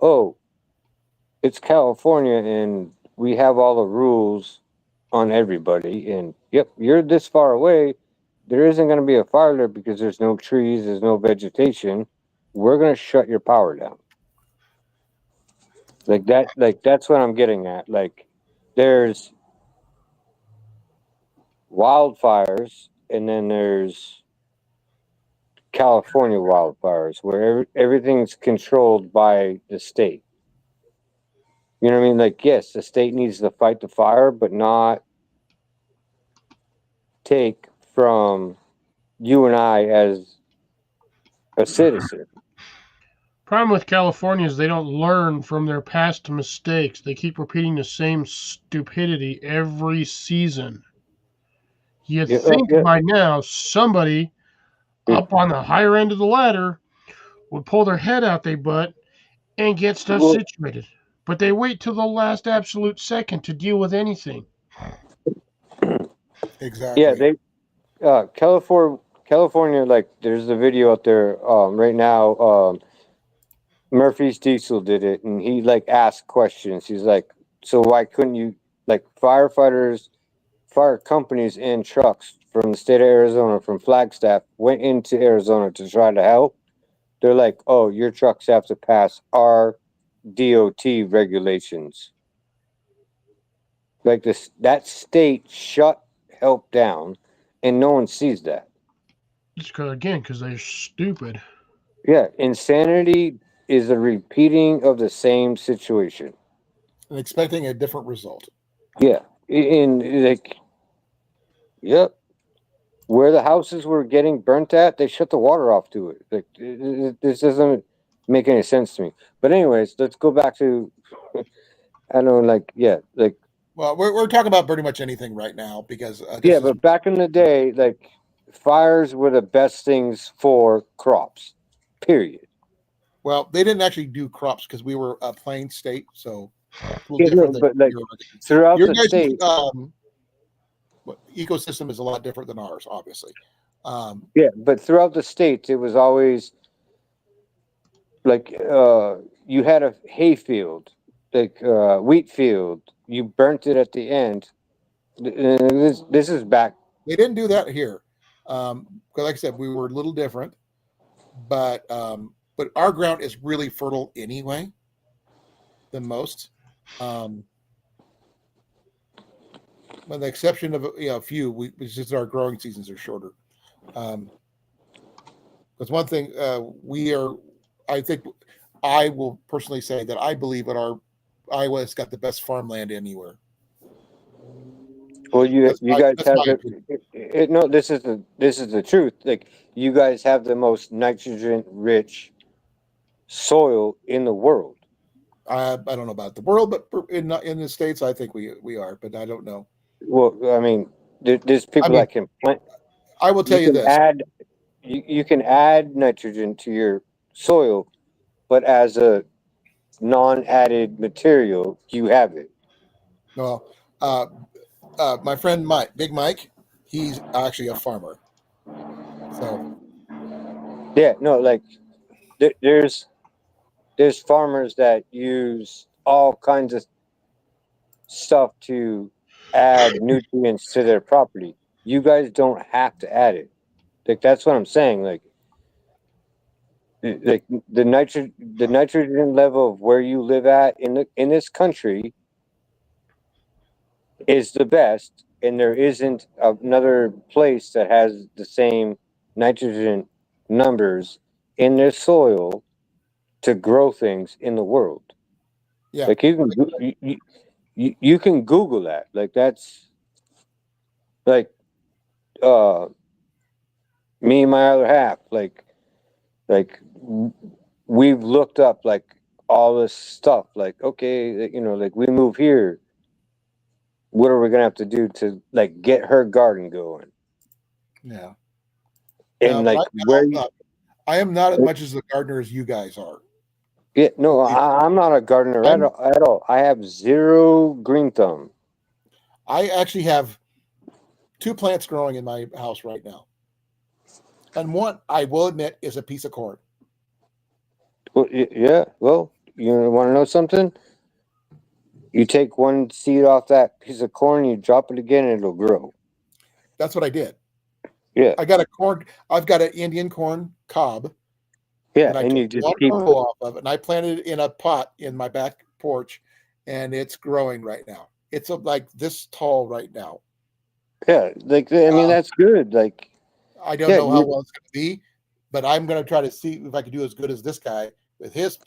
oh, it's California, and we have all the rules on everybody. And yep, you're this far away. There isn't going to be a fire there because there's no trees, there's no vegetation. We're going to shut your power down. Like that, like that's what I'm getting at. Like, there's wildfires, and then there's California wildfires where everything's controlled by the state. You know what I mean? Like, yes, the state needs to fight the fire, but not take from you and I as a citizen. Problem with California is they don't learn from their past mistakes. They keep repeating the same stupidity every season. You'd Yeah, think yeah. by now somebody up on the higher end of the ladder would pull their head out their butt and get stuff Well, situated. But they wait till the last absolute second to deal with anything. yeah, Exactly. they California, like there's a video out there right now. Murphy's Diesel did it, and he like asked questions. He's like, so why couldn't you, like, firefighters, fire companies and trucks from the state of Arizona, from Flagstaff, went into Arizona to try to help. They're like, oh, your trucks have to pass our DOT regulations. Like this, that state shut help down, and no one sees that. Just because they're stupid. Yeah, insanity is a repeating of the same situation. And expecting a different result. Yeah, in like, yep, where the houses were getting burnt at, they shut the water off to it. Like, this doesn't make any sense to me. But anyways, let's go back to I don't know, like, yeah, like, Well, we're talking about pretty much anything right now because yeah, this is but back in the day, like, fires were the best things for crops. Period. well, they didn't actually do crops because we were a plain state, so it's a little Yeah, no, different than but like your throughout your the guys' state, ecosystem is a lot different than ours, obviously. Um, yeah, but throughout the states, it was always like you had a hay field, like wheat field. You burnt it at the end. This is back. they didn't do that here because, like I said, we were a little different, but our ground is really fertile anyway than most. Um, with the exception of a few, it's just our growing seasons are shorter. Um, Because one thing we are, I think, I will personally say that I believe that our Iowa's got the best farmland anywhere. Well, you guys That's have my the opinion. no. This is the truth. Like, you guys have the most nitrogen rich soil in the world. I don't know about the world, but in the states, I think we are, but I don't know. Well, I mean, there's I people mean, that can plant. I will tell You you can this. add you can add nitrogen to your soil, but as a non-added material, you have it. Well, uh, my friend Mike, Big Mike, he's actually a farmer. So Yeah, no, like there's farmers that use all kinds of stuff to add nutrients to their property. You guys don't have to add it. Like, that's what I'm saying. Like the nitrogen level of where you live at in this country is the best, and there isn't another place that has the same nitrogen numbers in their soil to grow things in the world. yeah, Like, you can Google that. Like, that's like uh me and my other half. Like we've looked up like all this stuff. Like, okay, like we move here. What are we gonna have to do to like get her garden going? Yeah. Now, And like right where now, I am not as much as a gardener as you guys are. yeah, no, Believe I'm not a gardener me. at all. I have zero green thumb. I actually have two plants growing in my house right now. And one, I will admit, is a piece of corn. Well, yeah. Well, you want to know something? You take one seed off that piece of corn, you drop it again, and it'll grow. That's what I did. Yeah, I've got an Indian corn cob yeah, that I and took you just one keep. row off of, and I planted it in a pot in my back porch, and it's growing right now. It's like this tall right now. Yeah, like I mean Uh, that's good. Like, I don't yeah, know how well it's going to be, but I'm going to try to see if I can do as good as this guy with his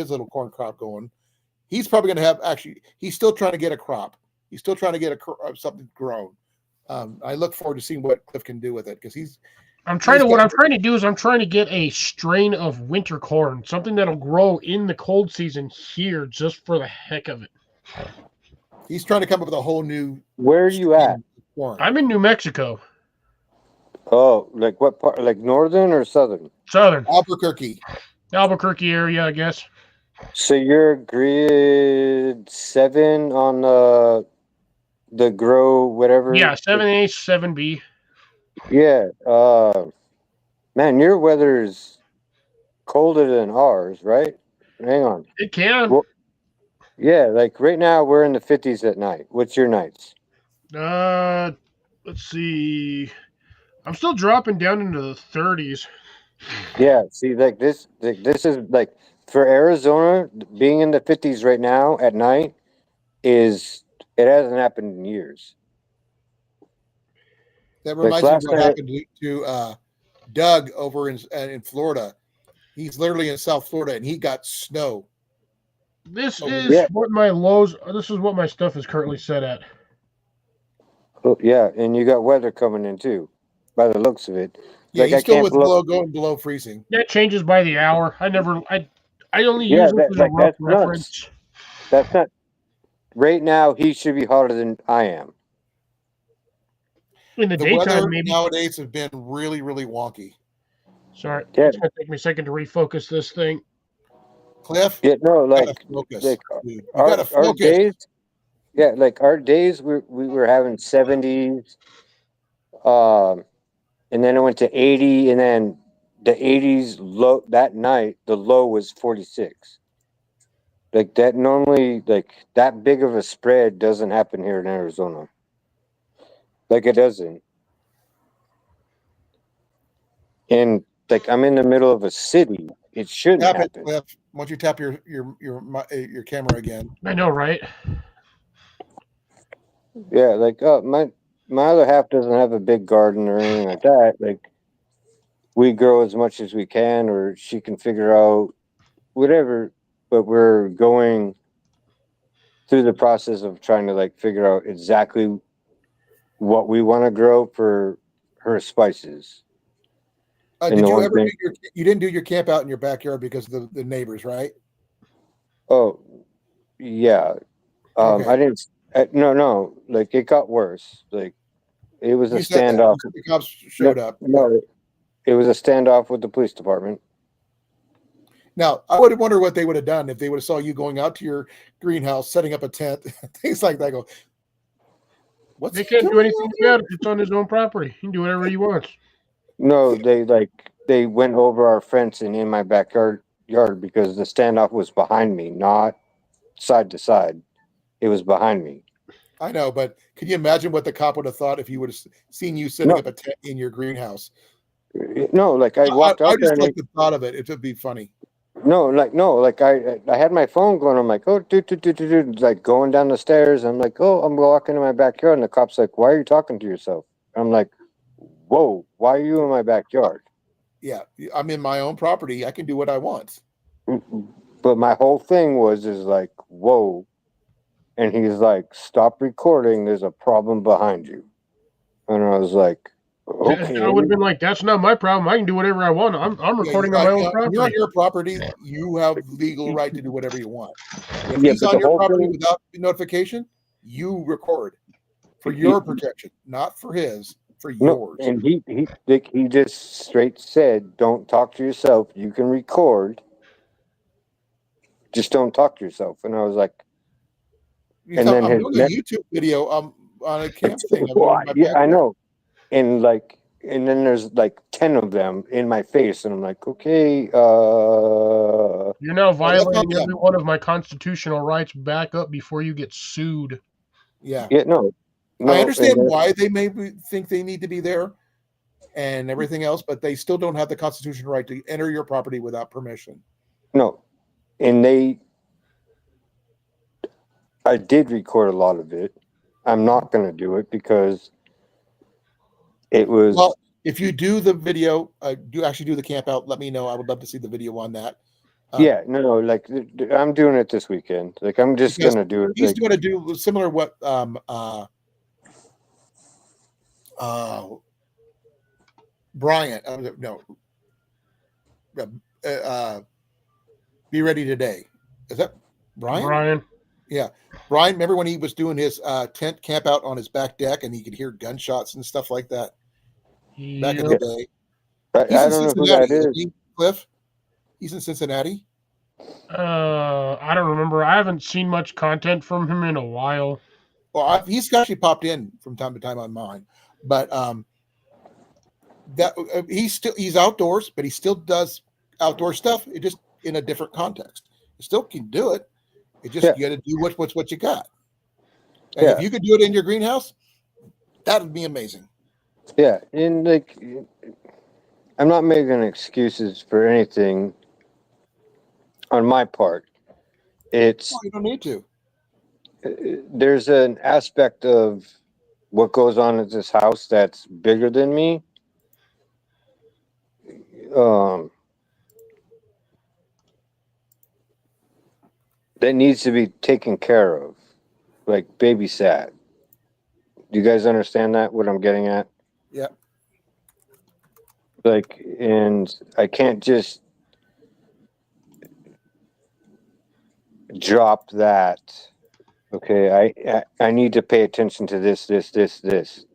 little corn crop going. He's probably going to have actually. He's still trying to get a crop. He's still trying to get something grown. I look forward to seeing what Cliff can do with it because he's What got. I'm trying to do is I'm trying to get a strain of winter corn, something that'll grow in the cold season here just for the heck of it. He's trying to come up with a whole new where are you at? strain of corn. I'm in New Mexico, Oh, like what part? Like northern or southern? southern Albuquerque. Albuquerque area, I guess. So you're grade 7 on the grow whatever. Yeah, 7A, 7B. Yeah. Man, your weather's colder than ours, right? Hang on. It can. Well, yeah, like right now we're in the 50s at night. What's your nights? Uh, let's see. I'm still dropping down into the 30s. Yeah, see, like this is like for Arizona being in the 50s right now at night is it hasn't happened in years. That Like reminds me of last what night, happened to Doug over in Florida. He's literally in South Florida, and he got snow. This Over is there. yeah, what my lows. This is what my stuff is currently set at. oh, yeah, and you got weather coming in too, by the looks of it. Yeah, Like he's I still can't with blow. going below freezing. That changes by the hour. I only Yeah, use this that as a like rough that's nuts. reference. That's not right now. He should be hotter than I am. In the The daytime, weather maybe. nowadays has been really, really wonky. Sorry, Yeah, it's gonna take me a second to refocus this thing. Cliff, yeah, no, you gotta focus, like dude. You gotta our focus. days. Yeah, like our days, we were having 70s. Um, and then it went to 80, and then the 80s low that night the low was 46. Like that normally like that big of a spread doesn't happen here in Arizona. Like it doesn't. And like I'm in the middle of a city. It shouldn't Tap it, happen. Cliff. Once you tap your camera again. I know, right? Yeah, like my other half doesn't have a big garden or anything like that. Like we grow as much as we can or she can figure out whatever, but we're going through the process of trying to like figure out exactly what we want to grow for her spices. And Did the you one ever thing, do you didn't do your camp out in your backyard because of the neighbors, right? oh yeah, Okay. I didn't. No, no, like it got worse. Like it was a You said that. standoff. You said the cops No, showed up. Yeah. no, it was a standoff with the police department. Now, I would wonder what they would have done if they would have saw you going out to your greenhouse, setting up a tent, things like that. Go, what's They he can't doing do out anything here? about it. It's on his own property. He can do whatever he wants. No, they went over our fence and in my backyard because the standoff was behind me, not side to side. It was behind me. I know, but can you imagine what the cop would have thought if he would have seen you setting No, up a tent in your greenhouse? no, like I walked I out there just and like the thought of it. It would be funny. no, like I had my phone going. I'm like, oh, like going down the stairs. I'm like, oh, I'm walking in my backyard, and the cop's like, why are you talking to yourself? I'm like, whoa, why are you in my backyard? Yeah, I'm in my own property. I can do what I want. But my whole thing is like, whoa, and he's like, stop recording. There's a problem behind you, and I was like, Okay. I would have been like, that's not my problem. I can do whatever I want. I'm recording on my own When you're on property. your property, you have legal right to do whatever you want. If Yeah, he's but on the your whole property thing, without notification, you record for your protection, not for his, for no, yours. and he just straight said, "Don't talk to yourself. You can record, just don't talk to yourself." And I was like, You and tell, then I'm his doing a next, YouTube video on a camp thing of it in "What? my Yeah, I backyard. know. And like, and then there's like 10 of them in my face, and I'm like, okay, You're now Well, that's on violating every them. one of my constitutional rights. Back up before you get sued. Yeah. yeah, no, I no, and understand why they think they need to be there and everything else, but they still don't have the constitutional right to enter your property without permission. no, and I did record a lot of it. I'm not gonna do it because it was, Well, if you do the video, do actually do the camp out, let me know. I would love to see the video on that. yeah, no, like I'm doing it this weekend. Like I'm just Because gonna do it. he's Like, going to do similar what Brian no be ready today. Is that Brian? Brian. Yeah. Brian, remember when he was doing his tent camp out on his back deck and he could hear gunshots and stuff like that back in the Yep. day? He's I in don't know who Cincinnati, that isn't is. he, Cliff? He's in Cincinnati. I don't remember. I haven't seen much content from him in a while. Well, he's actually popped in from time to time on mine, but that he's outdoors, but he still does outdoor stuff. It just in a different context. You still can do it. It just Yeah. you got to do what you got. And Yeah. if you could do it in your greenhouse, that would be amazing. Yeah, and like I'm not making excuses for anything on my part. It's No, you don't need to. there's an aspect of what goes on at this house that's bigger than me. Um, that needs to be taken care of, like babysat. Do you guys understand that? What I'm getting at? Yeah. Like, and I can't just drop that. Okay, I need to pay attention to this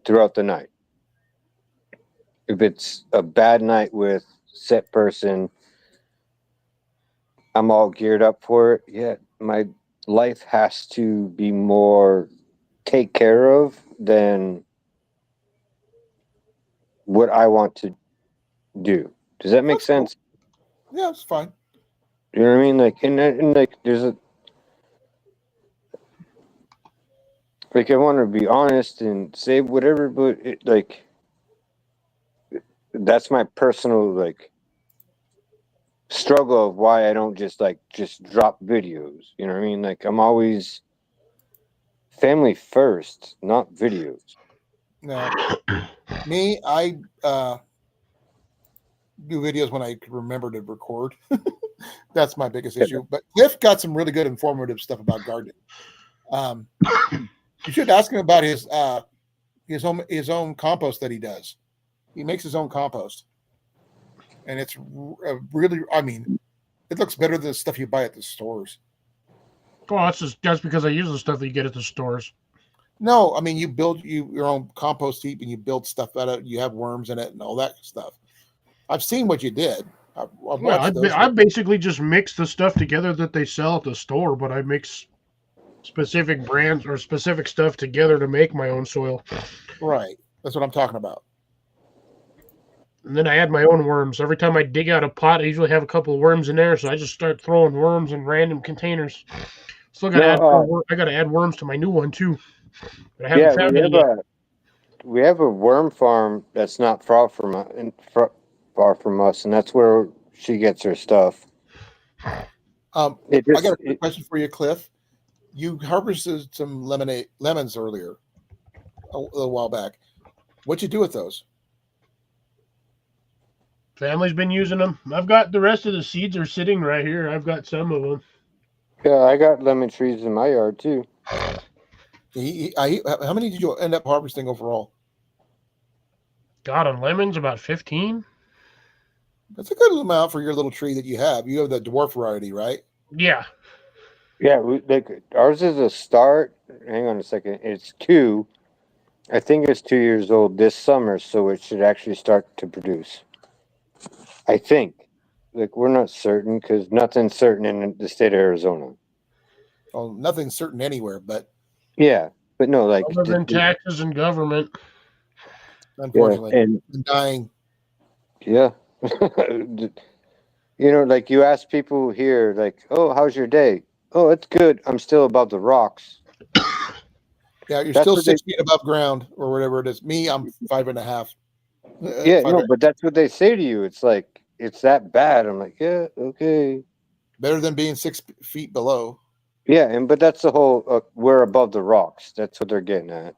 throughout the night. If it's a bad night with set person, I'm all geared up for it. Yeah, my life has to be more take care of than what I want to do. Does that make That's cool. sense? Yeah, it's fine. You know what I mean? Like, and like, there's a like, I want to be honest and say whatever, but it, like, that's my personal like struggle of why I don't just drop videos. You know what I mean? Like, I'm always family first, not videos. No, me, I do videos when I can remember to record. That's my biggest issue. But Cliff got some really good informative stuff about gardening. You should ask him about his own compost that he does. He makes his own compost, and it's really. I mean, it looks better than the stuff you buy at the stores. Well, that's because I use the stuff that you get at the stores. No, I mean you build your own compost heap and you build stuff out of it. You have worms in it and all that stuff. I've seen what you did. I've Yeah, watched those. I basically just mix the stuff together that they sell at the store, but I mix specific brands or specific stuff together to make my own soil. Right. That's what I'm talking about. And then I add my own worms. Every time I dig out a pot, I usually have a couple of worms in there, so I just start throwing worms in random containers. Still got to add No, more. I got to add worms to my new one too, but I haven't yeah, found any yet. we have a worm farm that's not far from far from us, and that's where she gets her stuff. It I just, got a quick question for you, Cliff. You harvested some lemons earlier, a little while back. What'd you do with those? Family's been using them. I've got the rest of the seeds are sitting right here. I've got some of them. yeah, I got lemon trees in my yard too. How many did you end up harvesting overall? God, on lemons, about 15. That's a good amount for your little tree that you have. You have the dwarf variety, right? Yeah. Yeah, ours is a start. Hang on a second. It's 2. I think it's 2 years old this summer, so it should actually start to produce. I think. Like, we're not certain because nothing's certain in the state of Arizona. Well, nothing's certain anywhere, but Yeah, but no, like, Other than taxes and government. yeah, unfortunately, and I'm dying. yeah. Like you ask people here, like, "Oh, how's your day?" "Oh, it's good. I'm still above the rocks." Yeah, you're That's still what they. 6 feet above ground or whatever it is. Me, I'm 5.5. Yeah, Five, no, but that's what they say to you. It's like it's that bad. I'm like, yeah, okay, better than being 6 feet below. yeah, but that's the whole. We're above the rocks. That's what they're getting at.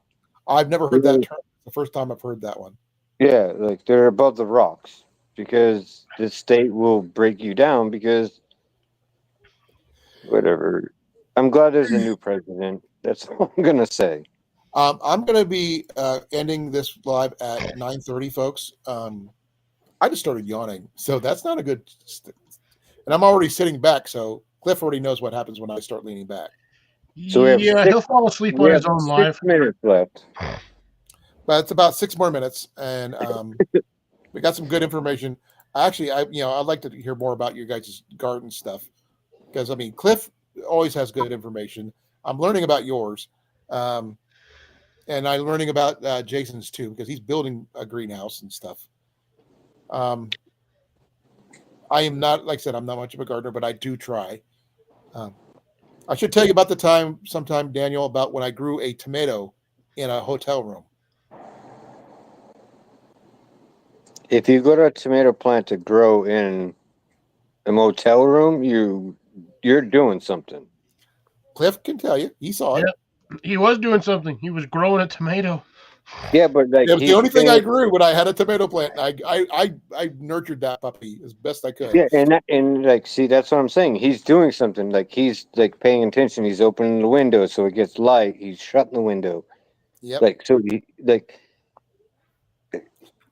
I've never heard that term. It's the first time I've heard that one. Yeah, like they're above the rocks because the state will break you down because whatever. I'm glad there's a new president. That's all I'm gonna say. I'm going to be ending this live at 9:30, folks. I just started yawning, so that's not a good. And I'm already sitting back, so Cliff already knows what happens when I start leaning back. So we have Yeah, he'll fall asleep we on have his own 6 live. minutes left. But it's about 6 more minutes, and we got some good information. Actually, I'd like to hear more about your guys' garden stuff because I mean, Cliff always has good information. I'm learning about yours, and I'm learning about Jason's too because he's building a greenhouse and stuff. I am not, like I said, I'm not much of a gardener, but I do try. I should tell you about the time, sometime, Daniel, about when I grew a tomato in a hotel room. If you go to a tomato plant to grow in a motel room, you're doing something. Cliff can tell you, he saw it. Yeah, he was doing something. He was growing a tomato. Yeah, but like It was the he's only thing I doing, grew when I had a tomato plant. I nurtured that puppy as best I could. yeah, and like see that's what I'm saying. He's doing something. Like he's like paying attention. He's opening the window so it gets light. He's shutting the window. Yep. Like so he like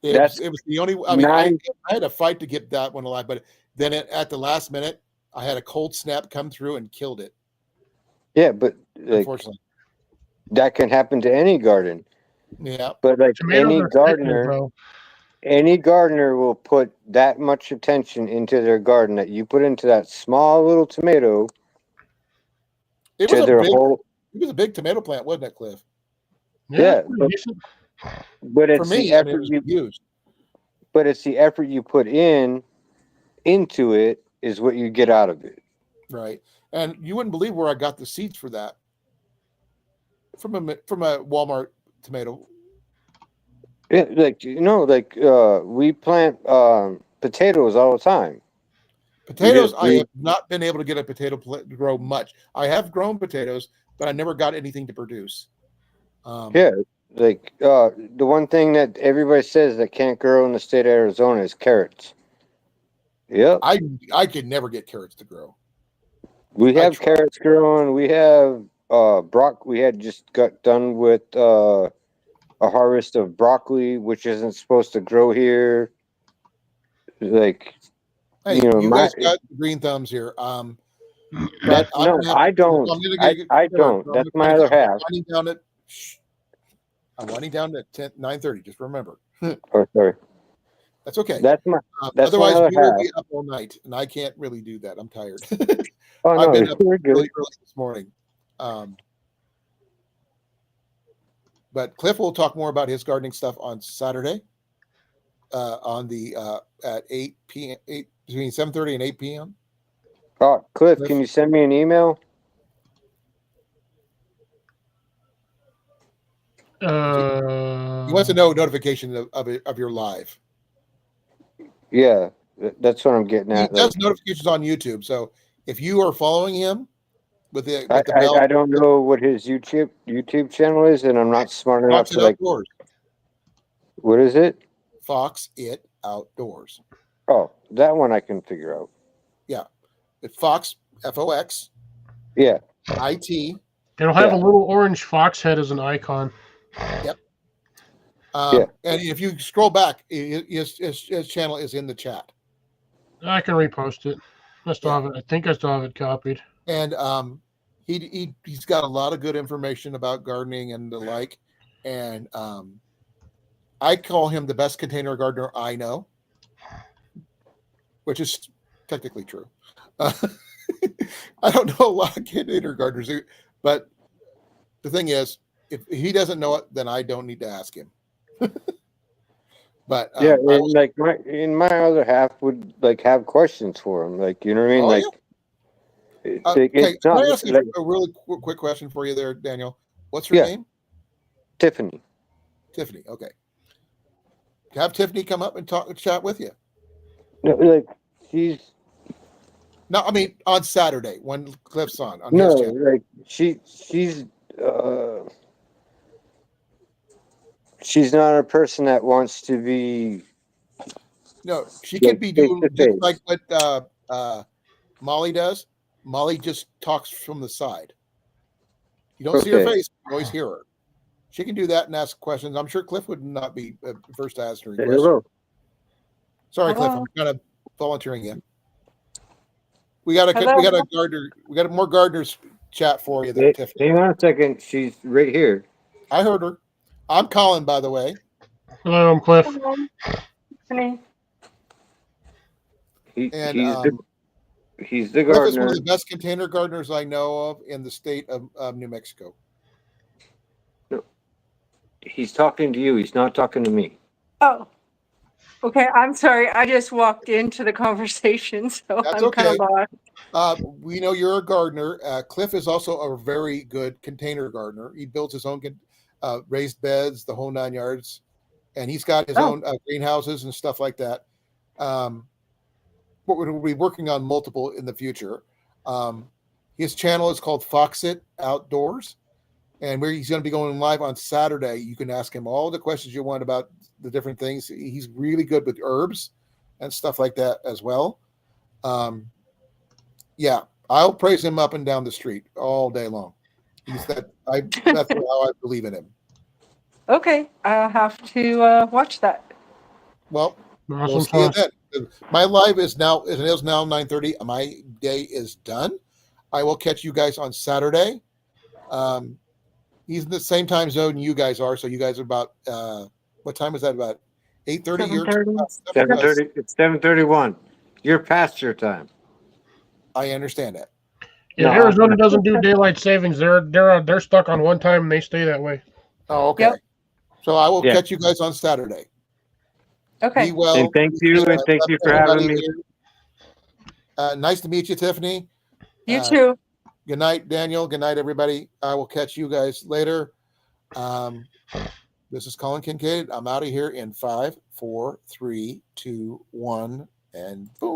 that's It was the only. I mean, I 9. had to fight to get that one alive, but then at the last minute, I had a cold snap come through and killed it. Yeah, but like Unfortunately, that can happen to any garden. yeah. But like Tomatoes are fickle, bro. any gardener will put that much attention into their garden that you put into that small little tomato It was to a their big. whole. It was a big tomato plant, wasn't it, Cliff? Yeah, Pretty but, decent. but For it's the me, I mean, it effort was you. used. But it's the effort you put into it is what you get out of it. Right. And you wouldn't believe where I got the seeds for that from a Walmart tomato. Yeah, we plant potatoes all the time. Potatoes, I have not been able to get a potato plant to grow much. I have grown potatoes, but I never got anything to produce. Yeah, the one thing that everybody says that can't grow in the state of Arizona is carrots. Yep. I could never get carrots to grow. We I have tried. carrots growing. We have we had just got done with a harvest of broccoli, which isn't supposed to grow here. Like Hey, you my guys got green thumbs here. But that's I'm no, gonna have I to, don't. I'm gonna get, I don't. That's my other half. I'm winding down at 9:30. Just remember. Oh, sorry. That's okay. That's my Otherwise, other we will half. be up all night, and I can't really do that. I'm tired. Oh I've no, been up we're good. really early this morning. But Cliff will talk more about his gardening stuff on Saturday. On the at 8 p.m. Between 7:30 and 8 p.m. Oh, Cliff, can you send me an email? He wants to know notification of your live. Yeah, that's what I'm getting at. He does notifications on YouTube, so if you are following him with the bell, I don't know what his YouTube channel is, and I'm not smart enough Fox to It Outdoors. What is it? Fox It Outdoors. Oh, that one I can figure out. Yeah, it's Fox FOX. Yeah. IT. It'll have a little orange fox head as an icon. Yep. And if you scroll back, his channel is in the chat. I can repost it. I still have it. I think I still have it copied. And he's got a lot of good information about gardening and the like. And I call him the best container gardener I know, which is technically true. I don't know a lot of container gardeners, but the thing is, if he doesn't know it, then I don't need to ask him. But yeah, and like my other half would like have questions for him, like you know what I mean, like. Yeah. It's Can not I ask you like a really quick question for you there, Daniel? What's her name? Tiffany. Tiffany. Okay. Have Tiffany come up and chat with you. No, like she's No, I mean on Saturday when Cliff's on no, his channel. like she's not a person that wants to be. No, she could be doing just like what Molly does. Molly just talks from the side. You don't see her face, you always hear her. She can do that and ask questions. I'm sure Cliff would not be first to ask her any questions. Sorry, Cliff, I'm kind of volunteering you. We got a gardener. We got more gardeners chat for you there, Tiffany. Hang on a second. She's right here. I heard her. I'm Colin, by the way. Hello, I'm Cliff. Tiffany. He's the Cliff gardener. is one of the best container gardeners I know of in the state of New Mexico. No, he's talking to you. He's not talking to me. Oh, okay. I'm sorry. I just walked into the conversation, so That's I'm kind of lost. We know you're a gardener. Cliff is also a very good container gardener. He builds his own raised beds, the whole 9 yards, and he's got his own greenhouses and stuff like that. But we'll be working on multiple in the future. His channel is called Foxit Outdoors, and where he's going to be going live on Saturday. You can ask him all the questions you want about the different things. He's really good with herbs and stuff like that as well. Yeah, I'll praise him up and down the street all day long. That's how I believe in him. Okay, I'll have to watch that. Well, we'll see you then. My live is now 9:30. My day is done. I will catch you guys on Saturday. He's in the same time zone you guys are, so you guys are about what time is that? About 8:30 your time? 7:30. It's 7:31. You're past your time. I understand that. Yeah, no, Arizona doesn't do daylight savings. They're stuck on one time and they stay that way. Oh, okay. Yep. So I will catch you guys on Saturday. Okay. Be well. And thank you for having me. Nice to meet you, Tiffany. You too. Good night, Daniel. Good night, everybody. I will catch you guys later. This is Colin Kincaid. I'm out of here in 5, 4, 3, 2, 1, and boom.